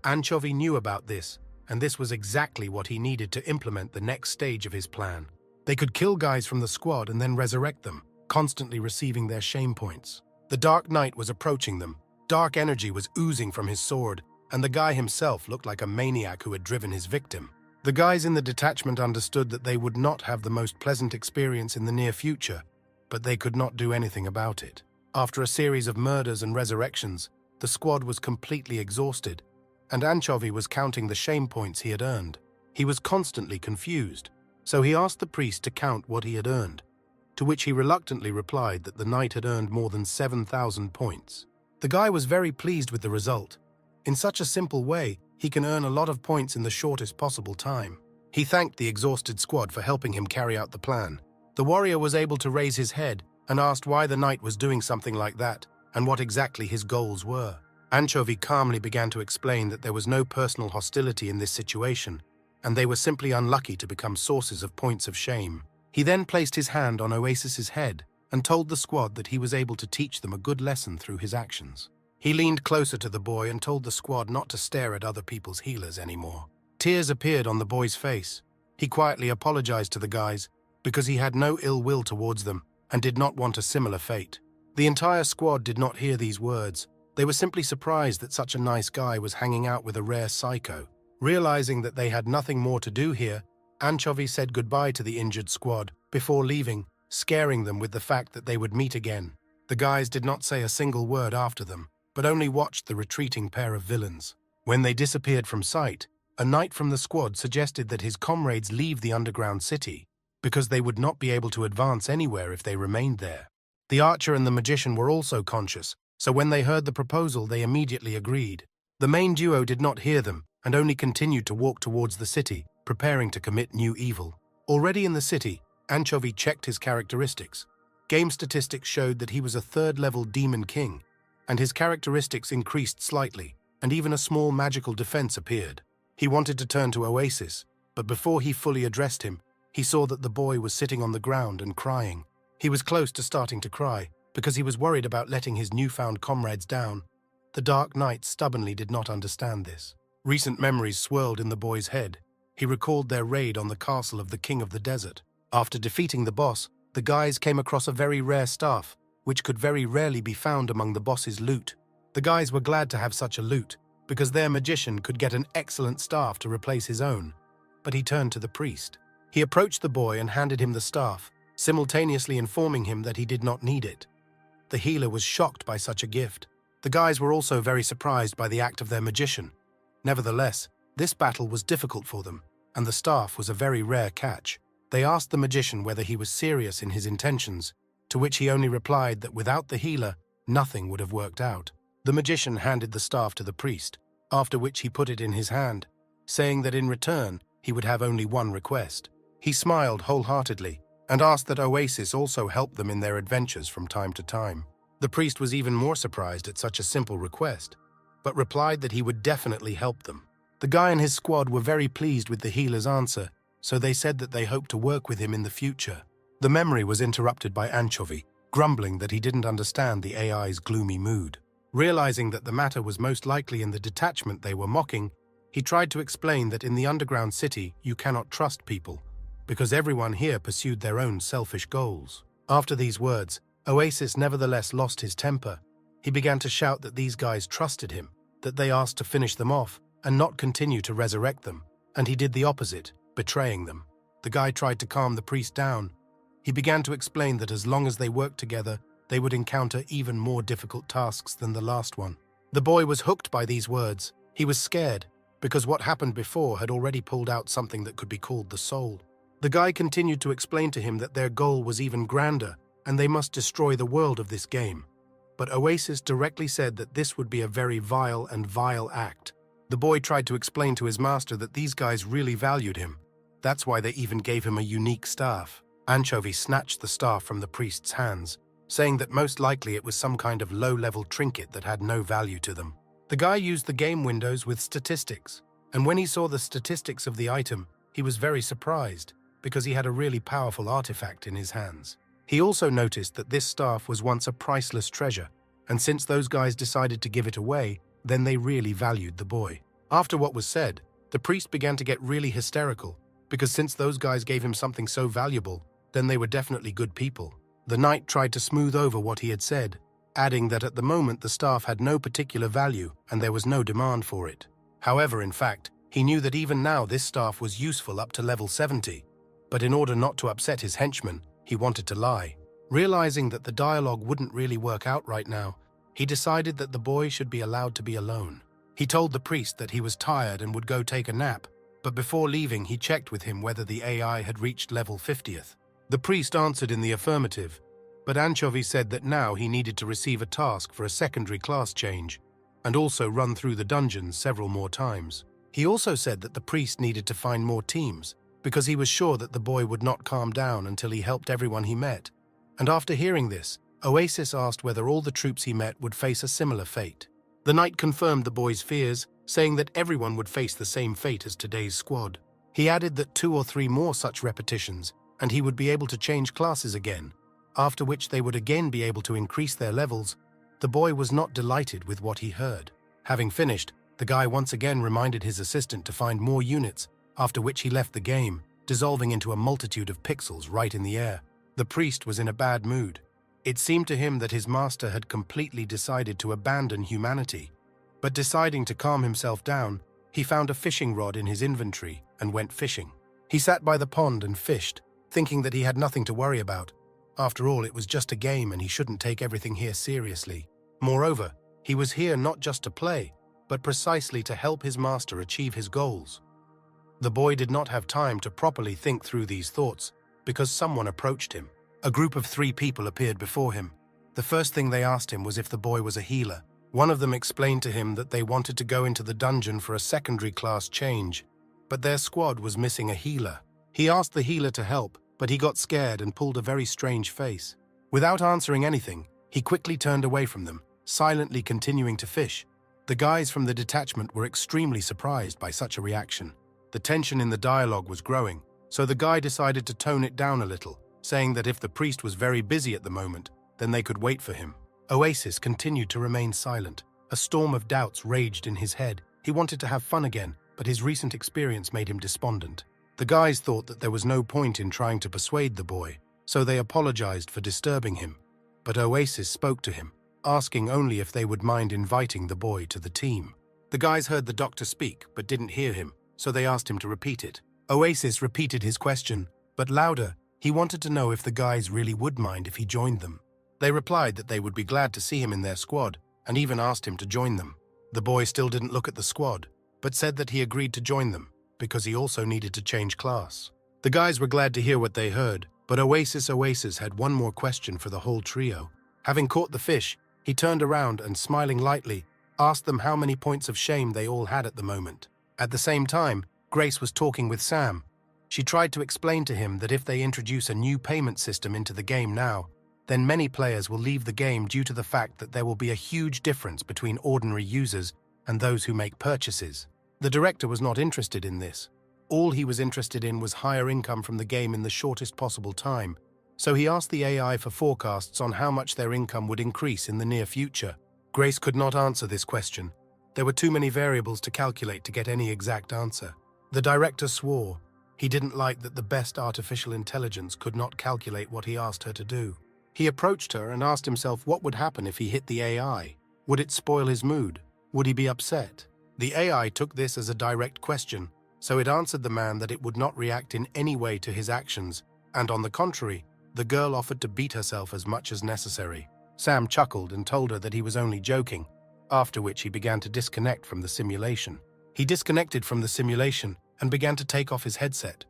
Anchovy knew about this, and this was exactly what he needed to implement the next stage of his plan. They could kill guys from the squad and then resurrect them, constantly receiving their shame points. The Dark Knight was approaching them. Dark energy was oozing from his sword, and the guy himself looked like a maniac who had driven his victim. The guys in the detachment understood that they would not have the most pleasant experience in the near future, but they could not do anything about it. After a series of murders and resurrections, the squad was completely exhausted, and Anchovy was counting the shame points he had earned. He was constantly confused, so he asked the priest to count what he had earned, to which he reluctantly replied that the knight had earned more than 7,000 points. The guy was very pleased with the result. In such a simple way, he can earn a lot of points in the shortest possible time. He thanked the exhausted squad for helping him carry out the plan. The warrior was able to raise his head and asked why the knight was doing something like that and what exactly his goals were. Anchovy calmly began to explain that there was no personal hostility in this situation, and they were simply unlucky to become sources of points of shame. He then placed his hand on Oasis's head and told the squad that he was able to teach them a good lesson through his actions. He leaned closer to the boy and told the squad not to stare at other people's healers anymore. Tears appeared on the boy's face. He quietly apologized to the guys because he had no ill will towards them and did not want a similar fate. The entire squad did not hear these words. They were simply surprised that such a nice guy was hanging out with a rare psycho. Realizing that they had nothing more to do here, Anchovy said goodbye to the injured squad before leaving, scaring them with the fact that they would meet again. The guys did not say a single word after them, but only watched the retreating pair of villains. When they disappeared from sight, a knight from the squad suggested that his comrades leave the underground city because they would not be able to advance anywhere if they remained there. The archer and the magician were also conscious, so when they heard the proposal, they immediately agreed. The main duo did not hear them and only continued to walk towards the city, preparing to commit new evil. Already in the city, Anchovy checked his characteristics. Game statistics showed that he was a third-level demon king, and his characteristics increased slightly, and even a small magical defense appeared. He wanted to turn to Oasis, but before he fully addressed him, he saw that the boy was sitting on the ground and crying. He was close to starting to cry, because he was worried about letting his newfound comrades down. The Dark Knight stubbornly did not understand this. Recent memories swirled in the boy's head. He recalled their raid on the castle of the King of the Desert. After defeating the boss, the guys came across a very rare staff, which could very rarely be found among the boss's loot. The guys were glad to have such a loot, because their magician could get an excellent staff to replace his own. But he turned to the priest. He approached the boy and handed him the staff, simultaneously informing him that he did not need it. The healer was shocked by such a gift. The guys were also very surprised by the act of their magician. Nevertheless, this battle was difficult for them, and the staff was a very rare catch. They asked the magician whether he was serious in his intentions, to which he only replied that without the healer, nothing would have worked out. The magician handed the staff to the priest, after which he put it in his hand, saying that in return, he would have only one request. He smiled wholeheartedly and asked that Oasis also help them in their adventures from time to time. The priest was even more surprised at such a simple request, but replied that he would definitely help them. The guy and his squad were very pleased with the healer's answer, so they said that they hoped to work with him in the future. The memory was interrupted by Anchovy, grumbling that he didn't understand the AI's gloomy mood. Realizing that the matter was most likely in the detachment they were mocking, he tried to explain that in the underground city you cannot trust people, because everyone here pursued their own selfish goals. After these words, Oasis nevertheless lost his temper. He began to shout that these guys trusted him, that they asked to finish them off and not continue to resurrect them, and he did the opposite, betraying them. The guy tried to calm the priest down. He began to explain that as long as they worked together, they would encounter even more difficult tasks than the last one. The boy was hooked by these words. He was scared, because what happened before had already pulled out something that could be called the soul. The guy continued to explain to him that their goal was even grander, and they must destroy the world of this game. But Oasis directly said that this would be a very vile act. The boy tried to explain to his master that these guys really valued him. That's why they even gave him a unique staff. Anchovy snatched the staff from the priest's hands, saying that most likely it was some kind of low-level trinket that had no value to them. The guy used the game windows with statistics, and when he saw the statistics of the item, he was very surprised, because he had a really powerful artifact in his hands. He also noticed that this staff was once a priceless treasure, and since those guys decided to give it away, then they really valued the boy. After what was said, the priest began to get really hysterical, because since those guys gave him something so valuable, then they were definitely good people. The knight tried to smooth over what he had said, adding that at the moment the staff had no particular value and there was no demand for it. However, in fact, he knew that even now this staff was useful up to level 70, but in order not to upset his henchmen, he wanted to lie. Realizing that the dialogue wouldn't really work out right now, he decided that the boy should be allowed to be alone. He told the priest that he was tired and would go take a nap, but before leaving he checked with him whether the AI had reached level 50th. The priest answered in the affirmative, but Anchovy said that now he needed to receive a task for a secondary class change, and also run through the dungeons several more times. He also said that the priest needed to find more teams, because he was sure that the boy would not calm down until he helped everyone he met. And after hearing this, Oasis asked whether all the troops he met would face a similar fate. The knight confirmed the boy's fears, saying that everyone would face the same fate as today's squad. He added that 2 or 3 more such repetitions, and he would be able to change classes again, after which they would again be able to increase their levels. The boy was not delighted with what he heard. Having finished, the guy once again reminded his assistant to find more units, after which he left the game, dissolving into a multitude of pixels right in the air. The priest was in a bad mood. It seemed to him that his master had completely decided to abandon humanity. But deciding to calm himself down, he found a fishing rod in his inventory and went fishing. He sat by the pond and fished, thinking that he had nothing to worry about. After all, it was just a game and he shouldn't take everything here seriously. Moreover, he was here not just to play, but precisely to help his master achieve his goals. The boy did not have time to properly think through these thoughts, because someone approached him. A group of 3 people appeared before him. The first thing they asked him was if the boy was a healer. One of them explained to him that they wanted to go into the dungeon for a secondary class change, but their squad was missing a healer. He asked the healer to help, but he got scared and pulled a very strange face. Without answering anything, he quickly turned away from them, silently continuing to fish. The guys from the detachment were extremely surprised by such a reaction. The tension in the dialogue was growing, so the guy decided to tone it down a little, saying that if the priest was very busy at the moment, then they could wait for him. Oasis continued to remain silent. A storm of doubts raged in his head. He wanted to have fun again, but his recent experience made him despondent. The guys thought that there was no point in trying to persuade the boy, so they apologized for disturbing him. But Oasis spoke to him, asking only if they would mind inviting the boy to the team. The guys heard the doctor speak, but didn't hear him, so they asked him to repeat it. Oasis repeated his question, but louder. He wanted to know if the guys really would mind if he joined them. They replied that they would be glad to see him in their squad, and even asked him to join them. The boy still didn't look at the squad, but said that he agreed to join them, because he also needed to change class. The guys were glad to hear what they heard, but Oasis had one more question for the whole trio. Having caught the fish, he turned around and, smiling lightly, asked them how many points of shame they all had at the moment. At the same time, Grace was talking with Sam. She tried to explain to him that if they introduce a new payment system into the game now, then many players will leave the game due to the fact that there will be a huge difference between ordinary users and those who make purchases. The director was not interested in this. All he was interested in was higher income from the game in the shortest possible time, so he asked the AI for forecasts on how much their income would increase in the near future. Grace could not answer this question. There were too many variables to calculate to get any exact answer. The director swore. He didn't like that the best artificial intelligence could not calculate what he asked her to do. He approached her and asked himself what would happen if he hit the AI. Would it spoil his mood? Would he be upset? The AI took this as a direct question, so it answered the man that it would not react in any way to his actions, and on the contrary, the girl offered to beat herself as much as necessary. Sam chuckled and told her that he was only joking, after which he began to disconnect from the simulation. He disconnected from the simulation and began to take off his headset.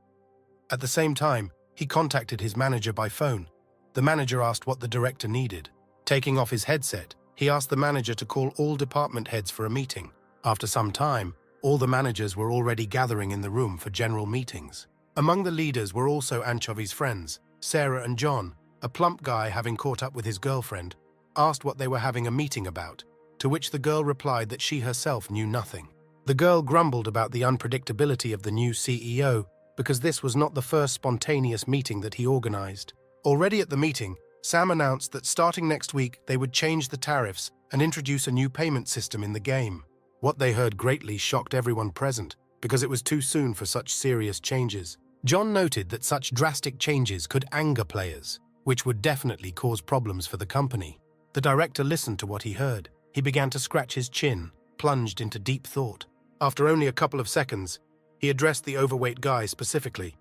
At the same time, he contacted his manager by phone. The manager asked what the director needed. Taking off his headset, he asked the manager to call all department heads for a meeting. After some time, all the managers were already gathering in the room for general meetings. Among the leaders were also Anchovy's friends, Sarah and John. A plump guy, having caught up with his girlfriend, asked what they were having a meeting about, to which the girl replied that she herself knew nothing. The girl grumbled about the unpredictability of the new CEO, because this was not the first spontaneous meeting that he organized. Already at the meeting, Sam announced that starting next week they would change the tariffs and introduce a new payment system in the game. What they heard greatly shocked everyone present, because it was too soon for such serious changes. John noted that such drastic changes could anger players, which would definitely cause problems for the company. The director listened to what he heard. He began to scratch his chin, plunged into deep thought. After only a couple of seconds, he addressed the overweight guy specifically,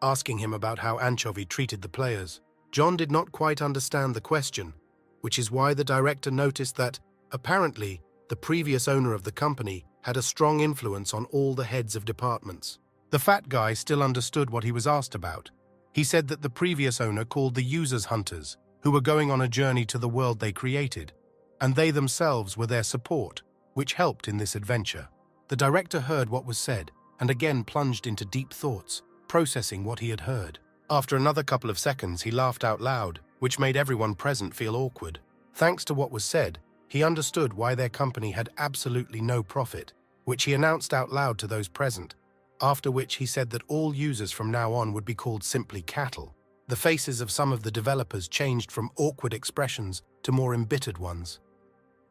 asking him about how Anchovy treated the players. John did not quite understand the question, which is why the director noticed that, Apparently, the previous owner of the company had a strong influence on all the heads of departments. The fat guy still understood what he was asked about. He said that the previous owner called the users hunters, who were going on a journey to the world they created, and they themselves were their support, which helped in this adventure. The director heard what was said and again plunged into deep thoughts, processing what he had heard. After another couple of seconds, he laughed out loud, which made everyone present feel awkward. Thanks to what was said, he understood why their company had absolutely no profit, which he announced out loud to those present, after which he said that all users from now on would be called simply cattle. The faces of some of the developers changed from awkward expressions to more embittered ones.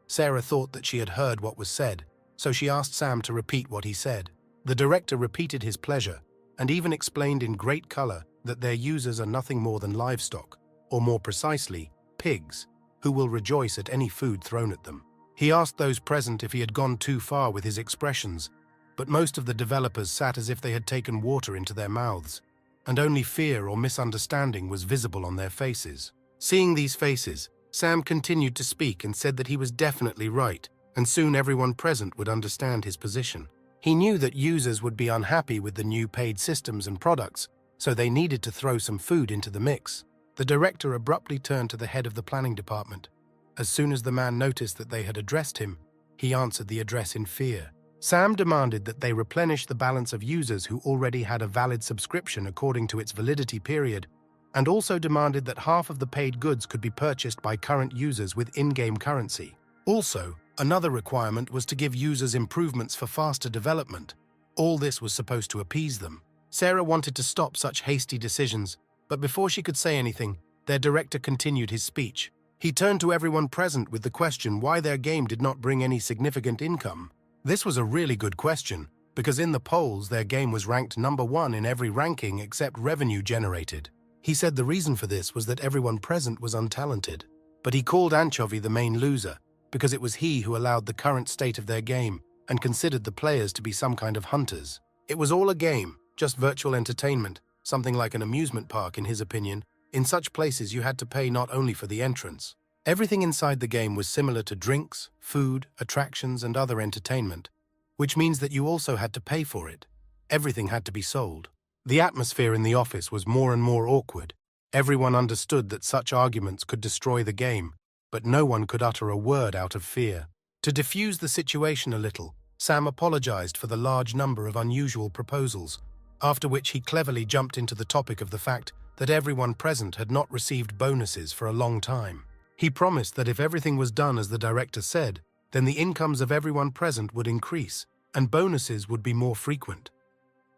Sarah thought that she had heard what was said, so she asked Sam to repeat what he said. The director repeated his pleasure and even explained in great color that their users are nothing more than livestock, or more precisely, pigs, who will rejoice at any food thrown at them. He asked those present if he had gone too far with his expressions, but most of the developers sat as if they had taken water into their mouths, and only fear or misunderstanding was visible on their faces. Seeing these faces, Sam continued to speak and said that he was definitely right, and soon everyone present would understand his position. He knew that users would be unhappy with the new paid systems and products, so they needed to throw some food into the mix. The director abruptly turned to the head of the planning department. As soon as the man noticed that they had addressed him, he answered the address in fear. Sam demanded that they replenish the balance of users who already had a valid subscription according to its validity period, and also demanded that half of the paid goods could be purchased by current users with in-game currency. Also, another requirement was to give users improvements for faster development. All this was supposed to appease them. Sarah wanted to stop such hasty decisions, but before she could say anything, their director continued his speech. He turned to everyone present with the question why their game did not bring any significant income. This was a really good question, because in the polls their game was ranked #1 in every ranking except revenue generated. He said the reason for this was that everyone present was untalented, but he called Anchovy the main loser, because it was he who allowed the current state of their game and considered the players to be some kind of hunters. It was all a game, just virtual entertainment, something like an amusement park in his opinion. In such places you had to pay not only for the entrance. Everything inside the game was similar to drinks, food, attractions, and other entertainment, which means that you also had to pay for it. Everything had to be sold. The atmosphere in the office was more and more awkward. Everyone understood that such arguments could destroy the game, but no one could utter a word out of fear. To diffuse the situation a little, Sam apologized for the large number of unusual proposals, after which he cleverly jumped into the topic of the fact that everyone present had not received bonuses for a long time. He promised that if everything was done as the director said, then the incomes of everyone present would increase, and bonuses would be more frequent.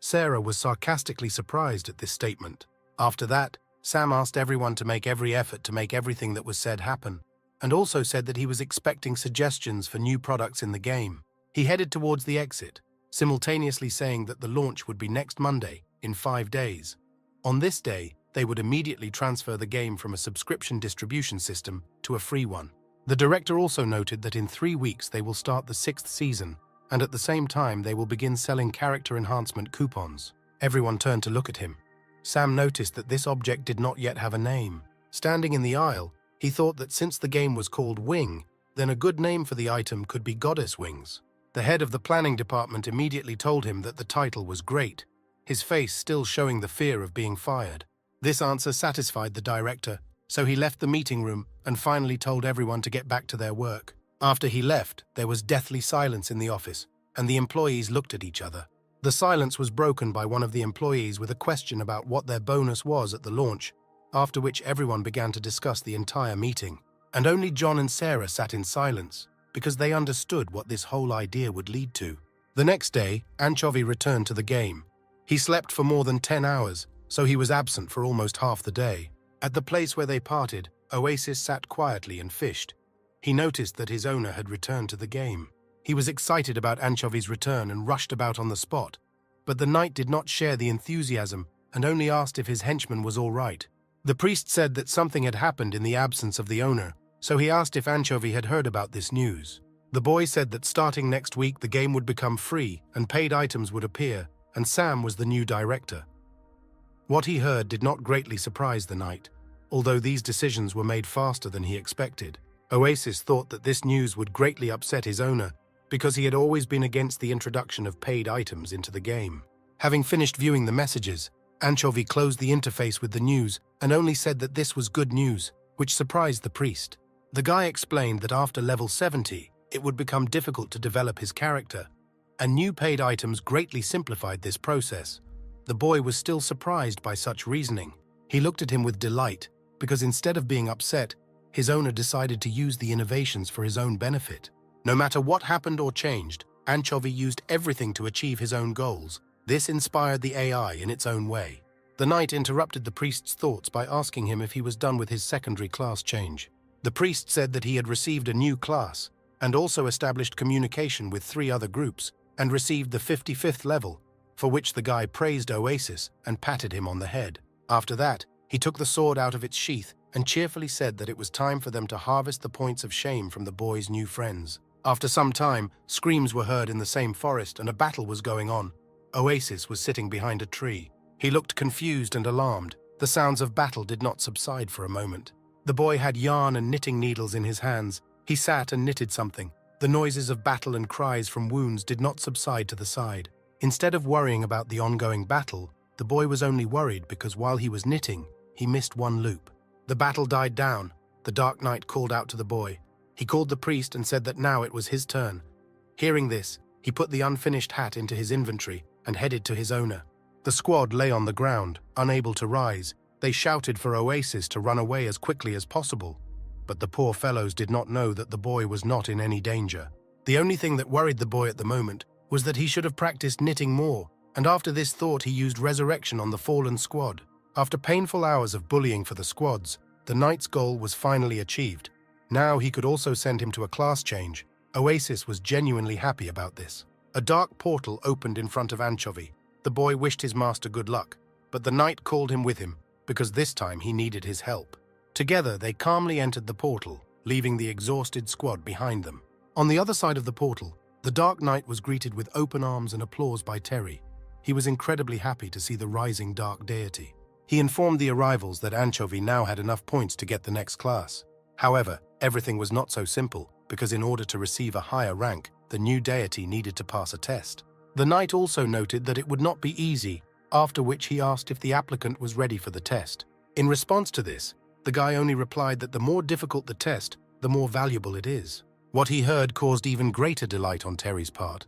Sarah was sarcastically surprised at this statement. After that, Sam asked everyone to make every effort to make everything that was said happen, and also said that he was expecting suggestions for new products in the game. He headed towards the exit, simultaneously saying that the launch would be next Monday, in 5 days. On this day, they would immediately transfer the game from a subscription distribution system to a free one. The director also noted that in 3 weeks they will start the 6th season, and at the same time they will begin selling character enhancement coupons. Everyone turned to look at him. Sam noticed that this object did not yet have a name. Standing in the aisle, he thought that since the game was called Wing, then a good name for the item could be Goddess Wings. The head of the planning department immediately told him that the title was great, his face still showing the fear of being fired. This answer satisfied the director, so he left the meeting room and finally told everyone to get back to their work. After he left, there was deathly silence in the office, and the employees looked at each other. The silence was broken by one of the employees with a question about what their bonus was at the launch, after which everyone began to discuss the entire meeting. And only John and Sarah sat in silence, because they understood what this whole idea would lead to. The next day, Anchovy returned to the game. He slept for more than 10 hours, so he was absent for almost half the day. At the place where they parted, Oasis sat quietly and fished. He noticed that his owner had returned to the game. He was excited about Anchovy's return and rushed about on the spot, but the knight did not share the enthusiasm and only asked if his henchman was all right. The priest said that something had happened in the absence of the owner, so he asked if Anchovy had heard about this news. The boy said that starting next week the game would become free and paid items would appear, and Sam was the new director. What he heard did not greatly surprise the knight, although these decisions were made faster than he expected. Oasis thought that this news would greatly upset his owner because he had always been against the introduction of paid items into the game. Having finished viewing the messages, Anchovy closed the interface with the news and only said that this was good news, which surprised the priest. The guy explained that after level 70, it would become difficult to develop his character, and new paid items greatly simplified this process. The boy was still surprised by such reasoning. He looked at him with delight, because instead of being upset, his owner decided to use the innovations for his own benefit. No matter what happened or changed, Anchovy used everything to achieve his own goals. This inspired the AI in its own way. The knight interrupted the priest's thoughts by asking him if he was done with his secondary class change. The priest said that he had received a new class, and also established communication with 3 other groups, and received the 55th level, for which the guy praised Oasis and patted him on the head. After that, he took the sword out of its sheath and cheerfully said that it was time for them to harvest the points of shame from the boy's new friends. After some time, screams were heard in the same forest and a battle was going on. Oasis was sitting behind a tree. He looked confused and alarmed. The sounds of battle did not subside for a moment. The boy had yarn and knitting needles in his hands. He sat and knitted something. The noises of battle and cries from wounds did not subside to the side. Instead of worrying about the ongoing battle, the boy was only worried because while he was knitting, he missed one loop. The battle died down. The Dark Knight called out to the boy. He called the priest and said that now it was his turn. Hearing this, he put the unfinished hat into his inventory and headed to his owner. The squad lay on the ground, unable to rise. They shouted for Oasis to run away as quickly as possible. But the poor fellows did not know that the boy was not in any danger. The only thing that worried the boy at the moment was that he should have practiced knitting more, and after this thought he used resurrection on the fallen squad. After painful hours of bullying for the squads, the knight's goal was finally achieved. Now he could also send him to a class change. Oasis was genuinely happy about this. A dark portal opened in front of Anchovy. The boy wished his master good luck, but the knight called him with him, because this time he needed his help. Together they calmly entered the portal, leaving the exhausted squad behind them. On the other side of the portal, the Dark Knight was greeted with open arms and applause by Terry. He was incredibly happy to see the rising dark deity. He informed the arrivals that Anchovy now had enough points to get the next class. However, everything was not so simple, because in order to receive a higher rank, the new deity needed to pass a test. The knight also noted that it would not be easy, after which he asked if the applicant was ready for the test. In response to this, the guy only replied that the more difficult the test, the more valuable it is. What he heard caused even greater delight on Terry's part.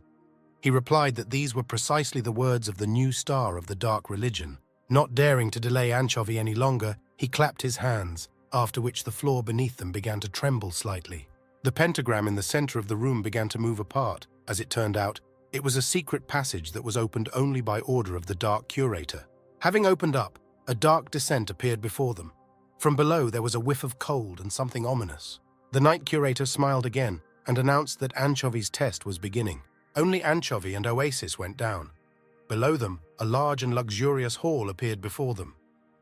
He replied that these were precisely the words of the new star of the dark religion. Not daring to delay Anchovy any longer, he clapped his hands, after which the floor beneath them began to tremble slightly. The pentagram in the center of the room began to move apart. As it turned out, it was a secret passage that was opened only by order of the Dark Curator. Having opened up, a dark descent appeared before them. From below there was a whiff of cold and something ominous. The Night Curator smiled again and announced that Anchovy's test was beginning. Only Anchovy and Oasis went down. Below them, a large and luxurious hall appeared before them.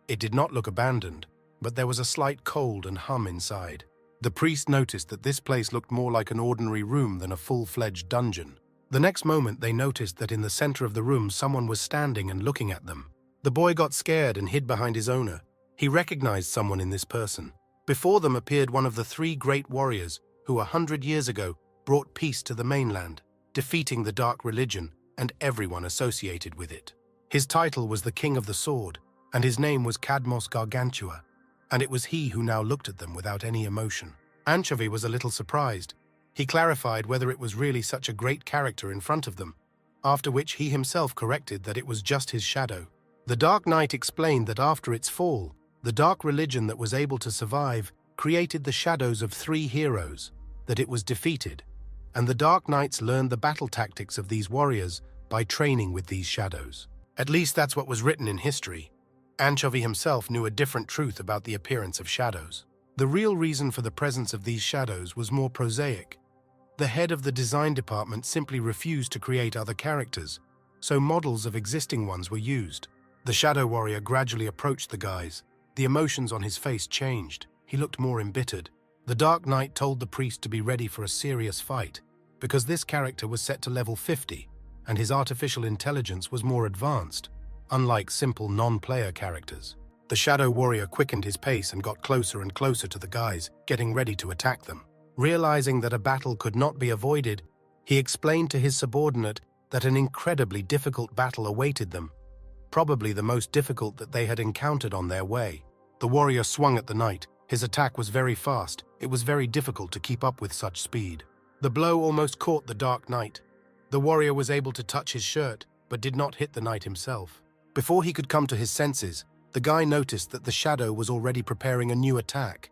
It did not look abandoned, but there was a slight cold and hum inside. The priest noticed that this place looked more like an ordinary room than a full-fledged dungeon. The next moment they noticed that in the center of the room someone was standing and looking at them. The boy got scared and hid behind his owner. He recognized someone in this person. Before them appeared one of the 3 great warriors who 100 years ago brought peace to the mainland, defeating the dark religion and everyone associated with it. His title was the King of the Sword, and his name was Cadmos Gargantua, and it was he who now looked at them without any emotion. Anchovy was a little surprised. He clarified whether it was really such a great character in front of them, after which he himself corrected that it was just his shadow. The Dark Knight explained that after its fall, the dark religion that was able to survive created the shadows of 3 heroes, that it was defeated, and the Dark Knights learned the battle tactics of these warriors by training with these shadows. At least that's what was written in history. Anchovy himself knew a different truth about the appearance of shadows. The real reason for the presence of these shadows was more prosaic. The head of the design department simply refused to create other characters, so models of existing ones were used. The shadow warrior gradually approached the guys. The emotions on his face changed. He looked more embittered. The Dark Knight told the priest to be ready for a serious fight, because this character was set to level 50, and his artificial intelligence was more advanced, unlike simple non-player characters. The shadow warrior quickened his pace and got closer and closer to the guys, getting ready to attack them. Realizing that a battle could not be avoided, he explained to his subordinate that an incredibly difficult battle awaited them, probably the most difficult that they had encountered on their way. The warrior swung at the knight. His attack was very fast. It was very difficult to keep up with such speed. The blow almost caught the dark knight. The warrior was able to touch his shirt, but did not hit the knight himself. Before he could come to his senses, the guy noticed that the shadow was already preparing a new attack.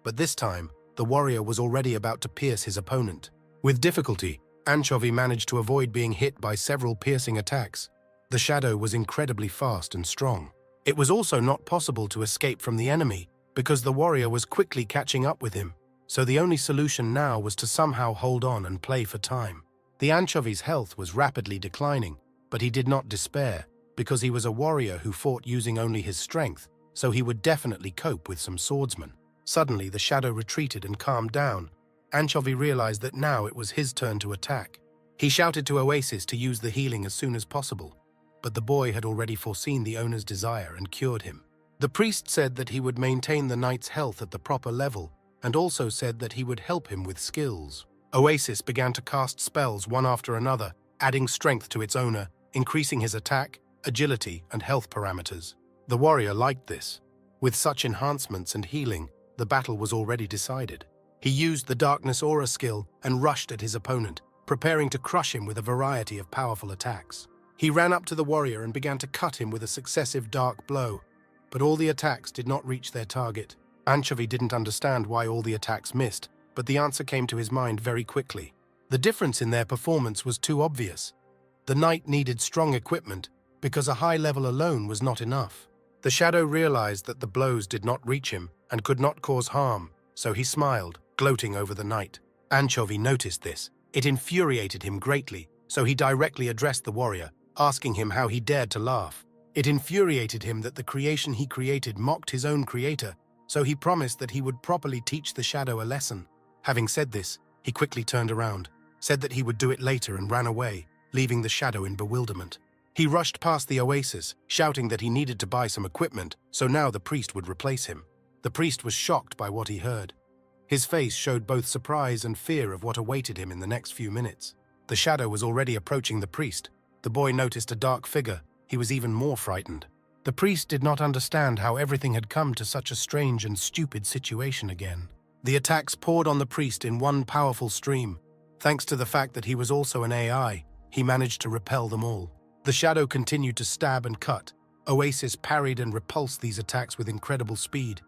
But this time, the warrior was already about to pierce his opponent. With difficulty, Anchovy managed to avoid being hit by several piercing attacks. The shadow was incredibly fast and strong. It was also not possible to escape from the enemy because the warrior was quickly catching up with him. So the only solution now was to somehow hold on and play for time. The anchovy's health was rapidly declining, but he did not despair because he was a warrior who fought using only his strength, so he would definitely cope with some swordsmen. Suddenly, the shadow retreated and calmed down. Anchovy realized that now it was his turn to attack. He shouted to Oasis to use the healing as soon as possible, but the boy had already foreseen the owner's desire and cured him. The priest said that he would maintain the knight's health at the proper level and also said that he would help him with skills. Oasis began to cast spells one after another, adding strength to its owner, increasing his attack, agility, and health parameters. The warrior liked this. With such enhancements and healing, the battle was already decided. He used the Darkness Aura skill and rushed at his opponent, preparing to crush him with a variety of powerful attacks. He ran up to the warrior and began to cut him with a successive dark blow, but all the attacks did not reach their target. Anchovy didn't understand why all the attacks missed, but the answer came to his mind very quickly. The difference in their performance was too obvious. The knight needed strong equipment because a high level alone was not enough. The shadow realized that the blows did not reach him and could not cause harm, so he smiled, gloating over the knight. Anchovy noticed this. It infuriated him greatly, so he directly addressed the warrior, asking him how he dared to laugh. It infuriated him that the creation he created mocked his own creator, so he promised that he would properly teach the shadow a lesson. Having said this, he quickly turned around, said that he would do it later and ran away, leaving the shadow in bewilderment. He rushed past the oasis, shouting that he needed to buy some equipment, so now the priest would replace him. The priest was shocked by what he heard. His face showed both surprise and fear of what awaited him in the next few minutes. The shadow was already approaching the priest. The boy noticed a dark figure. He was even more frightened. The priest did not understand how everything had come to such a strange and stupid situation again. The attacks poured on the priest in one powerful stream. Thanks to the fact that he was also an AI, he managed to repel them all. The shadow continued to stab and cut. Oasis parried and repulsed these attacks with incredible speed,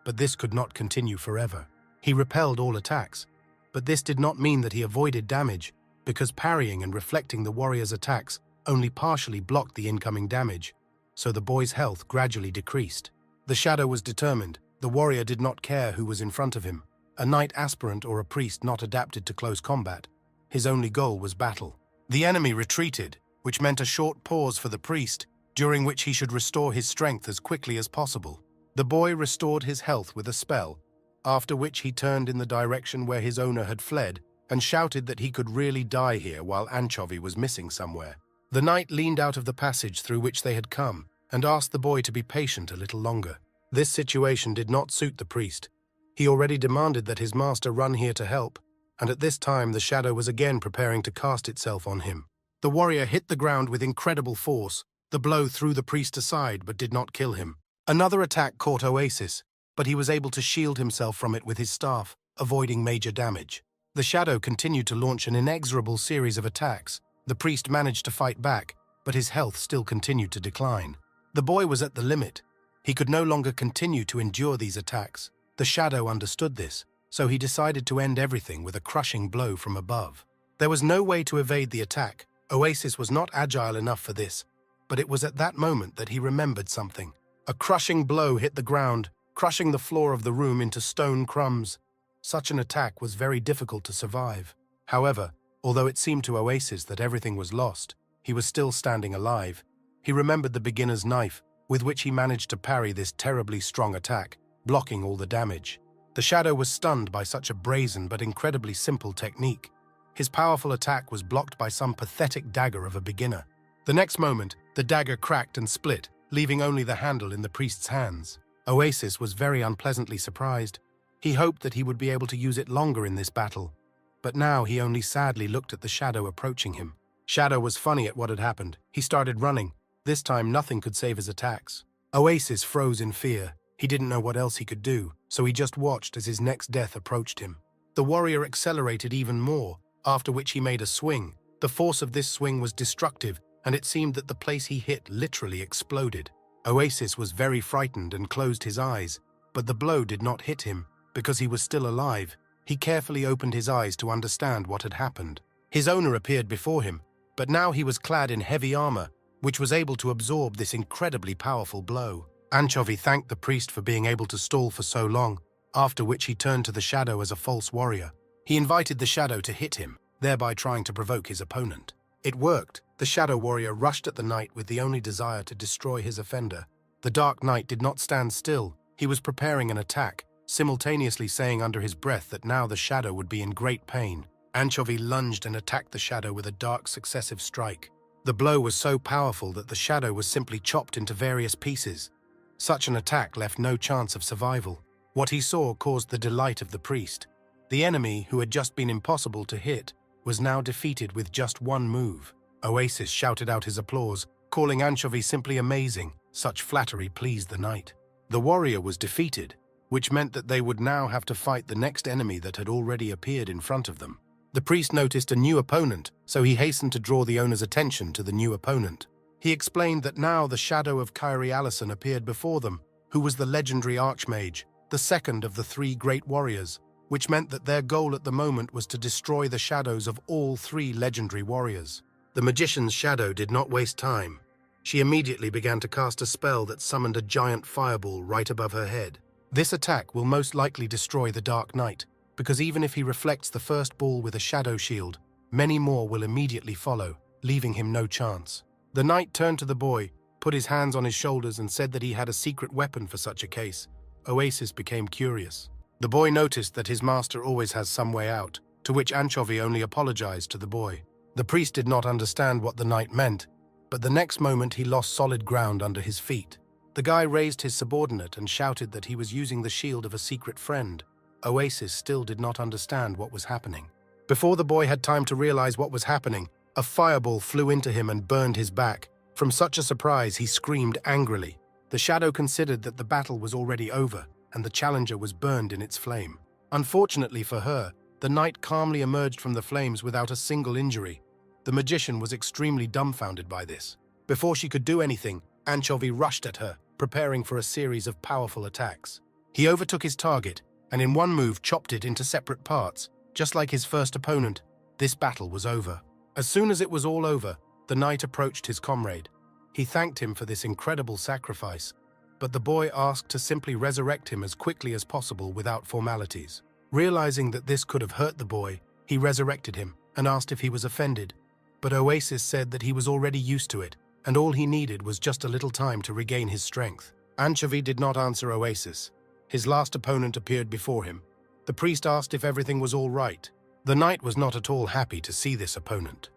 but this could not continue forever. He repelled all attacks, but this did not mean that he avoided damage, because parrying and reflecting the warrior's attacks only partially blocked the incoming damage, so the boy's health gradually decreased. The shadow was determined. The warrior did not care who was in front of him, a knight aspirant or a priest not adapted to close combat. His only goal was battle. The enemy retreated, which meant a short pause for the priest, during which he should restore his strength as quickly as possible. The boy restored his health with a spell, after which he turned in the direction where his owner had fled and shouted that he could really die here while Anchovy was missing somewhere. The knight leaned out of the passage through which they had come and asked the boy to be patient a little longer. This situation did not suit the priest. He already demanded that his master run here to help, and at this time the shadow was again preparing to cast itself on him. The warrior hit the ground with incredible force. The blow threw the priest aside but did not kill him. Another attack caught Oasis, but he was able to shield himself from it with his staff, avoiding major damage. The shadow continued to launch an inexorable series of attacks. The priest managed to fight back, but his health still continued to decline. The boy was at the limit. He could no longer continue to endure these attacks. The shadow understood this, so he decided to end everything with a crushing blow from above. There was no way to evade the attack. Oasis was not agile enough for this, but it was at that moment that he remembered something. A crushing blow hit the ground, crushing the floor of the room into stone crumbs. Such an attack was very difficult to survive. However, although it seemed to Oasis that everything was lost, he was still standing alive. He remembered the beginner's knife, with which he managed to parry this terribly strong attack, blocking all the damage. The shadow was stunned by such a brazen but incredibly simple technique. His powerful attack was blocked by some pathetic dagger of a beginner. The next moment, the dagger cracked and split, leaving only the handle in the priest's hands. Oasis was very unpleasantly surprised. He hoped that he would be able to use it longer in this battle, but now he only sadly looked at the shadow approaching him. Shadow was funny at what had happened. He started running. This time nothing could save his attacks. Oasis froze in fear. He didn't know what else he could do, so he just watched as his next death approached him. The warrior accelerated even more, after which he made a swing. The force of this swing was destructive, and it seemed that the place he hit literally exploded. Oasis was very frightened and closed his eyes, but the blow did not hit him, because he was still alive. He carefully opened his eyes to understand what had happened. His owner appeared before him, but now he was clad in heavy armor, which was able to absorb this incredibly powerful blow. Anchovy thanked the priest for being able to stall for so long, after which he turned to the shadow as a false warrior. He invited the shadow to hit him, thereby trying to provoke his opponent. It worked. The shadow warrior rushed at the knight with the only desire to destroy his offender. The dark knight did not stand still. He was preparing an attack, simultaneously saying under his breath that now the shadow would be in great pain. Anchovy lunged and attacked the shadow with a dark successive strike. The blow was so powerful that the shadow was simply chopped into various pieces. Such an attack left no chance of survival. What he saw caused the delight of the priest. The enemy, who had just been impossible to hit, was now defeated with just one move. Oasis shouted out his applause, calling Anchovy simply amazing. Such flattery pleased the knight. The warrior was defeated, which meant that they would now have to fight the next enemy that had already appeared in front of them. The priest noticed a new opponent, so he hastened to draw the owner's attention to the new opponent. He explained that now the shadow of Kyrie Allison appeared before them, who was the legendary Archmage, the second of the three great warriors, which meant that their goal at the moment was to destroy the shadows of all three legendary warriors. The magician's shadow did not waste time. She immediately began to cast a spell that summoned a giant fireball right above her head. This attack will most likely destroy the Dark Knight, because even if he reflects the first ball with a shadow shield, many more will immediately follow, leaving him no chance. The knight turned to the boy, put his hands on his shoulders and said that he had a secret weapon for such a case. Oasis became curious. The boy noticed that his master always has some way out, to which Anchovy only apologized to the boy. The priest did not understand what the knight meant, but the next moment he lost solid ground under his feet. The guy raised his subordinate and shouted that he was using the shield of a secret friend. Oasis still did not understand what was happening. Before the boy had time to realize what was happening, a fireball flew into him and burned his back. From such a surprise, he screamed angrily. The shadow considered that the battle was already over, and the challenger was burned in its flame. Unfortunately for her, the knight calmly emerged from the flames without a single injury. The magician was extremely dumbfounded by this. Before she could do anything, Anchovy rushed at her, preparing for a series of powerful attacks. He overtook his target, and in one move chopped it into separate parts. Just like his first opponent, this battle was over. As soon as it was all over, the knight approached his comrade. He thanked him for this incredible sacrifice, but the boy asked to simply resurrect him as quickly as possible without formalities. Realizing that this could have hurt the boy, he resurrected him and asked if he was offended. But Oasis said that he was already used to it, and all he needed was just a little time to regain his strength. Anchovy did not answer Oasis. His last opponent appeared before him. The priest asked if everything was all right. The knight was not at all happy to see this opponent.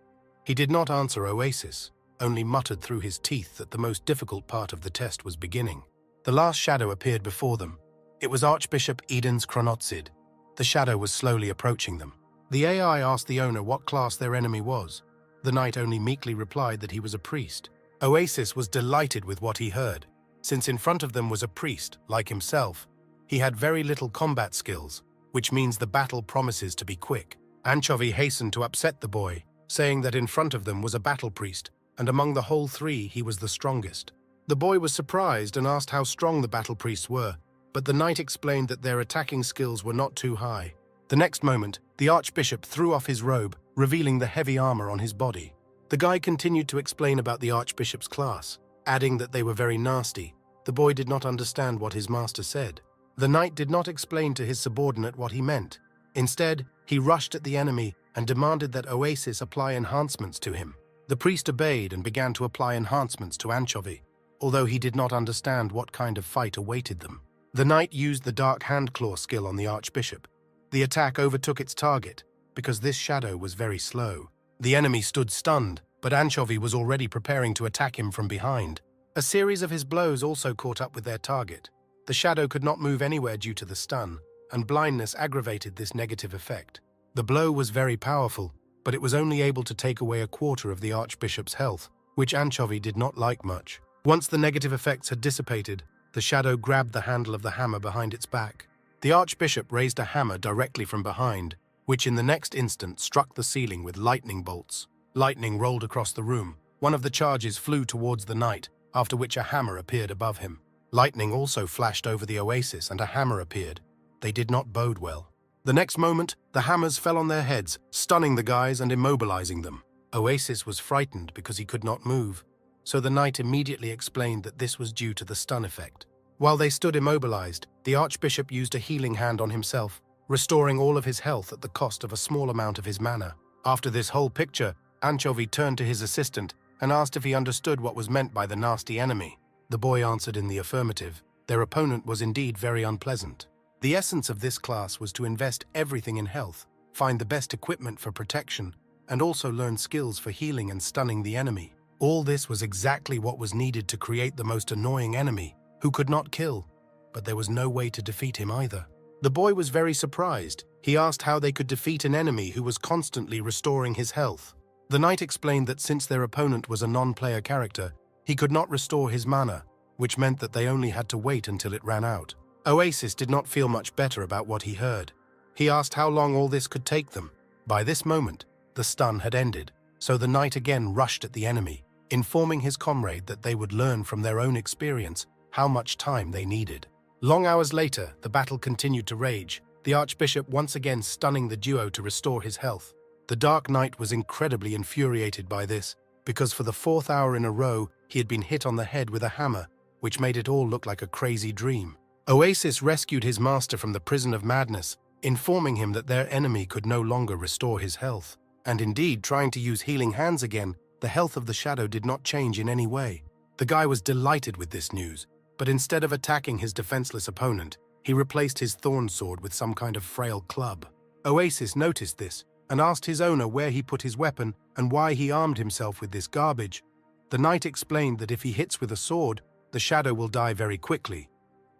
He did not answer Oasis, only muttered through his teeth that the most difficult part of the test was beginning. The last shadow appeared before them. It was Archbishop Eden's Chronotsid. The shadow was slowly approaching them. The AI asked the owner what class their enemy was. The knight only meekly replied that he was a priest. Oasis was delighted with what he heard. Since in front of them was a priest, like himself, he had very little combat skills, which means the battle promises to be quick. Anchovy hastened to upset the boy, saying that in front of them was a battle priest, and among the whole three he was the strongest. The boy was surprised and asked how strong the battle priests were, but the knight explained that their attacking skills were not too high. The next moment, the archbishop threw off his robe, revealing the heavy armor on his body. The guy continued to explain about the archbishop's class, adding that they were very nasty. The boy did not understand what his master said. The knight did not explain to his subordinate what he meant. Instead, he rushed at the enemy and demanded that Oasis apply enhancements to him. The priest obeyed and began to apply enhancements to Anchovy, although he did not understand what kind of fight awaited them. The knight used the Dark Hand Claw skill on the archbishop. The attack overtook its target, because this shadow was very slow. The enemy stood stunned, but Anchovy was already preparing to attack him from behind. A series of his blows also caught up with their target. The shadow could not move anywhere due to the stun, and blindness aggravated this negative effect. The blow was very powerful, but it was only able to take away a quarter of the Archbishop's health, which Anchovy did not like much. Once the negative effects had dissipated, the shadow grabbed the handle of the hammer behind its back. The Archbishop raised a hammer directly from behind, which in the next instant struck the ceiling with lightning bolts. Lightning rolled across the room. One of the charges flew towards the knight, after which a hammer appeared above him. Lightning also flashed over the oasis and a hammer appeared. They did not bode well. The next moment, the hammers fell on their heads, stunning the guys and immobilizing them. Oasis was frightened because he could not move, so the knight immediately explained that this was due to the stun effect. While they stood immobilized, the Archbishop used a healing hand on himself, restoring all of his health at the cost of a small amount of his mana. After this whole picture, Anchovy turned to his assistant and asked if he understood what was meant by the nasty enemy. The boy answered in the affirmative. Their opponent was indeed very unpleasant. The essence of this class was to invest everything in health, find the best equipment for protection, and also learn skills for healing and stunning the enemy. All this was exactly what was needed to create the most annoying enemy, who could not kill, but there was no way to defeat him either. The boy was very surprised. He asked how they could defeat an enemy who was constantly restoring his health. The knight explained that since their opponent was a non-player character, he could not restore his mana, which meant that they only had to wait until it ran out. Oasis did not feel much better about what he heard. He asked how long all this could take them. By this moment, the stun had ended, so the knight again rushed at the enemy, informing his comrade that they would learn from their own experience how much time they needed. Long hours later, the battle continued to rage, the Archbishop once again stunning the duo to restore his health. The Dark Knight was incredibly infuriated by this, because for the 4th hour in a row, he had been hit on the head with a hammer, which made it all look like a crazy dream. Oasis rescued his master from the prison of madness, informing him that their enemy could no longer restore his health. And indeed, trying to use healing hands again, the health of the shadow did not change in any way. The guy was delighted with this news, but instead of attacking his defenseless opponent, he replaced his thorn sword with some kind of frail club. Oasis noticed this and asked his owner where he put his weapon and why he armed himself with this garbage. The knight explained that if he hits with a sword, the shadow will die very quickly,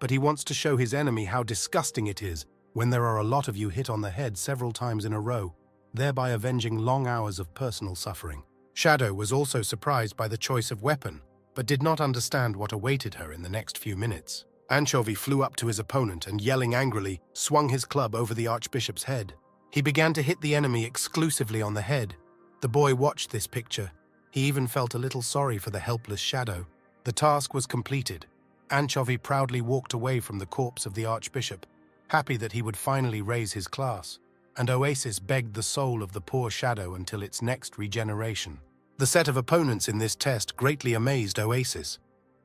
but he wants to show his enemy how disgusting it is when there are a lot of you hit on the head several times in a row, thereby avenging long hours of personal suffering. Shadow was also surprised by the choice of weapon, but did not understand what awaited her in the next few minutes. Anchovy flew up to his opponent and, yelling angrily, swung his club over the Archbishop's head. He began to hit the enemy exclusively on the head. The boy watched this picture. He even felt a little sorry for the helpless shadow. The task was completed. Anchovy proudly walked away from the corpse of the Archbishop, happy that he would finally raise his class, and Oasis begged the soul of the poor shadow until its next regeneration. The set of opponents in this test greatly amazed Oasis.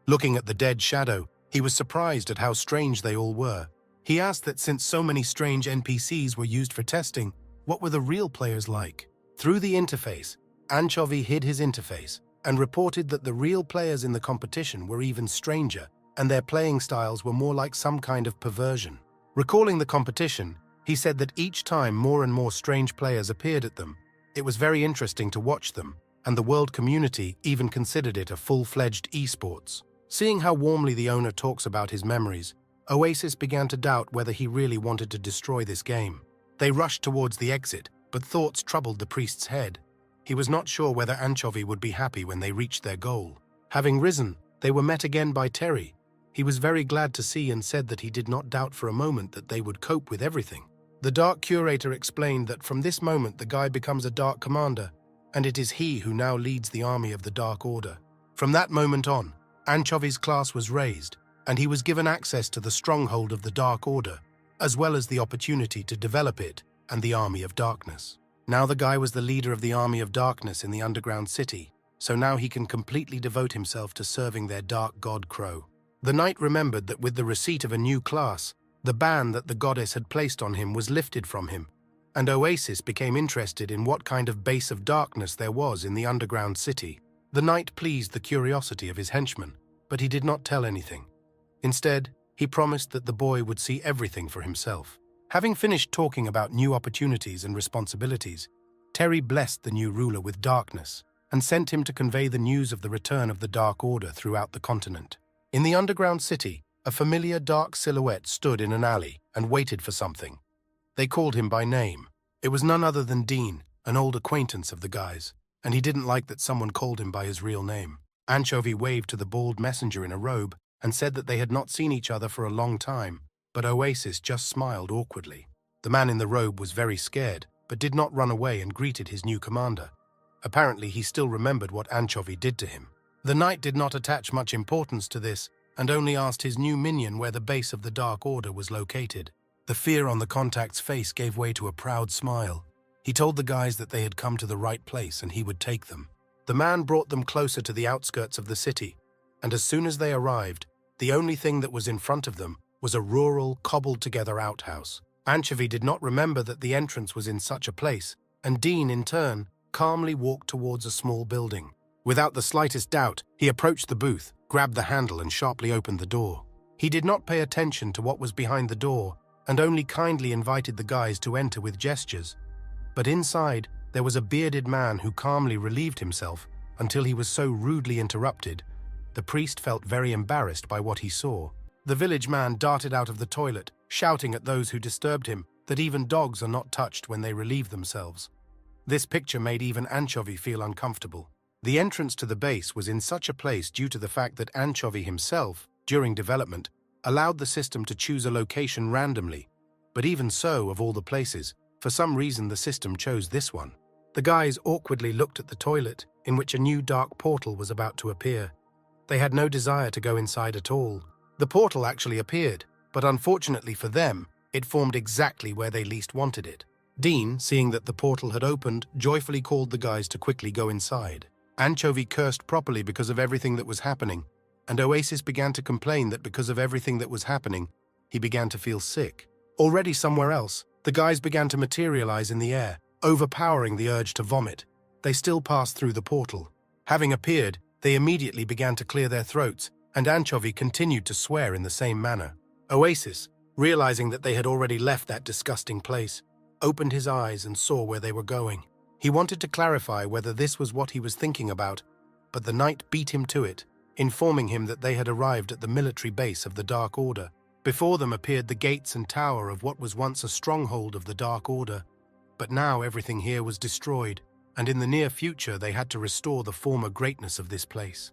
Looking at the dead shadow, he was surprised at how strange they all were. He asked that since so many strange NPCs were used for testing, what were the real players like? Through the interface, Anchovy hid his interface and reported that the real players in the competition were even stranger, and their playing styles were more like some kind of perversion. Recalling the competition, he said that each time more and more strange players appeared at them, it was very interesting to watch them, and the world community even considered it a full-fledged esports. Seeing how warmly the owner talks about his memories, Oasis began to doubt whether he really wanted to destroy this game. They rushed towards the exit, but thoughts troubled the priest's head. He was not sure whether Anchovy would be happy when they reached their goal. Having risen, they were met again by Terry. He was very glad to see and said that he did not doubt for a moment that they would cope with everything. The Dark Curator explained that from this moment the guy becomes a Dark Commander, and it is he who now leads the army of the Dark Order. From that moment on, Anchovy's class was raised, and he was given access to the stronghold of the Dark Order, as well as the opportunity to develop it and the Army of Darkness. Now the guy was the leader of the Army of Darkness in the underground city, so now he can completely devote himself to serving their dark god Crow. The knight remembered that with the receipt of a new class, the ban that the goddess had placed on him was lifted from him, and Oasis became interested in what kind of base of darkness there was in the underground city. The knight pleased the curiosity of his henchman, but he did not tell anything. Instead, he promised that the boy would see everything for himself. Having finished talking about new opportunities and responsibilities, Terry blessed the new ruler with darkness and sent him to convey the news of the return of the Dark Order throughout the continent. In the underground city, a familiar dark silhouette stood in an alley and waited for something. They called him by name. It was none other than Dean, an old acquaintance of the guys, and he didn't like that someone called him by his real name. Anchovy waved to the bald messenger in a robe and said that they had not seen each other for a long time, but Oasis just smiled awkwardly. The man in the robe was very scared, but did not run away and greeted his new commander. Apparently, he still remembered what Anchovy did to him. The knight did not attach much importance to this and only asked his new minion where the base of the Dark Order was located. The fear on the contact's face gave way to a proud smile. He told the guys that they had come to the right place and he would take them. The man brought them closer to the outskirts of the city, and as soon as they arrived, the only thing that was in front of them was a rural, cobbled-together outhouse. Anchovy did not remember that the entrance was in such a place, and Dean, in turn, calmly walked towards a small building. Without the slightest doubt, he approached the booth, grabbed the handle and sharply opened the door. He did not pay attention to what was behind the door and only kindly invited the guys to enter with gestures. But inside, there was a bearded man who calmly relieved himself until he was so rudely interrupted. The priest felt very embarrassed by what he saw. The village man darted out of the toilet, shouting at those who disturbed him that even dogs are not touched when they relieve themselves. This picture made even Anchovy feel uncomfortable. The entrance to the base was in such a place due to the fact that Anchovy himself, during development, allowed the system to choose a location randomly. But even so, of all the places, for some reason the system chose this one. The guys awkwardly looked at the toilet, in which a new dark portal was about to appear. They had no desire to go inside at all. The portal actually appeared, but unfortunately for them, it formed exactly where they least wanted it. Dean, seeing that the portal had opened, joyfully called the guys to quickly go inside. Anchovy cursed properly because of everything that was happening, and Oasis began to complain that because of everything that was happening, he began to feel sick. Already somewhere else, the guys began to materialize in the air, overpowering the urge to vomit. They still passed through the portal. Having appeared, they immediately began to clear their throats, and Anchovy continued to swear in the same manner. Oasis, realizing that they had already left that disgusting place, opened his eyes and saw where they were going. He wanted to clarify whether this was what he was thinking about, but the knight beat him to it, informing him that they had arrived at the military base of the Dark Order. Before them appeared the gates and tower of what was once a stronghold of the Dark Order, but now everything here was destroyed, and in the near future they had to restore the former greatness of this place.